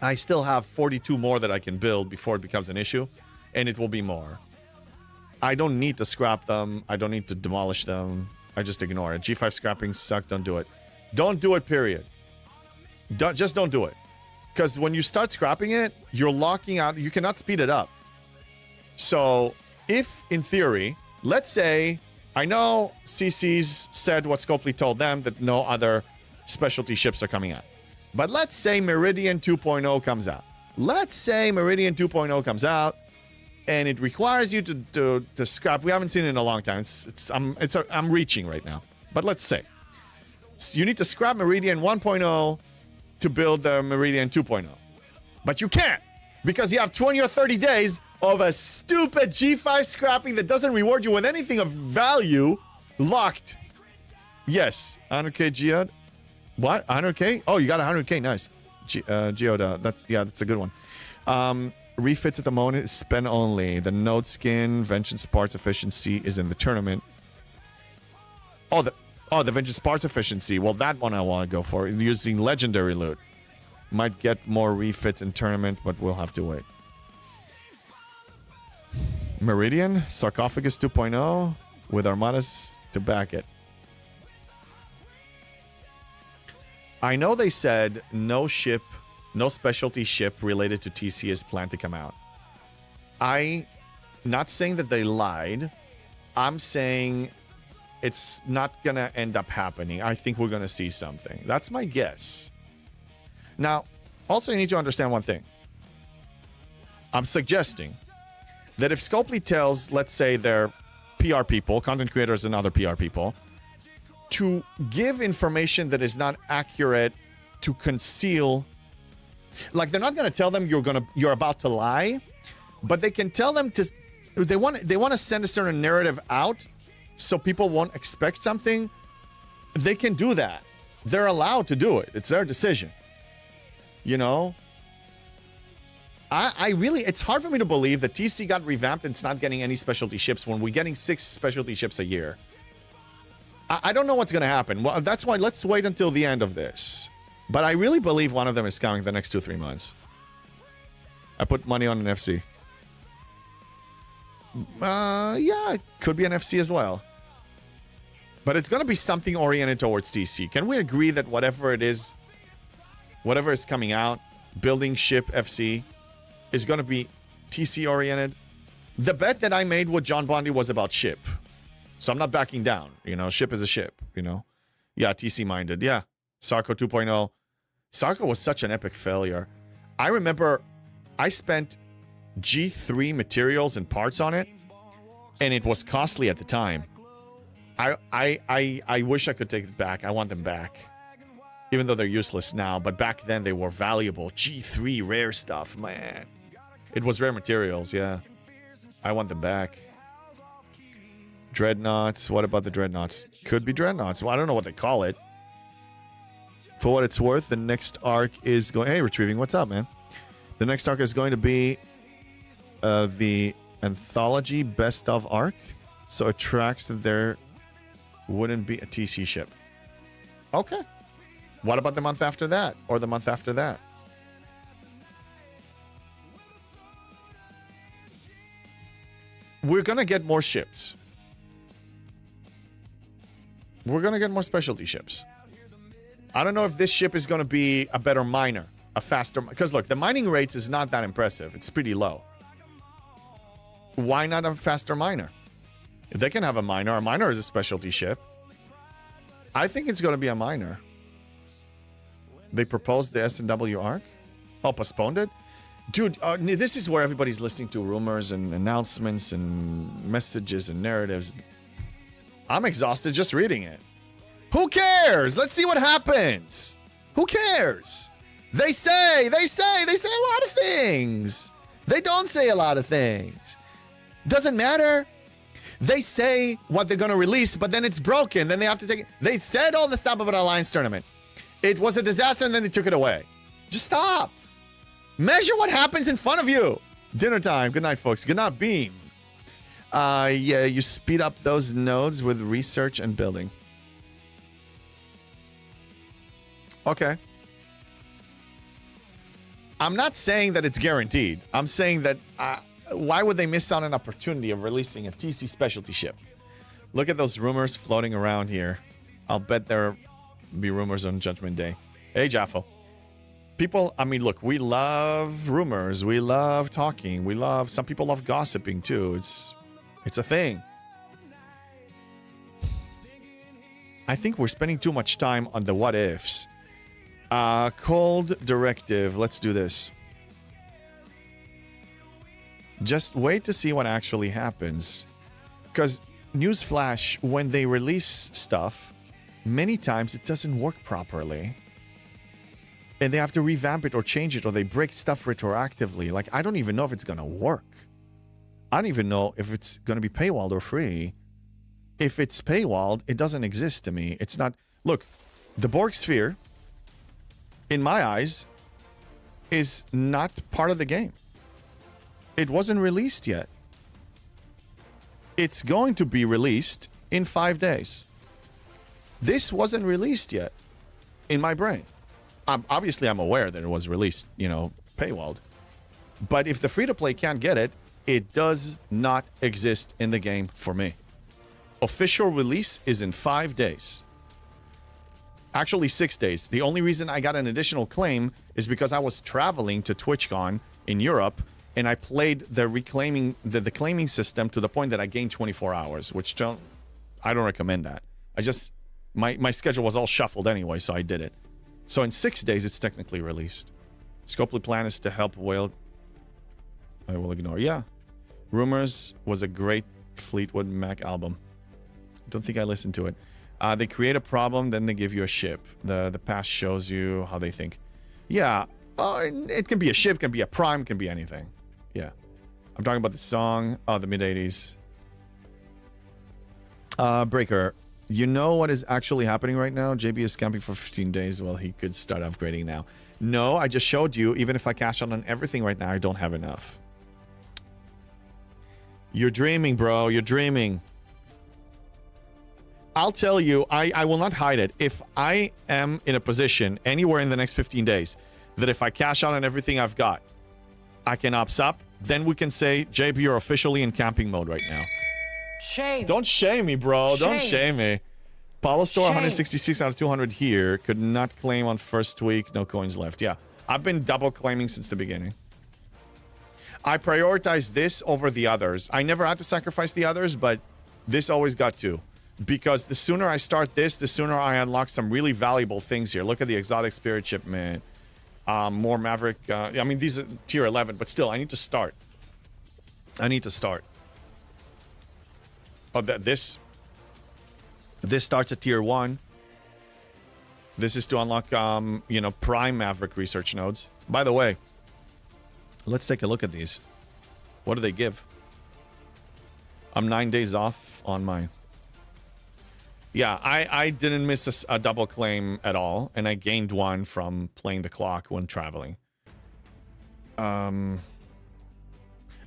I still have 42 more that I can build before it becomes an issue, and it will be more. I don't need to scrap them. I don't need to demolish them. I just ignore it. G5 scrapping suck. Don't do it. Don't do it, period. Just don't do it. Because when you start scrapping it, you're locking out. You cannot speed it up. So if, in theory, let's say, I know CC's said what Scopely told them, that no other specialty ships are coming out. But let's say Meridian 2.0 comes out. Let's say Meridian 2.0 comes out, and it requires you to scrap. We haven't seen it in a long time. I'm reaching right now. But let's say you need to scrap Meridian 1.0 to build the Meridian 2.0. But you can't, because you have 20 or 30 days of a stupid G5 scrapping that doesn't reward you with anything of value locked. Yes, 100k Geode. What? 100k? Oh, you got 100k. Nice. Geoda. That's a good one. Refits at the moment is spend only. The node skin, Vengeance parts efficiency is in the tournament. Oh, the Vengeance parts efficiency. Well, that one I want to go for. Using legendary loot. Might get more refits in tournament, but we'll have to wait. Meridian, Sarcophagus 2.0 with Armadas to back it. I know they said no specialty ship related to TC is planned to come out. Not saying that they lied. I'm saying it's not going to end up happening. I think we're going to see something. That's my guess. Now, also you need to understand one thing. I'm suggesting that if Scopely tells, let's say, their PR people, content creators and other PR people, to give information that is not accurate, to conceal, like they're not going to tell them you're about to lie, but they can tell them to, they want to send a certain narrative out so people won't expect something. They can do that. They're allowed to do it. It's their decision. You know? I really, it's hard for me to believe that TC got revamped and it's not getting any specialty ships when we're getting 6 specialty ships a year. I don't know what's going to happen. Well, that's why let's wait until the end of this. But I really believe one of them is coming the next 2-3 months. I put money on an FC. Yeah, it could be an FC as well. But it's going to be something oriented towards TC. Can we agree that whatever it is, whatever is coming out, building ship FC, is going to be TC oriented? The bet that I made with John Bondi was about ship. So I'm not backing down. You know, ship is a ship, you know. Yeah, TC minded. Yeah. Sarco 2.0. Sarco was such an epic failure. I remember I spent G3 materials and parts on it, and it was costly at the time. I wish I could take it back. I want them back. Even though they're useless now, but back then they were valuable. G3 rare stuff, man. It was rare materials, yeah. I want them back. Dreadnoughts. What about the Dreadnoughts? Could be Dreadnoughts. Well, I don't know what they call it. For what it's worth, the next arc is going... Hey, Retrieving, what's up, man? The next arc is going to be the Anthology Best of arc. So it tracks that there wouldn't be a TC ship. Okay. What about the month after that? Or the month after that? We're going to get more ships. We're going to get more specialty ships. I don't know if this ship is going to be a better miner, a faster... Because, look, the mining rates is not that impressive. It's pretty low. Why not a faster miner? If they can have a miner is a specialty ship. I think it's going to be a miner. They proposed the S&W Arc? Oh, postponed it? Dude, this is where everybody's listening to rumors and announcements and messages and narratives. I'm exhausted just reading it. Who cares? Let's see what happens. Who cares? They say a lot of things. They don't say a lot of things. Doesn't matter. They say what they're going to release, but then it's broken. Then they have to take it. They said all the stuff about Alliance Tournament. It was a disaster, and then they took it away. Just stop. Measure what happens in front of you. Dinner time. Good night, folks. Good night, Beam. Yeah, you speed up those nodes with research and building. Okay. I'm not saying that it's guaranteed. I'm saying that why would they miss out on an opportunity of releasing a TC specialty ship? Look at those rumors floating around here. I'll bet there'll be rumors on Judgment Day. Hey, Jaffo. People, I mean, look, we love rumors. We love talking. Some people love gossiping too. It's a thing. I think we're spending too much time on the what ifs. Cold directive. Let's do this. Just wait to see what actually happens. Because, newsflash, when they release stuff, many times it doesn't work properly. And they have to revamp it or change it, or they break stuff retroactively. Like, I don't even know if it's going to work. I don't even know if it's going to be paywalled or free. If it's paywalled, it doesn't exist to me. It's not... Look, the Borg Sphere, in my eyes, is not part of the game. It wasn't released yet. It's going to be released in 5 days. This wasn't released yet in my brain. Obviously, I'm aware that it was released, paywalled. But if the free-to-play can't get it, it does not exist in the game for me. Official release is in 5 days. Actually, 6 days. The only reason I got an additional claim is because I was traveling to TwitchCon in Europe, and I played the the claiming system to the point that I gained 24 hours, which I don't recommend that. My schedule was all shuffled anyway, so I did it. So in 6 days, it's technically released. Scopely plan is to help Whale. I will ignore. Yeah. Rumors was a great Fleetwood Mac album. Don't think I listened to it. They create a problem, then they give you a ship. The past shows you how they think. Yeah. It can be a ship, can be a prime, can be anything. Yeah. I'm talking about the song. Oh, the mid-80s. Breaker. You know what is actually happening right now? JB is camping for 15 days. Well, he could start upgrading now. No, I just showed you. Even if I cash out on everything right now, I don't have enough. You're dreaming, bro. You're dreaming. I'll tell you, I will not hide it. If I am in a position anywhere in the next 15 days that if I cash out on everything I've got, I can ops up, then we can say, JB, you're officially in camping mode right now. Shame. Don't shame me, bro. Shame. Don't shame me. Paulo Store, Shame. 166 out of 200 here. Could not claim on first week. No coins left. Yeah. I've been double claiming since the beginning. I prioritize this over the others. I never had to sacrifice the others, but this always got to. Because the sooner I start this, the sooner I unlock some really valuable things here. Look at the exotic spirit shipment. More Maverick. I mean, these are tier 11, but still, I need to start. Oh, this starts at tier 1. This is to unlock, prime Maverick research nodes. By the way, let's take a look at these. What do they give? I'm 9 days off on mine. Yeah, I didn't miss a double claim at all, and I gained one from playing the clock when traveling. I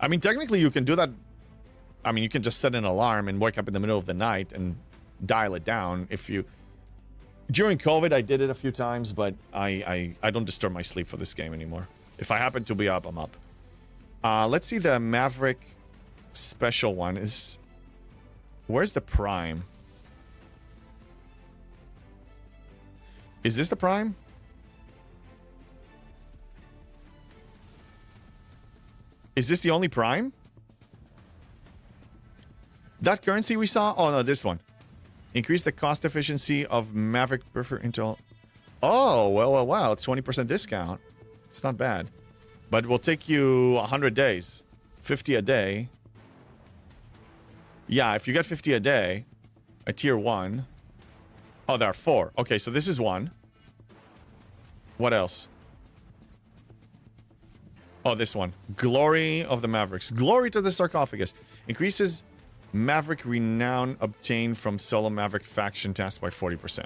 mean, technically you can do that. I mean, you can just set an alarm and wake up in the middle of the night and dial it down if you... During COVID, I did it a few times, but I don't disturb my sleep for this game anymore. If I happen to be up, I'm up. Let's see the Maverick special one. Where's the Prime? Is this the prime? Is this the only prime? That currency we saw? Oh, no, this one. Increase the cost efficiency of Maverick Prefer Intel. Oh, well, wow. It's 20% discount. It's not bad. But it will take you 100 days. 50 a day. Yeah, if you get 50 a day, a tier 1. Oh, there are 4. Okay, so this is 1. What else? Oh, this one. Glory of the Mavericks. Glory to the sarcophagus. Increases Maverick renown obtained from solo Maverick faction task by 40%.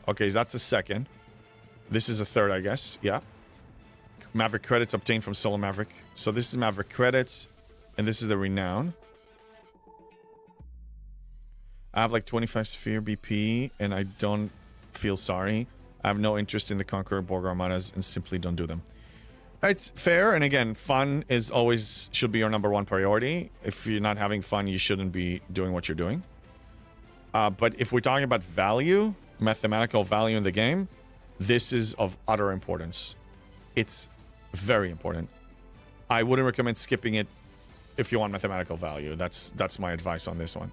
Okay, so that's the second. This is a third, I guess. Yeah. Maverick credits obtained from solo Maverick. So this is Maverick credits. And this is the renown. I have like 25 sphere BP. And I don't feel sorry. I have no interest in the Conqueror Borg Armadas. And simply don't do them. It's fair, and again, fun is always should be your number one priority. If you're not having fun, you shouldn't be doing what you're doing. But if we're talking about value, mathematical value in the game, this is of utter importance. It's very important. I wouldn't recommend skipping it if you want mathematical value. That's my advice on this one.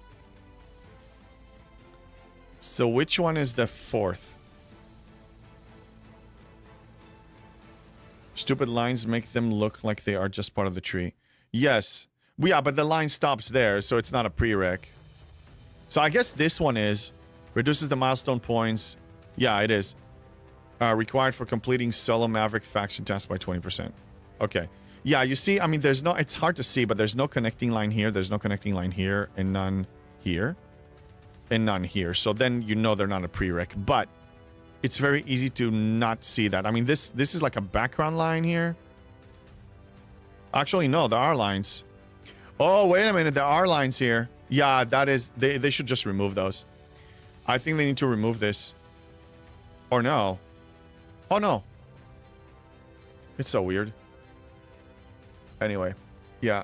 So which one is the fourth? Stupid lines make them look like they are just part of the tree. Yes. Yeah, but the line stops there, so it's not a prereq. So I guess this one is... Reduces the milestone points. Yeah, it is. Required for completing solo Maverick faction task by 20%. Okay. Yeah, you see, I mean, there's no... It's hard to see, but there's no connecting line here. There's no connecting line here, and none here. And none here. So then you know they're not a prereq. But... It's very easy to not see that. I mean, this is like a background line here. Actually, no, there are lines. Oh, wait a minute. There are lines here. Yeah, that is... They should just remove those. I think they need to remove this. Or no. Oh, no. It's so weird. Anyway. Yeah.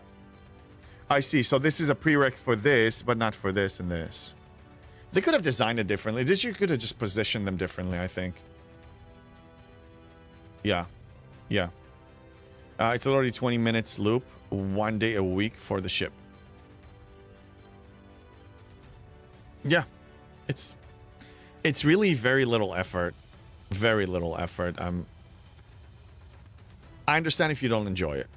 I see. So this is a prereq for this, but not for this and this. They could have designed it differently. You could have just positioned them differently, I think. Yeah. Yeah. It's already 20 minutes loop. 1 day a week for the ship. Yeah. It's really very little effort. Very little effort. I understand if you don't enjoy it.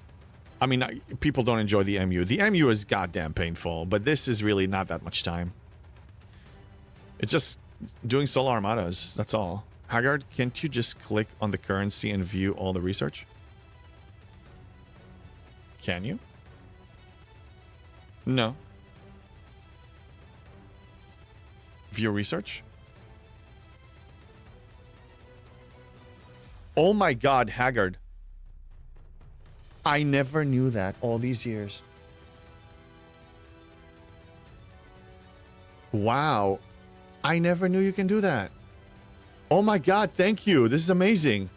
I mean, people don't enjoy the MU. The MU is goddamn painful, but this is really not that much time. It's just doing solo armadas. That's all. Haggard, can't you just click on the currency and view all the research? Can you? No. View research? Oh my god, Haggard. I never knew that all these years. Wow. I never knew you can do that. Oh my god, thank you. This is amazing.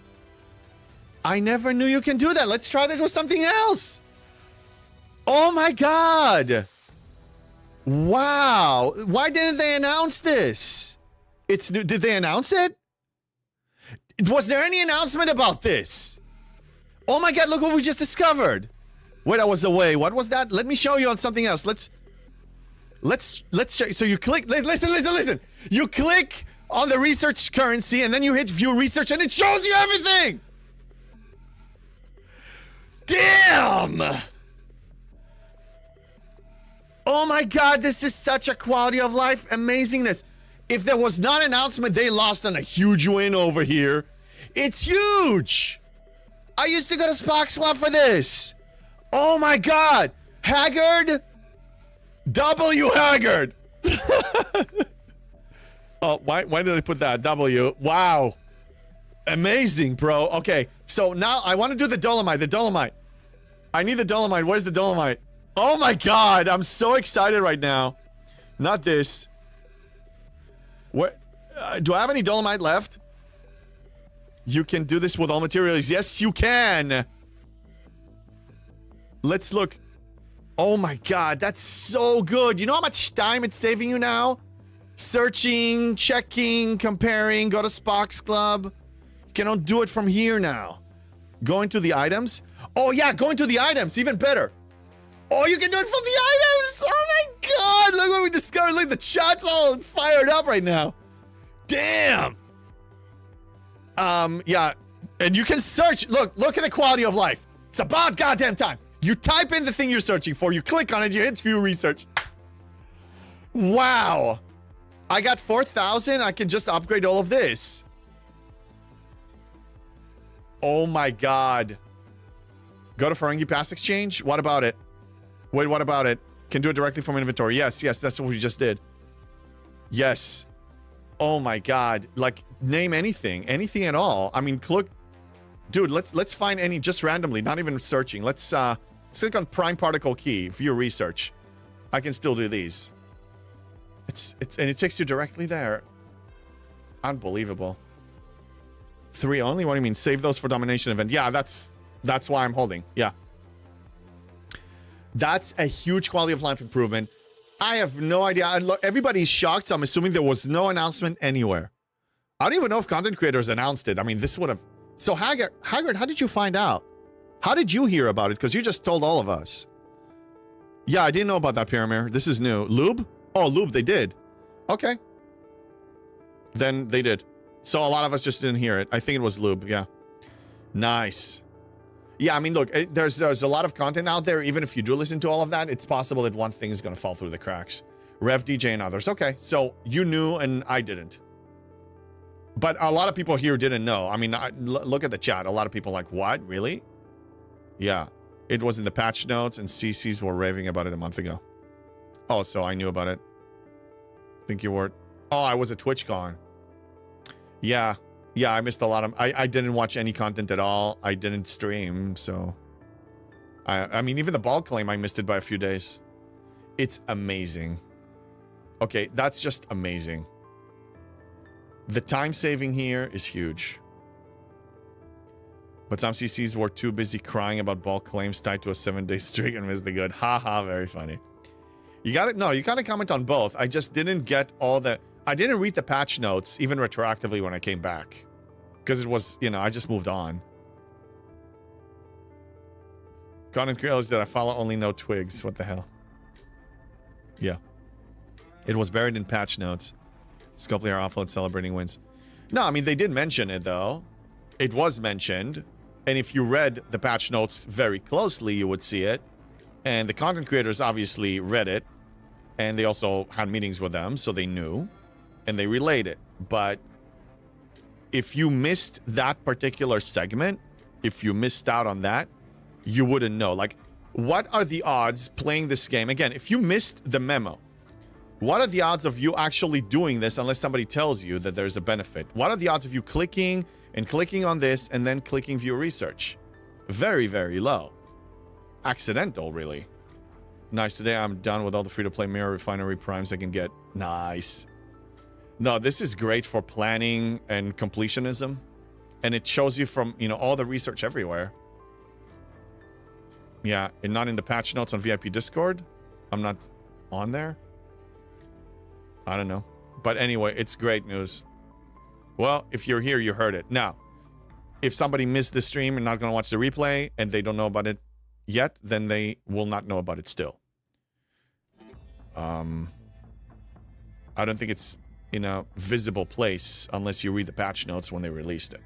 I never knew you can do that. Let's try this with something else. Oh my god. Wow. Why didn't they announce this? It's new. Did they announce it? Was there any announcement about this? Oh my god, look what we just discovered. Wait, I was away. What was that? Let me show you on something else. Let's show you. So you click, listen. You click on the research currency and then you hit view research and it shows you everything. Damn. Oh my god, this is such a quality of life amazingness. If there was not an announcement, they lost on a huge win over here. It's huge. I used to go to Spock's Lab for this. Oh my god. Haggard. W Haggard. Oh, why did I put that? W. Wow. Amazing, bro. Okay, so now I want to do the Dolomite. The Dolomite. I need the Dolomite. Where's the Dolomite? Oh my god, I'm so excited right now. Not this. What? Do I have any Dolomite left? You can do this with all materials. Yes, you can. Let's look. Oh my god, that's so good. You know how much time it's saving you now? Searching, checking, comparing, go to Spock's Club. You cannot do it from here now. Going to the items. Oh yeah, going to the items, even better. Oh, you can do it from the items. Oh my God, look what we discovered. Look, the chat's all fired up right now. Damn. Yeah, and you can search. Look at the quality of life. It's about goddamn time. You type in the thing you're searching for, you click on it, you hit view research. Wow. I got 4,000. I can just upgrade all of this. Oh my God. Go to Ferengi Pass Exchange? What about it? Wait, what about it? Can do it directly from inventory. Yes, that's what we just did. Yes. Oh my God. Like, name anything. Anything at all. I mean, look. Dude, let's find any just randomly, not even searching. Let's click on Prime Particle Key, view research. I can still do these. And it takes you directly there. Unbelievable. 3 only? What do you mean? Save those for domination event. Yeah, that's why I'm holding. Yeah. That's a huge quality of life improvement. I have no idea. Look, everybody's shocked, so I'm assuming there was no announcement anywhere. I don't even know if content creators announced it. I mean, this would have... So, Haggard, how did you find out? How did you hear about it? Because you just told all of us. Yeah, I didn't know about that, Pyramir. This is new. Lube? Oh, Lube, they did. Okay. Then they did. So a lot of us just didn't hear it. I think it was Lube, yeah. Nice. Yeah, I mean, look, there's a lot of content out there. Even if you do listen to all of that, it's possible that one thing is going to fall through the cracks. Rev DJ and others. Okay, so you knew and I didn't. But a lot of people here didn't know. I mean, look at the chat. A lot of people like, what? Really? Yeah. It was in the patch notes and CCs were raving about it a month ago. Oh, so I knew about it. Think you were... Oh, I was at TwitchCon. Yeah. Yeah, I missed a lot of... I didn't watch any content at all. I didn't stream, so... I mean, even the ball claim, I missed it by a few days. It's amazing. Okay, that's just amazing. The time saving here is huge. But some CCs were too busy crying about ball claims tied to a 7-day streak and missed the good. Haha, very funny. You got it? No, you gotta comment on both. I just didn't get all the... I didn't read the patch notes, even retroactively when I came back. Because it was, you know, I just moved on. Content creators that I follow only know twigs. What the hell? Yeah. It was buried in patch notes. Scopely are awful at celebrating wins. No, I mean, they did mention it, though. It was mentioned. And if you read the patch notes very closely, you would see it. And the content creators obviously read it. And they also had meetings with them, so they knew. And they relayed it. But if you missed that particular segment, if you missed out on that, you wouldn't know. Like, what are the odds playing this game? Again, if you missed the memo, what are the odds of you actually doing this unless somebody tells you that there's a benefit? What are the odds of you clicking and clicking on this and then clicking view research? Very, very low. Accidental, really. Nice. Today I'm done with all the free-to-play mirror refinery primes I can get. Nice. No, this is great for planning and completionism. And it shows you from, you know, all the research everywhere. Yeah, and not in the patch notes on VIP Discord. I'm not on there. I don't know. But anyway, it's great news. Well, if you're here, you heard it. Now, if somebody missed the stream and not going to watch the replay and they don't know about it yet, then they will not know about it still. I don't think it's in a visible place unless you read the patch notes when they released it.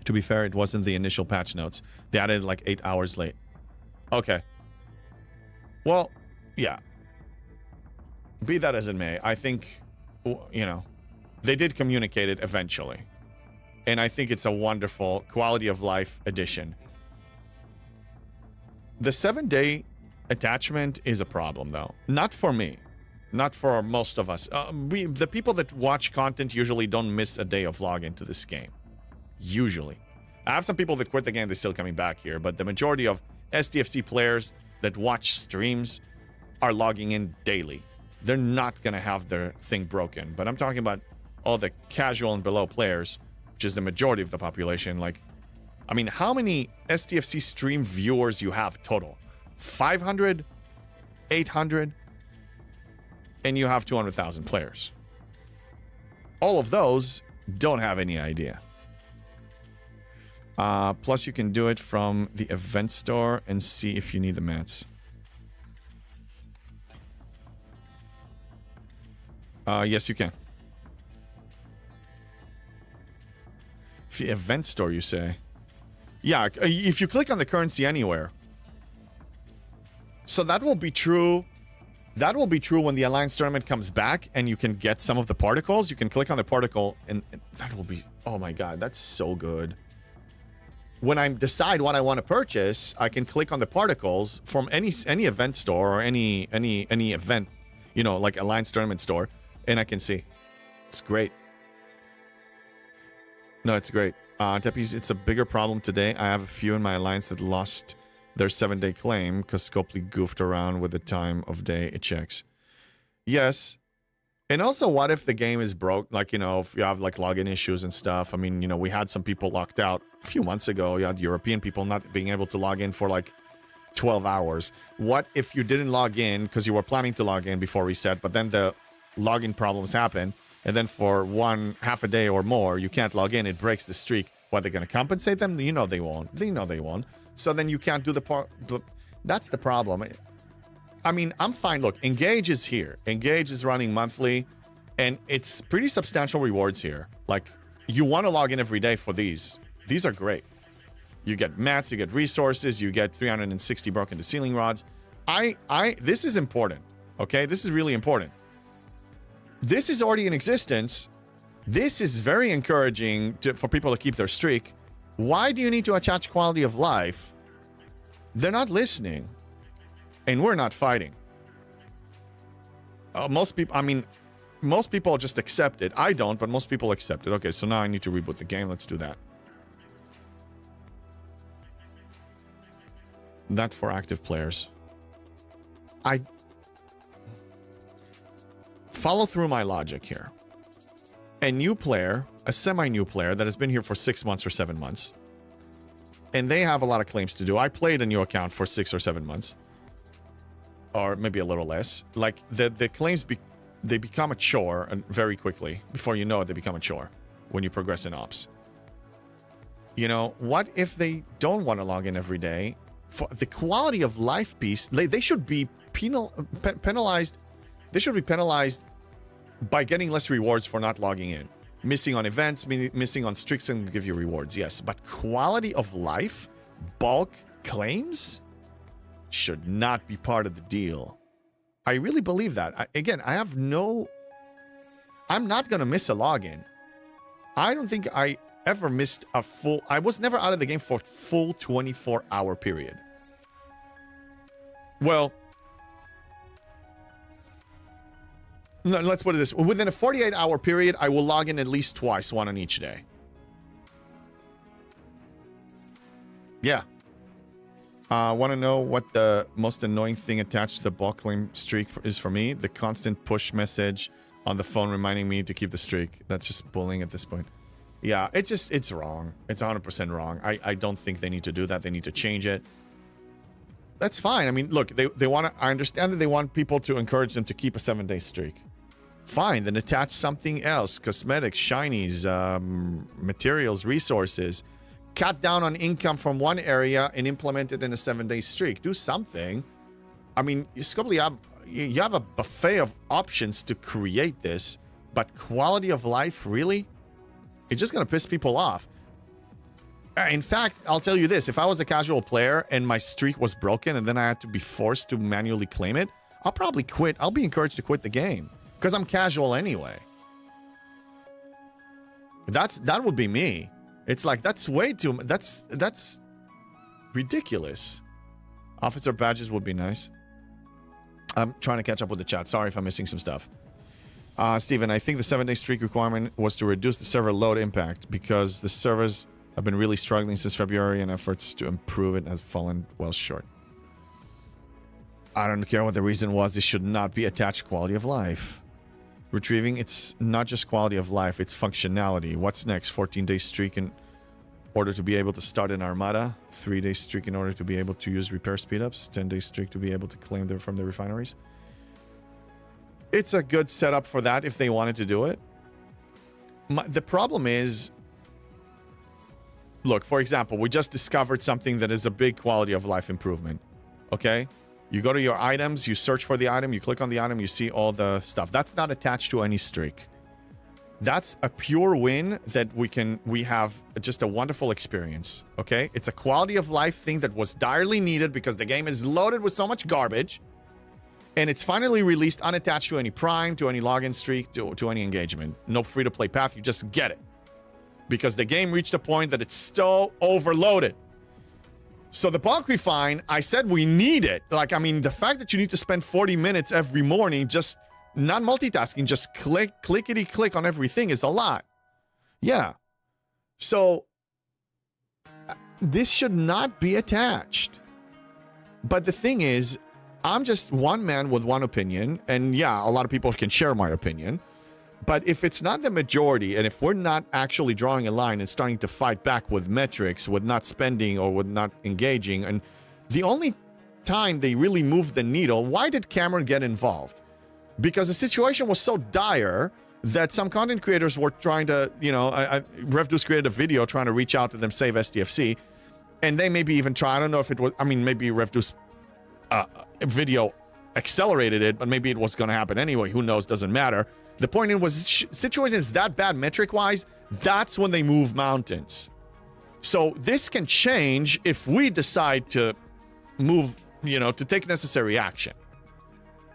To be fair, it wasn't the initial patch notes. They added it like 8 hours late. Okay. Well, yeah. Be that as it may, I think, you know, they did communicate it eventually. And I think it's a wonderful quality of life addition. The 7-day attachment is a problem, though. Not for me. Not for most of us. The people that watch content usually don't miss a day of login to this game. Usually. I have some people that quit the game, they're still coming back here, but the majority of STFC players that watch streams are logging in daily. They're not going to have their thing broken. But I'm talking about all the casual and below players, which is the majority of the population. Like, I mean, how many STFC stream viewers you have total? 500? 800? and you have 200,000 players. All of those don't have any idea. Plus, you can do it from the event store and see if you need the mats. Yes, you can. The event store, you say? Yeah, if you click on the currency anywhere. So that will be true. That will be true when the Alliance tournament comes back and you can get some of the particles. You can click on the particle and that will be... Oh my god, that's so good. When I decide what I want to purchase, I can click on the particles from any event store or any event, you know, like Alliance tournament store, and I can see. It's great. No, it's great. Teppies, it's a bigger problem today. I have a few in my Alliance that lost their 7-day claim because Scopely goofed around with the time of day it checks. Yes. And also, what if the game is broke? Like, you know, if you have like login issues and stuff. I mean, you know, we had some people locked out a few months ago. You had European people not being able to log in for like 12 hours. What if you didn't log in because you were planning to log in before reset, but then the login problems happen, and then for half a day or more, you can't log in, it breaks the streak. What, they're going to compensate them? You know they won't. They know they won't. So then you can't do the part. That's the problem. I mean, I'm fine. Look, Engage is here. Engage is running monthly, and it's pretty substantial rewards here. Like, you want to log in every day for these. These are great. You get mats, you get resources, you get 360 broken to ceiling rods. This is important. Okay, this is really important. This is already in existence. This is very encouraging for people to keep their streak. Why do you need to attach quality of life? They're not listening. And we're not fighting. Most people just accept it. I don't, but most people accept it. Okay, so now I need to reboot the game. Let's do that. Not for active players. I follow through my logic here. A new player, a semi-new player that has been here for 6 months or 7 months, and they have a lot of claims to do. I played a new account for 6 or 7 months, or maybe a little less. Like, the claims, they become a chore and very quickly. Before you know it, they become a chore when you progress in ops. You know, what if they don't want to log in every day? For the quality of life piece, they should be penalized. They should be penalized by getting less rewards for not logging in. Missing on events, missing on streaks and give you rewards, yes. But quality of life, bulk claims, should not be part of the deal. I really believe that. I'm not going to miss a login. I don't think I ever missed a full... I was never out of the game for a full 24-hour period. Well... let's put it this way. Within a 48-hour period, I will log in at least twice, one on each day. Yeah. Want to know what the most annoying thing attached to the bulk claim streak is for me? The constant push message on the phone reminding me to keep the streak. That's just bullying at this point. Yeah, it's wrong. It's 100% wrong. I don't think they need to do that. They need to change it. That's fine. I mean, look, they want to... I understand that they want people to encourage them to keep a 7-day streak. Fine, then attach something else. Cosmetics, shinies, materials, resources. Cut down on income from one area and implement it in a 7-day streak. Do something. I mean, Scopely, you have a buffet of options to create this, but quality of life, really? It's just going to piss people off. In fact, I'll tell you this. If I was a casual player and my streak was broken and then I had to be forced to manually claim it, I'll probably quit. I'll be encouraged to quit the game because I'm casual anyway. That would be me. It's like, that's way too... That's ridiculous. Officer badges would be nice. I'm trying to catch up with the chat. Sorry if I'm missing some stuff. Steven, I think the 7-day streak requirement was to reduce the server load impact because the servers have been really struggling since February and efforts to improve it has fallen well short. I don't care what the reason was. This should not be attached quality of life. Retrieving, it's not just quality of life, it's functionality. What's next? 14-day streak in order to be able to start an armada. 3-day streak in order to be able to use repair speedups. 10-day streak to be able to claim them from the refineries. it's a good setup for that if they wanted to do it. The problem is, look, for example, we just discovered something that is a big quality of life improvement. Okay? You go to your items, you search for the item, you click on the item, you see all the stuff. That's not attached to any streak. That's a pure win that we have just a wonderful experience. Okay? It's a quality of life thing that was direly needed because the game is loaded with so much garbage. And it's finally released unattached to any Prime, to any login streak, to any engagement. No free-to-play path, you just get it. Because the game reached a point that it's so overloaded. So the bulk refine, I said we need it. Like, I mean, the fact that you need to spend 40 minutes every morning just not multitasking, just clickety-click on everything is a lot. Yeah. So this should not be attached. But the thing is, I'm just one man with one opinion, and yeah, a lot of people can share my opinion. But if it's not the majority, and if we're not actually drawing a line and starting to fight back with metrics, with not spending or with not engaging, and the only time they really moved the needle, why did Cameron get involved? Because the situation was so dire that some content creators were trying to, you know, RevDeuce created a video trying to reach out to them, save STFC, and they maybe even try, I don't know if it was, I mean, maybe RevDeuce video accelerated it, but maybe it was going to happen anyway. Who knows? Doesn't matter. The point was, situation is that bad metric-wise, that's when they move mountains. So this can change if we decide to move, you know, to take necessary action.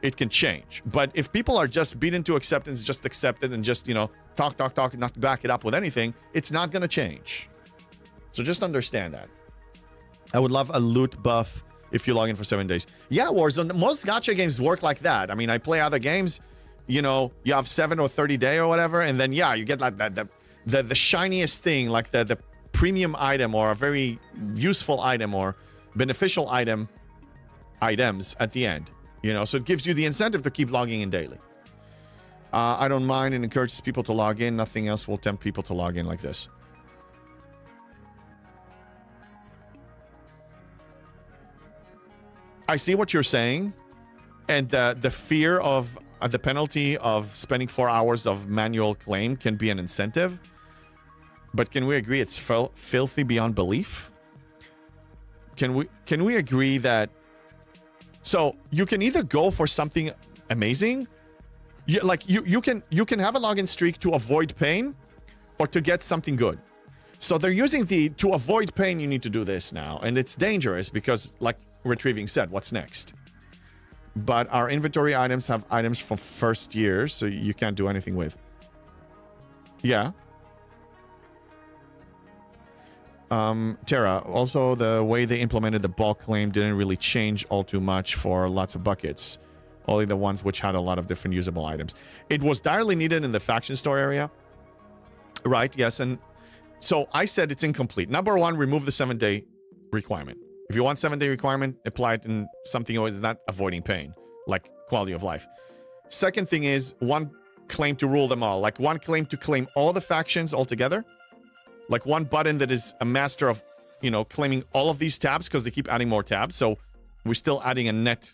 It can change. But if people are just beaten to acceptance, just accept it, and just, you know, talk, and not back it up with anything, it's not going to change. So just understand that. I would love a loot buff if you log in for 7 days. Yeah, Warzone, most gacha games work like that. I mean, I play other games, you know, you have 7 or 30 day or whatever, and then, yeah, you get like that, the shiniest thing, like the premium item or a very useful item or beneficial items at the end, you know, so it gives you the incentive to keep logging in daily. I don't mind and encourages people to log in. Nothing else will tempt people to log in like this. I see what you're saying, and the fear of the penalty of spending 4 hours of manual claim can be an incentive, but can we agree it's filthy beyond belief? Can we agree that, so you can either go for something amazing, you can have a login streak to avoid pain, or to get something good. So they're using to avoid pain, you need to do this now, and it's dangerous because, like Retrieving said, what's next? But our inventory items have items from first year, so you can't do anything with. Yeah. Terra, also the way they implemented the bulk claim didn't really change all too much for lots of buckets. Only the ones which had a lot of different usable items. It was direly needed in the faction store area. Right, yes, and so I said it's incomplete. Number one, remove the 7-day requirement. If you want 7-day requirement, apply it in something that is not avoiding pain, like quality of life. Second thing is one claim to rule them all, like one claim to claim all the factions altogether, like one button that is a master of, you know, claiming all of these tabs because they keep adding more tabs. So we're still adding a net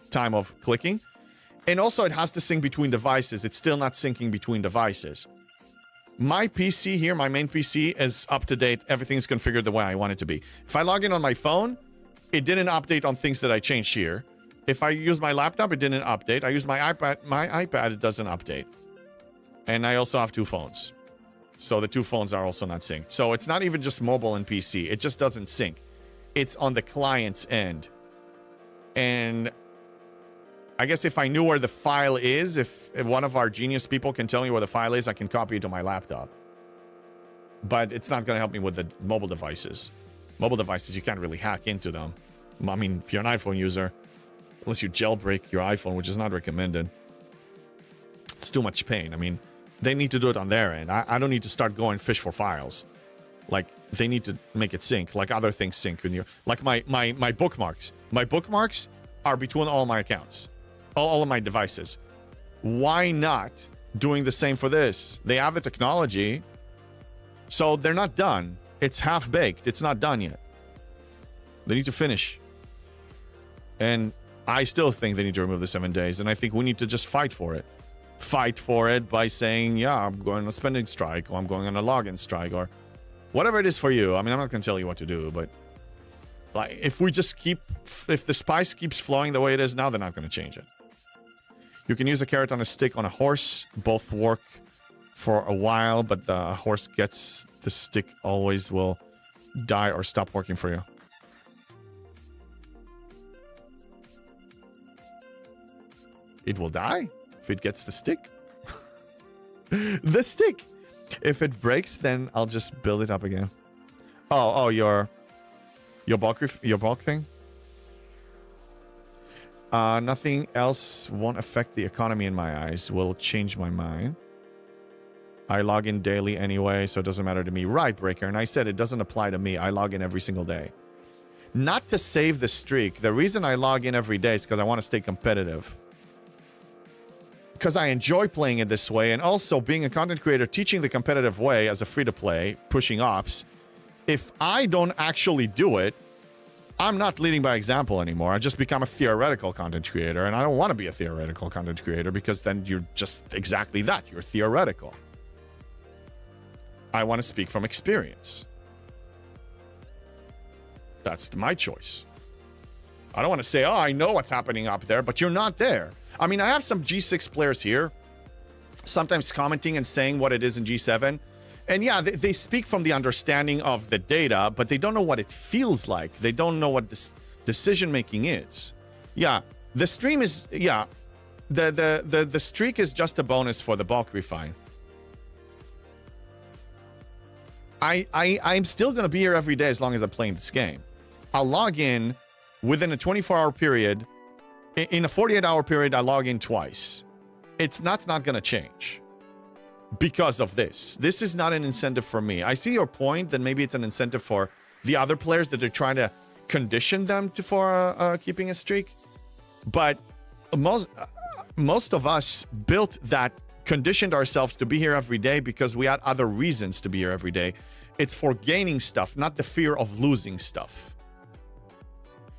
time of clicking. And also it has to sync between devices. It's still not syncing between devices. My PC here, my main PC, is up to date. Everything's configured the way I want it to be. If I log in on my phone, it didn't update on things that I changed here. If I use my laptop, it didn't update. I use my iPad, it doesn't update. And I also have 2 phones. So the 2 phones are also not synced. So it's not even just mobile and PC. It just doesn't sync. It's on the client's end. And I guess if I knew where the file is, if one of our genius people can tell me where the file is, I can copy it to my laptop. But it's not going to help me with the mobile devices. Mobile devices, you can't really hack into them. I mean, if you're an iPhone user, unless you jailbreak your iPhone, which is not recommended, it's too much pain. I mean, they need to do it on their end. I don't need to start going fish for files. Like, they need to make it sync, like other things sync when you're... Like my bookmarks. My bookmarks are between all my accounts. All of my devices. Why not doing the same for this? They have the technology, so they're not done. It's half-baked. It's not done yet. They need to finish. And I still think they need to remove the 7 days, and I think we need to just fight for it. Fight for it by saying, yeah, I'm going on a spending strike, or I'm going on a login strike, or whatever it is for you. I mean, I'm not going to tell you what to do, but like, if we just keep, if the spice keeps flowing the way it is now, they're not going to change it. You can use a carrot on a stick on a horse. Both work for a while, but the horse gets the stick always will die or stop working for you. It will die if it gets the stick. The stick. If it breaks, then I'll just build it up again. Oh, your bulk thing. Nothing else won't affect the economy in my eyes. Will change my mind. I log in daily anyway, so it doesn't matter to me. Right, Breaker. And I said it doesn't apply to me. I log in every single day. Not to save the streak. The reason I log in every day is because I want to stay competitive. Because I enjoy playing it this way, and also being a content creator, teaching the competitive way as a free-to-play, pushing ops. If I don't actually do it, I'm not leading by example anymore. I just become a theoretical content creator, and I don't want to be a theoretical content creator because then you're just exactly that. You're theoretical. I want to speak from experience. That's my choice. I don't want to say, oh, I know what's happening up there, but you're not there. I mean, I have some G6 players here, sometimes commenting and saying what it is in G7. And yeah, they speak from the understanding of the data, but they don't know what it feels like. They don't know what this decision-making is. Yeah, the stream is, yeah, the streak is just a bonus for the bulk refine. I'm still going to be here every day as long as I'm playing this game. I'll log in within a 24-hour period. In a 48-hour period, I log in twice. It's not going to change because of this. This is not an incentive for me. I see your point, that maybe it's an incentive for the other players that are trying to condition them for keeping a streak. But most of us built that, conditioned ourselves to be here every day because we had other reasons to be here every day. It's for gaining stuff, not the fear of losing stuff.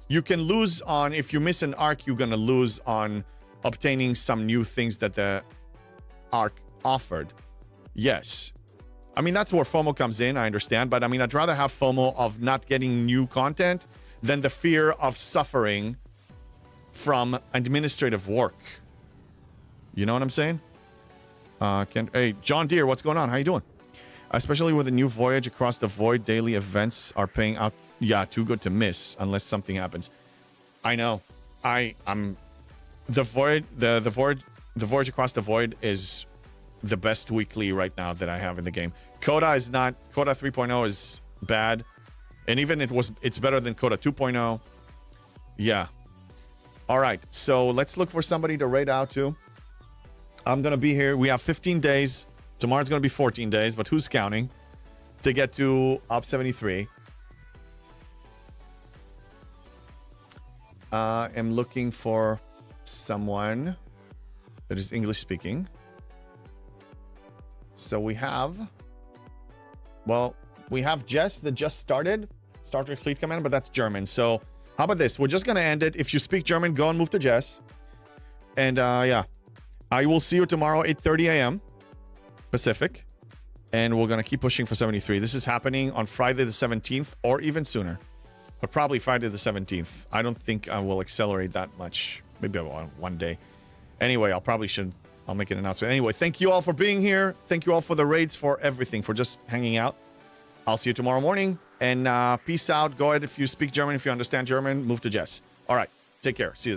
You can lose on, if you miss an arc, you're going to lose on obtaining some new things that the arc offered. Yes. I mean, that's where FOMO comes in, I understand. But I mean, I'd rather have FOMO of not getting new content than the fear of suffering from administrative work. You know what I'm saying? Hey, John Deere, what's going on? How you doing? Especially with the new Voyage Across the Void, daily events are paying out. Yeah, too good to miss unless something happens. I know. I'm the Voyage Across the Void is the best weekly right now that I have in the game. Coda is not. Coda 3.0 is bad, and even it's better than Coda 2.0. Yeah. All right. So let's look for somebody to raid out to. I'm gonna be here. We have 15 days. Tomorrow's gonna be 14 days, but who's counting to get to Op 73? I'm looking for someone that is English speaking. So we have Jess that just started Star Trek Fleet Command, but that's German. So how about this? We're just gonna end it. If you speak German, go and move to Jess. And yeah, I will see you tomorrow 8:30 a.m. Pacific, and we're gonna keep pushing for 73. This is happening on Friday the 17th or even sooner. But probably Friday the 17th. I don't think I will accelerate that much. Maybe one day. Anyway, I'll make an announcement. Anyway, thank you all for being here. Thank you all for the raids, for everything, for just hanging out. I'll see you tomorrow morning. And peace out. Go ahead if you speak German. If you understand German, move to Jess. All right. Take care. See you.